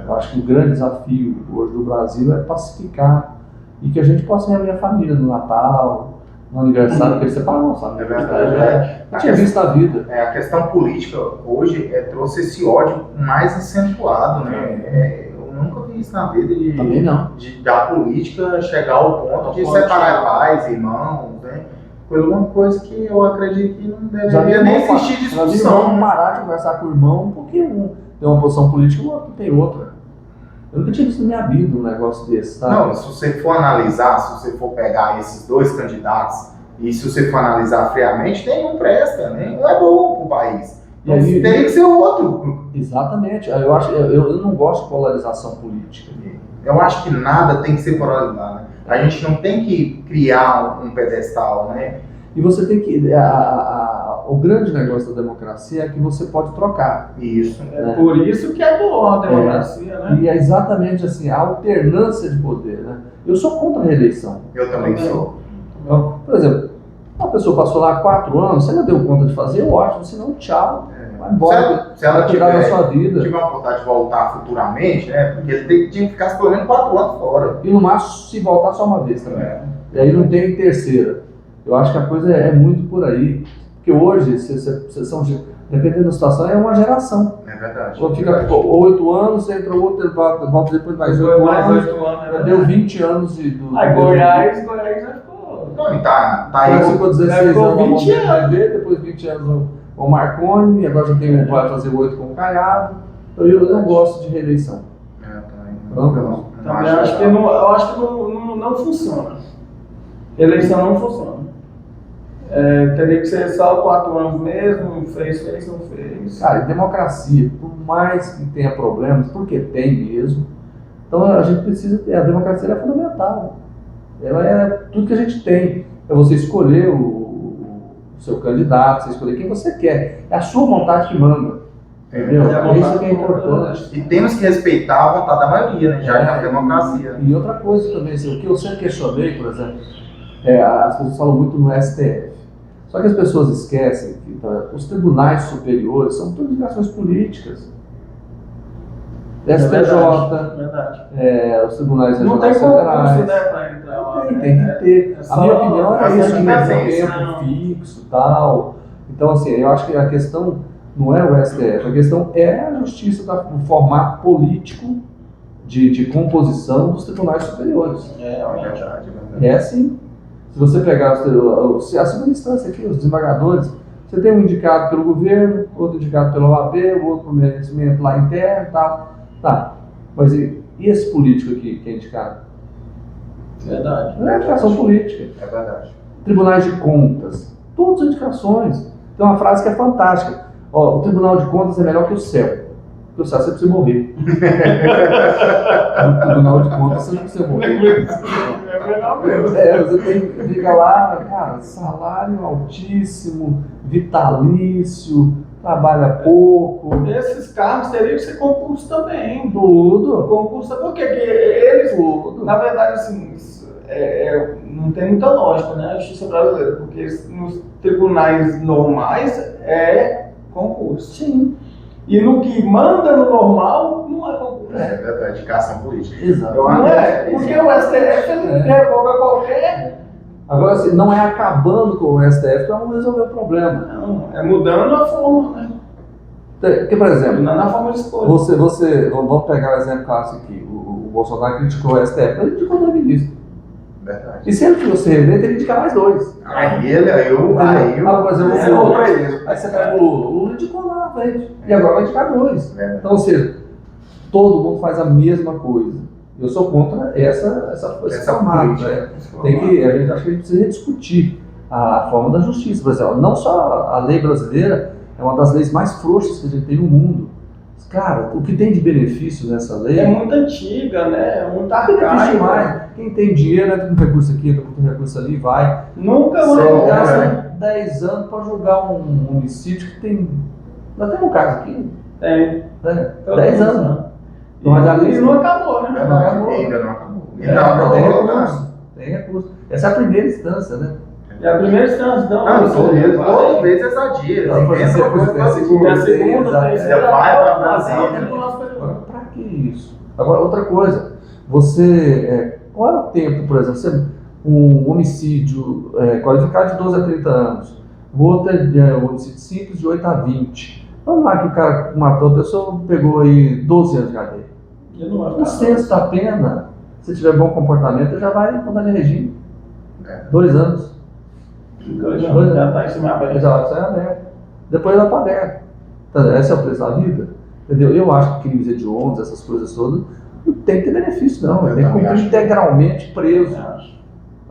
C: Eu acho que o grande desafio hoje do Brasil é pacificar e que a gente possa reunir a família no Natal, no aniversário, porque eles separam, sabe?
B: É verdade.
C: Eu tinha visto a vida.
B: A questão política hoje trouxe esse ódio mais acentuado, né? Eu nunca vi isso na vida
C: Também não.
B: Da política chegar ao ponto de separar pais, irmãos, né? Por uma coisa que eu acredito que não deveria nem existir discussão.
C: Não parar de conversar com o irmão porque um tem uma posição política e o outro tem outra. Eu nunca tinha visto na minha vida um negócio desse, tá?
B: Não, se você for analisar, se você for pegar esses dois candidatos e se você for analisar friamente, nenhum presta, nenhum é bom pro país. Então, teria que ser outro.
C: Exatamente. Eu não gosto de polarização política.
B: Eu acho que nada tem que ser polarizado, né? A gente não tem que criar um pedestal, né?
C: E você tem que... o grande negócio da democracia é que você pode trocar.
B: Isso.
A: É por isso que é boa a democracia, né?
C: E é exatamente assim, a alternância de poder, né? Eu sou contra a reeleição.
B: Eu também sou.
C: Então, por exemplo, uma pessoa passou lá 4 anos, você não deu conta de fazer, ótimo, senão tchau. Vai embora,
B: se ela
C: vai tirar da sua vida.
B: Tiver uma vontade de voltar futuramente, né? Porque ele tinha que ficar pelo menos 4 anos fora.
C: E no máximo, se voltar só uma vez também. E aí não tem terceira. Eu acho que a coisa é muito por aí. Porque hoje, dependendo da situação, é uma geração.
B: É verdade.
C: Ou fica 8 anos, entra outro, volta depois mais 8 anos. Deu 20 anos do.
A: Aí Goiás já ficou.
B: Não, e tá aí.
C: Ficou 16
A: ficou
C: anos
A: 20 anos.
C: depois 20 anos o Marconi, agora já tem vai fazer 8 com o Caiado. Eu não gosto de reeleição.
A: Também acho que eu acho que não funciona. Eleição não funciona. Teria que ser só 4 anos mesmo, fez, não fez.
C: Cara, democracia, por mais que tenha problemas, porque tem mesmo, então a gente precisa ter, a democracia é fundamental. Ela é tudo que a gente tem. É você escolher o seu candidato, você escolher quem você quer. É a sua vontade que manda. Entendeu? Isso que é importante.
B: E temos que respeitar a vontade da maioria, né? Já é a democracia.
C: E outra coisa também, assim, o que eu sempre questionei, por exemplo, as pessoas falam muito no STF. Só que as pessoas esquecem que os tribunais superiores são todas ligações políticas. STJ, os tribunais regionais federais.
A: Não tem para entrar lá.
C: Tem que ter. A minha opinião é isso, que
B: tem
C: tempo fixo e tal. Então, assim, eu acho que a questão não é o STF, a questão é a justiça do formato político de composição dos tribunais superiores.
B: É verdade.
C: É assim. Se você pegar a segunda instância aqui, os desembargadores, você tem um indicado pelo governo, outro indicado pela OAB, o outro por merecimento lá interno e tal. Tá. Mas e esse político aqui que é indicado?
A: Verdade.
C: Não é indicação política.
B: É verdade.
C: Tribunais de Contas, todas as indicações. Tem uma frase que é fantástica. Ó, o Tribunal de Contas é melhor que o céu. Porque o céu você precisa morrer. No Tribunal de Contas você não precisa morrer.
A: É melhor mesmo.
C: Você fica lá, cara, salário altíssimo, vitalício, trabalha pouco.
A: Esses cargos teriam que ser concurso também.
C: Tudo.
A: Concurso, por quê? Porque eles,
C: Tudo.
A: na verdade, assim, não tem muita lógica, né? A justiça brasileira, porque nos tribunais normais é concurso.
C: Sim.
A: E no que manda no normal, não é concurso.
B: É verdade, indicação política.
C: Exato.
A: Não é? Porque o STF ele revoga qualquer.
C: Agora, assim, não é acabando com o STF que vamos resolver o problema.
A: Não, é mudando a forma, né?
C: Porque, por exemplo,
A: Mudando a forma de escolha.
C: vamos pegar o exemplo clássico aqui. O Bolsonaro criticou o STF, mas ele criticou dois ministros.
B: Verdade.
C: E se ele fosse reeleito, ele indicar mais dois.
B: Aí eu.
C: Mas eu vou
B: É,
C: falar.
B: pra ele.
C: Aí você pega o Lula. O Lula indicou lá, velho. E agora vai indicar dois.
B: É.
C: Então, ou seja, todo mundo faz a mesma coisa. Eu sou contra esse formato.
B: política.
C: Né? Acho que a gente precisa rediscutir a forma da justiça. Por exemplo, não só a lei brasileira é uma das leis mais frouxas que a gente tem no mundo. Cara, o que tem de benefício nessa lei
A: É muito antiga, né? É muito
C: benefício
A: arcaica.
C: demais. Quem tem dinheiro entra com recurso aqui, entra com recurso ali, vai.
A: Nunca
C: Você
A: mais.
C: gasta 10 anos para julgar um homicídio que tem. Nós temos um caso aqui,
A: Tem.
C: né? 10 anos. Mas a lei
A: E não acabou, né?
B: Verdade, ainda não acabou.
C: Tem
B: Não,
C: recurso. Tem recurso. Essa é a primeira instância, né?
A: E a primeira instância, não.
B: Não, toda vez é sadia.
C: Não, pode ser, pode ser,
A: E a segunda,
C: exato.
A: terceira,
B: Vai pra
A: Brasil.
B: Brasília.
C: Agora, pra que isso? Agora, outra coisa. Qual é o tempo, por exemplo, um homicídio qualificado de 12 a 30 anos, o outro é um homicídio simples de 8 a 20. Vamos lá que o cara matou a pessoa, pegou aí 12 anos de cadeia.
A: E não vai
C: O
A: ficar.
C: senso da pena, se tiver bom comportamento, ele já vai mudar de regime. 2 anos.
A: Já tá em cima aberto.
C: Já vai sair aberto. Depois vai para aberto. Então, esse é o preço da vida. Entendeu? Eu acho que crimes hediondos, essas coisas todas, não tem que ter benefício, não.
B: Eu
C: Tem que
B: também
C: cumprir
B: acho.
C: integralmente preso.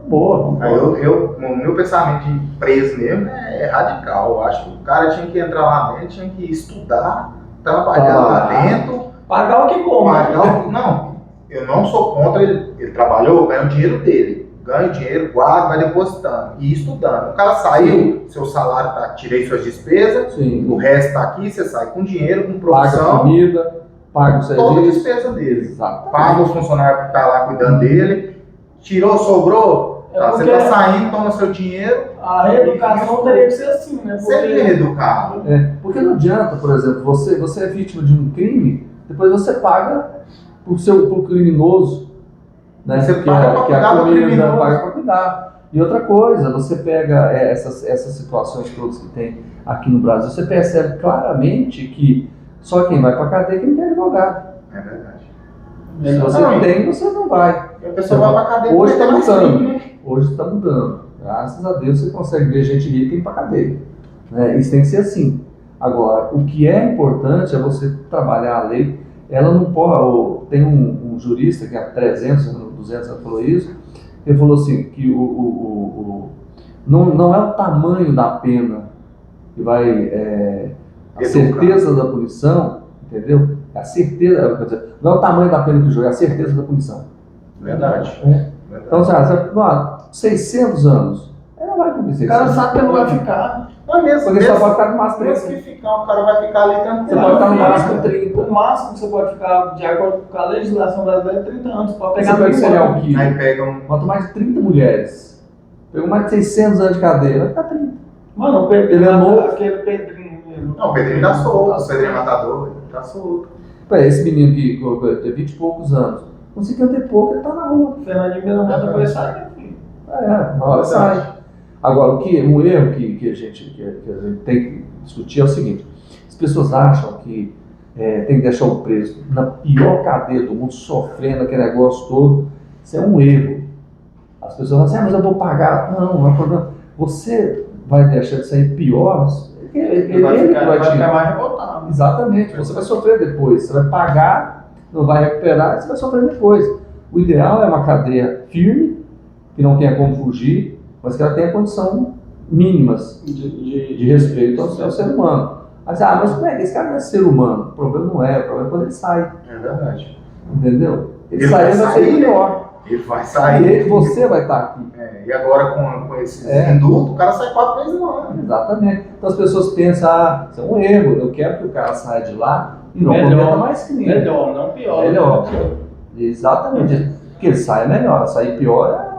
C: Boa.
B: Aí o meu pensamento de preso mesmo é radical. Eu acho que o cara tinha que entrar lá dentro, tinha que estudar, trabalhar lá dentro,
A: Pagar o que compra.
B: Não, eu não sou contra ele trabalhou, ganha o dinheiro dele. Ganha o dinheiro, guarda, vai depositando e estudando. O cara saiu, seu salário tá, tirei suas despesas,
C: Sim.
B: o resto tá aqui, você sai com dinheiro, com
C: Paga a
B: profissão,
C: comida, paga o
B: toda a
C: serviço.
B: despesa dele.
C: Exato.
B: Paga os funcionários que tá lá cuidando dele, tirou, sobrou,
A: É
B: tá, você
A: porque-
B: tá saindo, toma seu dinheiro,
A: A reeducação teria que ser assim, né?
B: sempre reeducado.
C: Porque não adianta, por exemplo, você é vítima de um crime, depois você paga pro criminoso, né?
B: Você
C: que
B: paga
C: é,
B: pra
C: que é
B: cuidar
C: a
B: do
C: comida,
B: criminoso.
C: paga para cuidar. E outra coisa, você pega essas situações todas que tem aqui no Brasil, você percebe claramente que só quem vai para cadeia é quem tem advogado.
B: É verdade.
C: Se você não tem, você não vai.
B: A pessoa vai pra cadeia
C: Hoje
B: porque
C: está
B: tem mais
C: mudando.
B: crime, né?
C: Hoje está mudando. Graças a Deus você consegue ver gente rica ir para cadeia. Né? Isso tem que ser assim. Agora, o que é importante é você trabalhar a lei. Ela não pode. Tem um jurista que há 300, 200 anos falou isso. Ele falou assim: que não é o tamanho da pena que vai. A
B: Educar.
C: certeza da punição, entendeu? A certeza. Quer dizer, não é o tamanho da pena que joga, é a certeza da punição.
B: Verdade.
C: Então, sabe, 600 anos. Ele não vai cumprir
A: O
C: 600
A: cara sabe que não vai ficar.
B: Não é mesmo,
C: Porque só pode ficar no máximo
B: mesmo
C: 30.
B: que ficar, o cara vai ficar ali
C: Você
B: tranquilo.
C: pode ficar no
A: Não,
C: máximo
A: filho.
C: 30.
A: O máximo que você pode ficar, de acordo com a legislação brasileira, é 30 anos. Pode pegar
C: Você pega
A: mil
C: serial
A: anos.
C: killer,
B: Aí pega um.
C: matou mais de 30 mulheres. Pegou mais de 600 anos de cadeia, vai ficar 30.
A: Mano, o Pedrinho,
C: Ele é novo.
A: aquele Pedrinho mesmo.
B: Não, o Pedrinho tá solto, o Pedrinho Matador, ele tá solto.
C: Peraí, esse menino que tem 20 e poucos anos, conseguiu ter pouco, ele tá na rua.
A: Fernandinho Beiramata vai sair, filho.
C: Uma hora sai. Agora, um erro que a gente tem que discutir é o seguinte: as pessoas acham que tem que deixar o preso na pior cadeia do mundo, sofrendo aquele negócio todo. Isso é um erro. As pessoas falam assim, mas eu vou pagar. Não é problema. Você vai deixar de sair pior, ele
A: vai
C: vai
A: ficar mais revoltado.
C: Exatamente, você vai sofrer depois. Você vai pagar, não vai recuperar, você vai sofrer depois. O ideal é uma cadeia firme, que não tenha como fugir, mas que ela tenha condição mínimas de respeito ao ser humano. Mas como é que esse cara não é ser humano? O problema não é, o problema é quando ele sai.
B: É verdade.
C: Entendeu?
B: Ele
C: sai,
B: vai
C: vai
B: sair,
C: ser pior.
B: Ele vai sair.
C: E você vai estar aqui.
B: E agora com esse indulto, o cara sai 4 vezes no ano.
C: Exatamente. Então as pessoas pensam, isso é um erro, eu quero que o cara saia de lá e não cometa mais crime.
A: Melhor, não pior.
C: Melhor. Exatamente. Porque ele sai melhor, sair pior é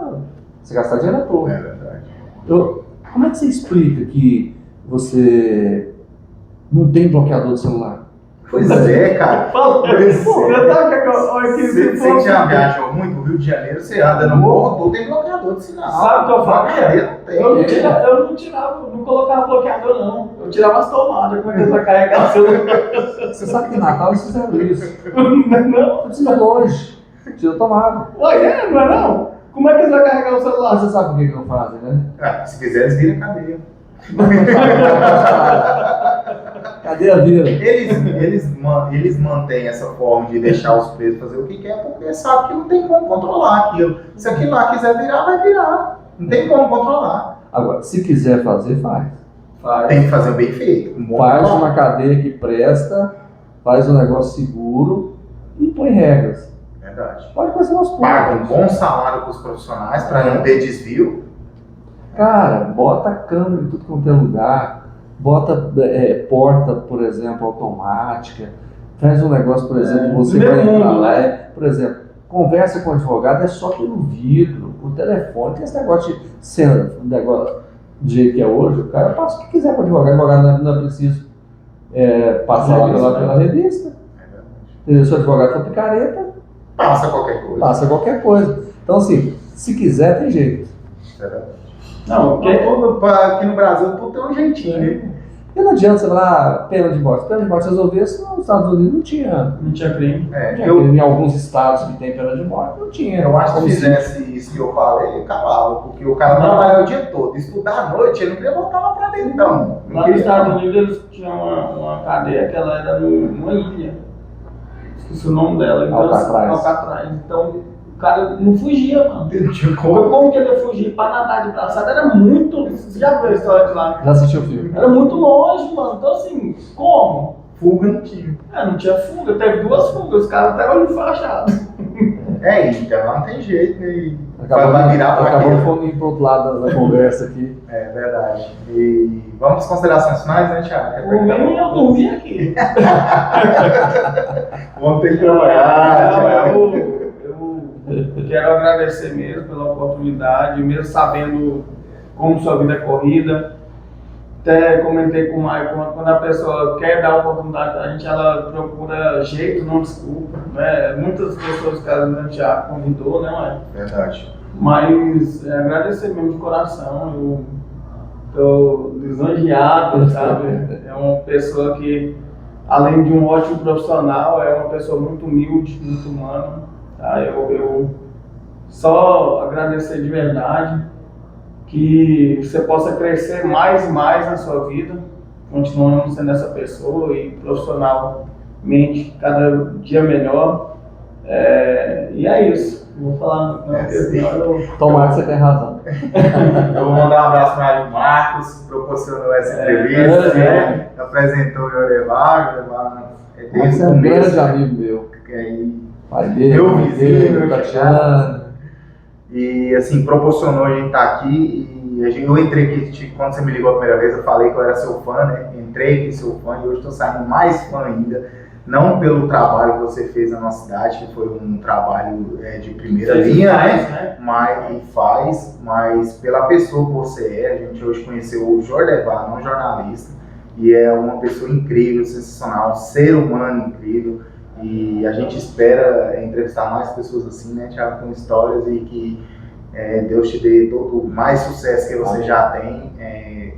C: você gastar dinheiro à toa.
B: É verdade.
C: Como é que você explica que você não tem bloqueador de celular?
B: Pois é, cara. Você já viajou muito no Rio de Janeiro, você anda no morro, tu tem bloqueador de sinal.
A: Sabe o que eu fazia?
B: Eu
A: não tirava, não colocava bloqueador não. Eu tirava as tomadas, como é que eles vão carregar o celular?
C: Você sabe que em Natal eles fizeram isso.
A: Não.
C: Isso é longe. Tira a tomada.
A: Ué, não é não? Como é que eles vão carregar o celular?
C: Mas você sabe por que não fazem, né?
B: Se quiser, eles viram cadeia.
C: Cadê a vida?
B: Eles mantêm essa forma de deixar os presos fazer o que quer, porque sabe que não tem como controlar aquilo. Se aquilo lá quiser virar, vai virar. Não tem como controlar.
C: Agora, se quiser fazer, faz.
B: Tem que fazer bem feito.
C: Faz uma cadeia que presta, faz um negócio seguro e põe regras.
B: Verdade.
C: Pode fazer umas
B: Paga um bom salário para os profissionais para não ter desvio.
C: Cara, bota câmera em tudo quanto é lugar, bota porta, por exemplo, automática, faz um negócio, por exemplo, você vai entrar lá, por exemplo, conversa com o advogado, é só pelo vidro, por telefone, tem esse negócio de cena, negócio do jeito que é hoje, o cara passa o que quiser para o advogado não é preciso passar pela revista. Se o advogado for picareta,
B: passa qualquer coisa.
C: Então, assim, se quiser, tem jeito.
B: Não, porque aqui no Brasil tudo tem um jeitinho, né?
C: E não adianta você falar pena de morte. Pena de morte resolver, senão nos Estados Unidos não tinha crime. Em alguns estados que tem pena de morte, não tinha.
B: Eu acho que se fizesse isso que eu falei, acabava. Porque o cara trabalhava o dia todo, estudar à noite, ele não queria voltar lá pra dentro, não.
A: Lá nos Estados Unidos eles tinham uma cadeia que ela era numa ilha. Esqueci o nome dela. Então, Alcatraz. Então, o cara não fugia, mano. Como que ele ia fugir? Pra nadar de braçada era muito. Você já viu a história de lá?
C: Já assistiu o filme?
A: Era muito longe, mano. Então, assim, como?
B: Fuga não tinha.
A: Não tinha fuga. Teve 2 fugas. Os caras até hoje fachados.
B: Então lá não tem jeito. E vai virar pra
C: acabou indo pro outro lado da conversa aqui.
B: É verdade. E vamos às considerações finais, né, Thiago?
A: Por mim, eu dormi aqui.
B: Vamos ter que trabalhar.
A: Eu quero agradecer mesmo pela oportunidade, mesmo sabendo como sua vida é corrida. Até comentei com o Maicon, quando a pessoa quer dar oportunidade pra gente, ela procura jeito, não desculpa. Né? Muitas pessoas que a gente já convidou, né, Maicon?
B: Verdade.
A: Mas agradecer mesmo de coração, eu estou lisonjeado, sabe? É uma pessoa que, além de um ótimo profissional, é uma pessoa muito humilde, muito humana. Tá? Eu só agradecer de verdade, que você possa crescer mais e mais na sua vida, continuando sendo essa pessoa e profissionalmente cada dia melhor. E é isso. Vou falar.
C: Tomara que você tenha razão.
B: Eu vou mandar um abraço para o Marcos, proporcionou essa entrevista, né? Apresentou o Yorevar.
C: Esse é um grande amigo meu. Pai dele,
B: meu vizinho,
C: Tatiana.
B: E assim, proporcionou a gente estar aqui. E eu entrei aqui, quando você me ligou a primeira vez, eu falei que eu era seu fã, né? Entrei aqui, seu fã, e hoje estou saindo mais fã ainda. Não pelo trabalho que você fez na nossa cidade, que foi um trabalho de primeira linha, né? Mas pela pessoa que você é. A gente hoje conheceu o Jordevar, um jornalista, e é uma pessoa incrível, sensacional, um ser humano incrível. E a gente espera entrevistar mais pessoas assim, né, Thiago, com histórias, e que Deus te dê todo mais sucesso que você já tem.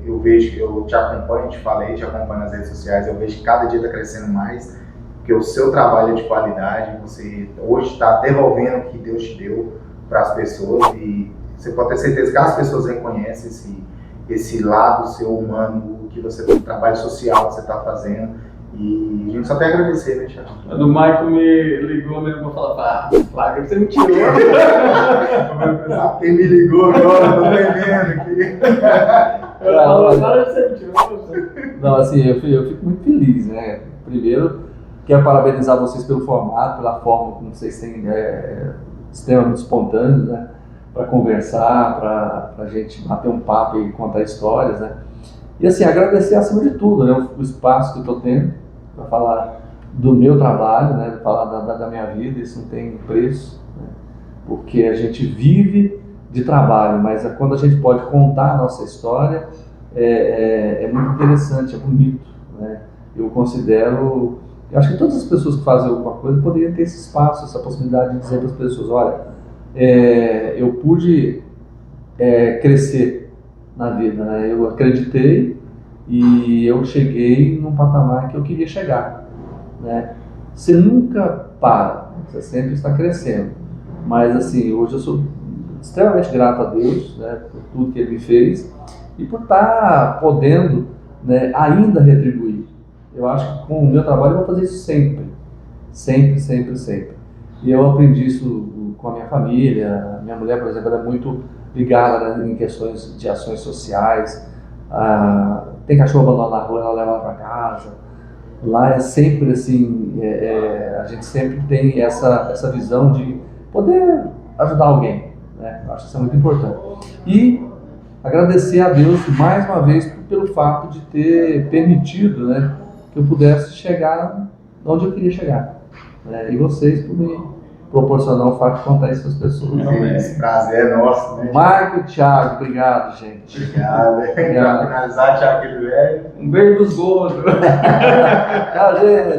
B: Eu vejo, eu te acompanho, te acompanho nas redes sociais, eu vejo que cada dia está crescendo mais. porque o seu trabalho é de qualidade, você hoje está devolvendo o que Deus te deu para as pessoas e você pode ter certeza que as pessoas reconhecem esse lado seu humano, que você tem, o trabalho social que você está fazendo. E a gente só tem a agradecer, né, Thiago?
A: Quando o Michael me ligou mesmo pra falar, Flagra, você me tirou.
B: Quem me ligou agora, tô vendendo aqui.
A: Eu falo, agora você me tirou.
C: Não, assim, eu fico muito feliz, né? Primeiro, quero parabenizar vocês pelo formato, pela forma como vocês têm extremamente espontâneos, né? Para conversar, para a gente bater um papo e contar histórias, né? E assim, agradecer acima de tudo, né? O espaço que eu estou tendo para falar do meu trabalho, né? Falar da minha vida, isso não tem preço, né? Porque a gente vive de trabalho, mas quando a gente pode contar a nossa história, é muito interessante, é bonito, né? Eu acho que todas as pessoas que fazem alguma coisa poderiam ter esse espaço, essa possibilidade de dizer para as pessoas, olha, eu pude crescer na vida, né? Eu acreditei e eu cheguei num patamar que eu queria chegar, né? Você nunca para, você sempre está crescendo, mas assim, hoje eu sou extremamente grato a Deus, né, por tudo que Ele me fez e por estar podendo, né, ainda retribuir. Eu acho que com o meu trabalho eu vou fazer isso sempre, sempre, sempre, sempre. E eu aprendi isso com a minha família. Minha mulher, por exemplo, ela é muito ligada, né, em questões de ações sociais. Tem cachorro abandonado na rua, ela leva ela para casa. Lá é sempre assim, a gente sempre tem essa visão de poder ajudar alguém, né? Eu acho isso muito importante. E agradecer a Deus mais uma vez pelo fato de ter permitido, né, que eu pudesse chegar onde eu queria chegar, né? E vocês por me proporcionar o fato de contar isso às pessoas.
B: Esse prazer é nosso, né?
C: Marco e Thiago, obrigado, gente.
B: Obrigado. Para finalizar, Thiago, aquele velho.
A: Um beijo dos gordos.
C: Tchau, gente.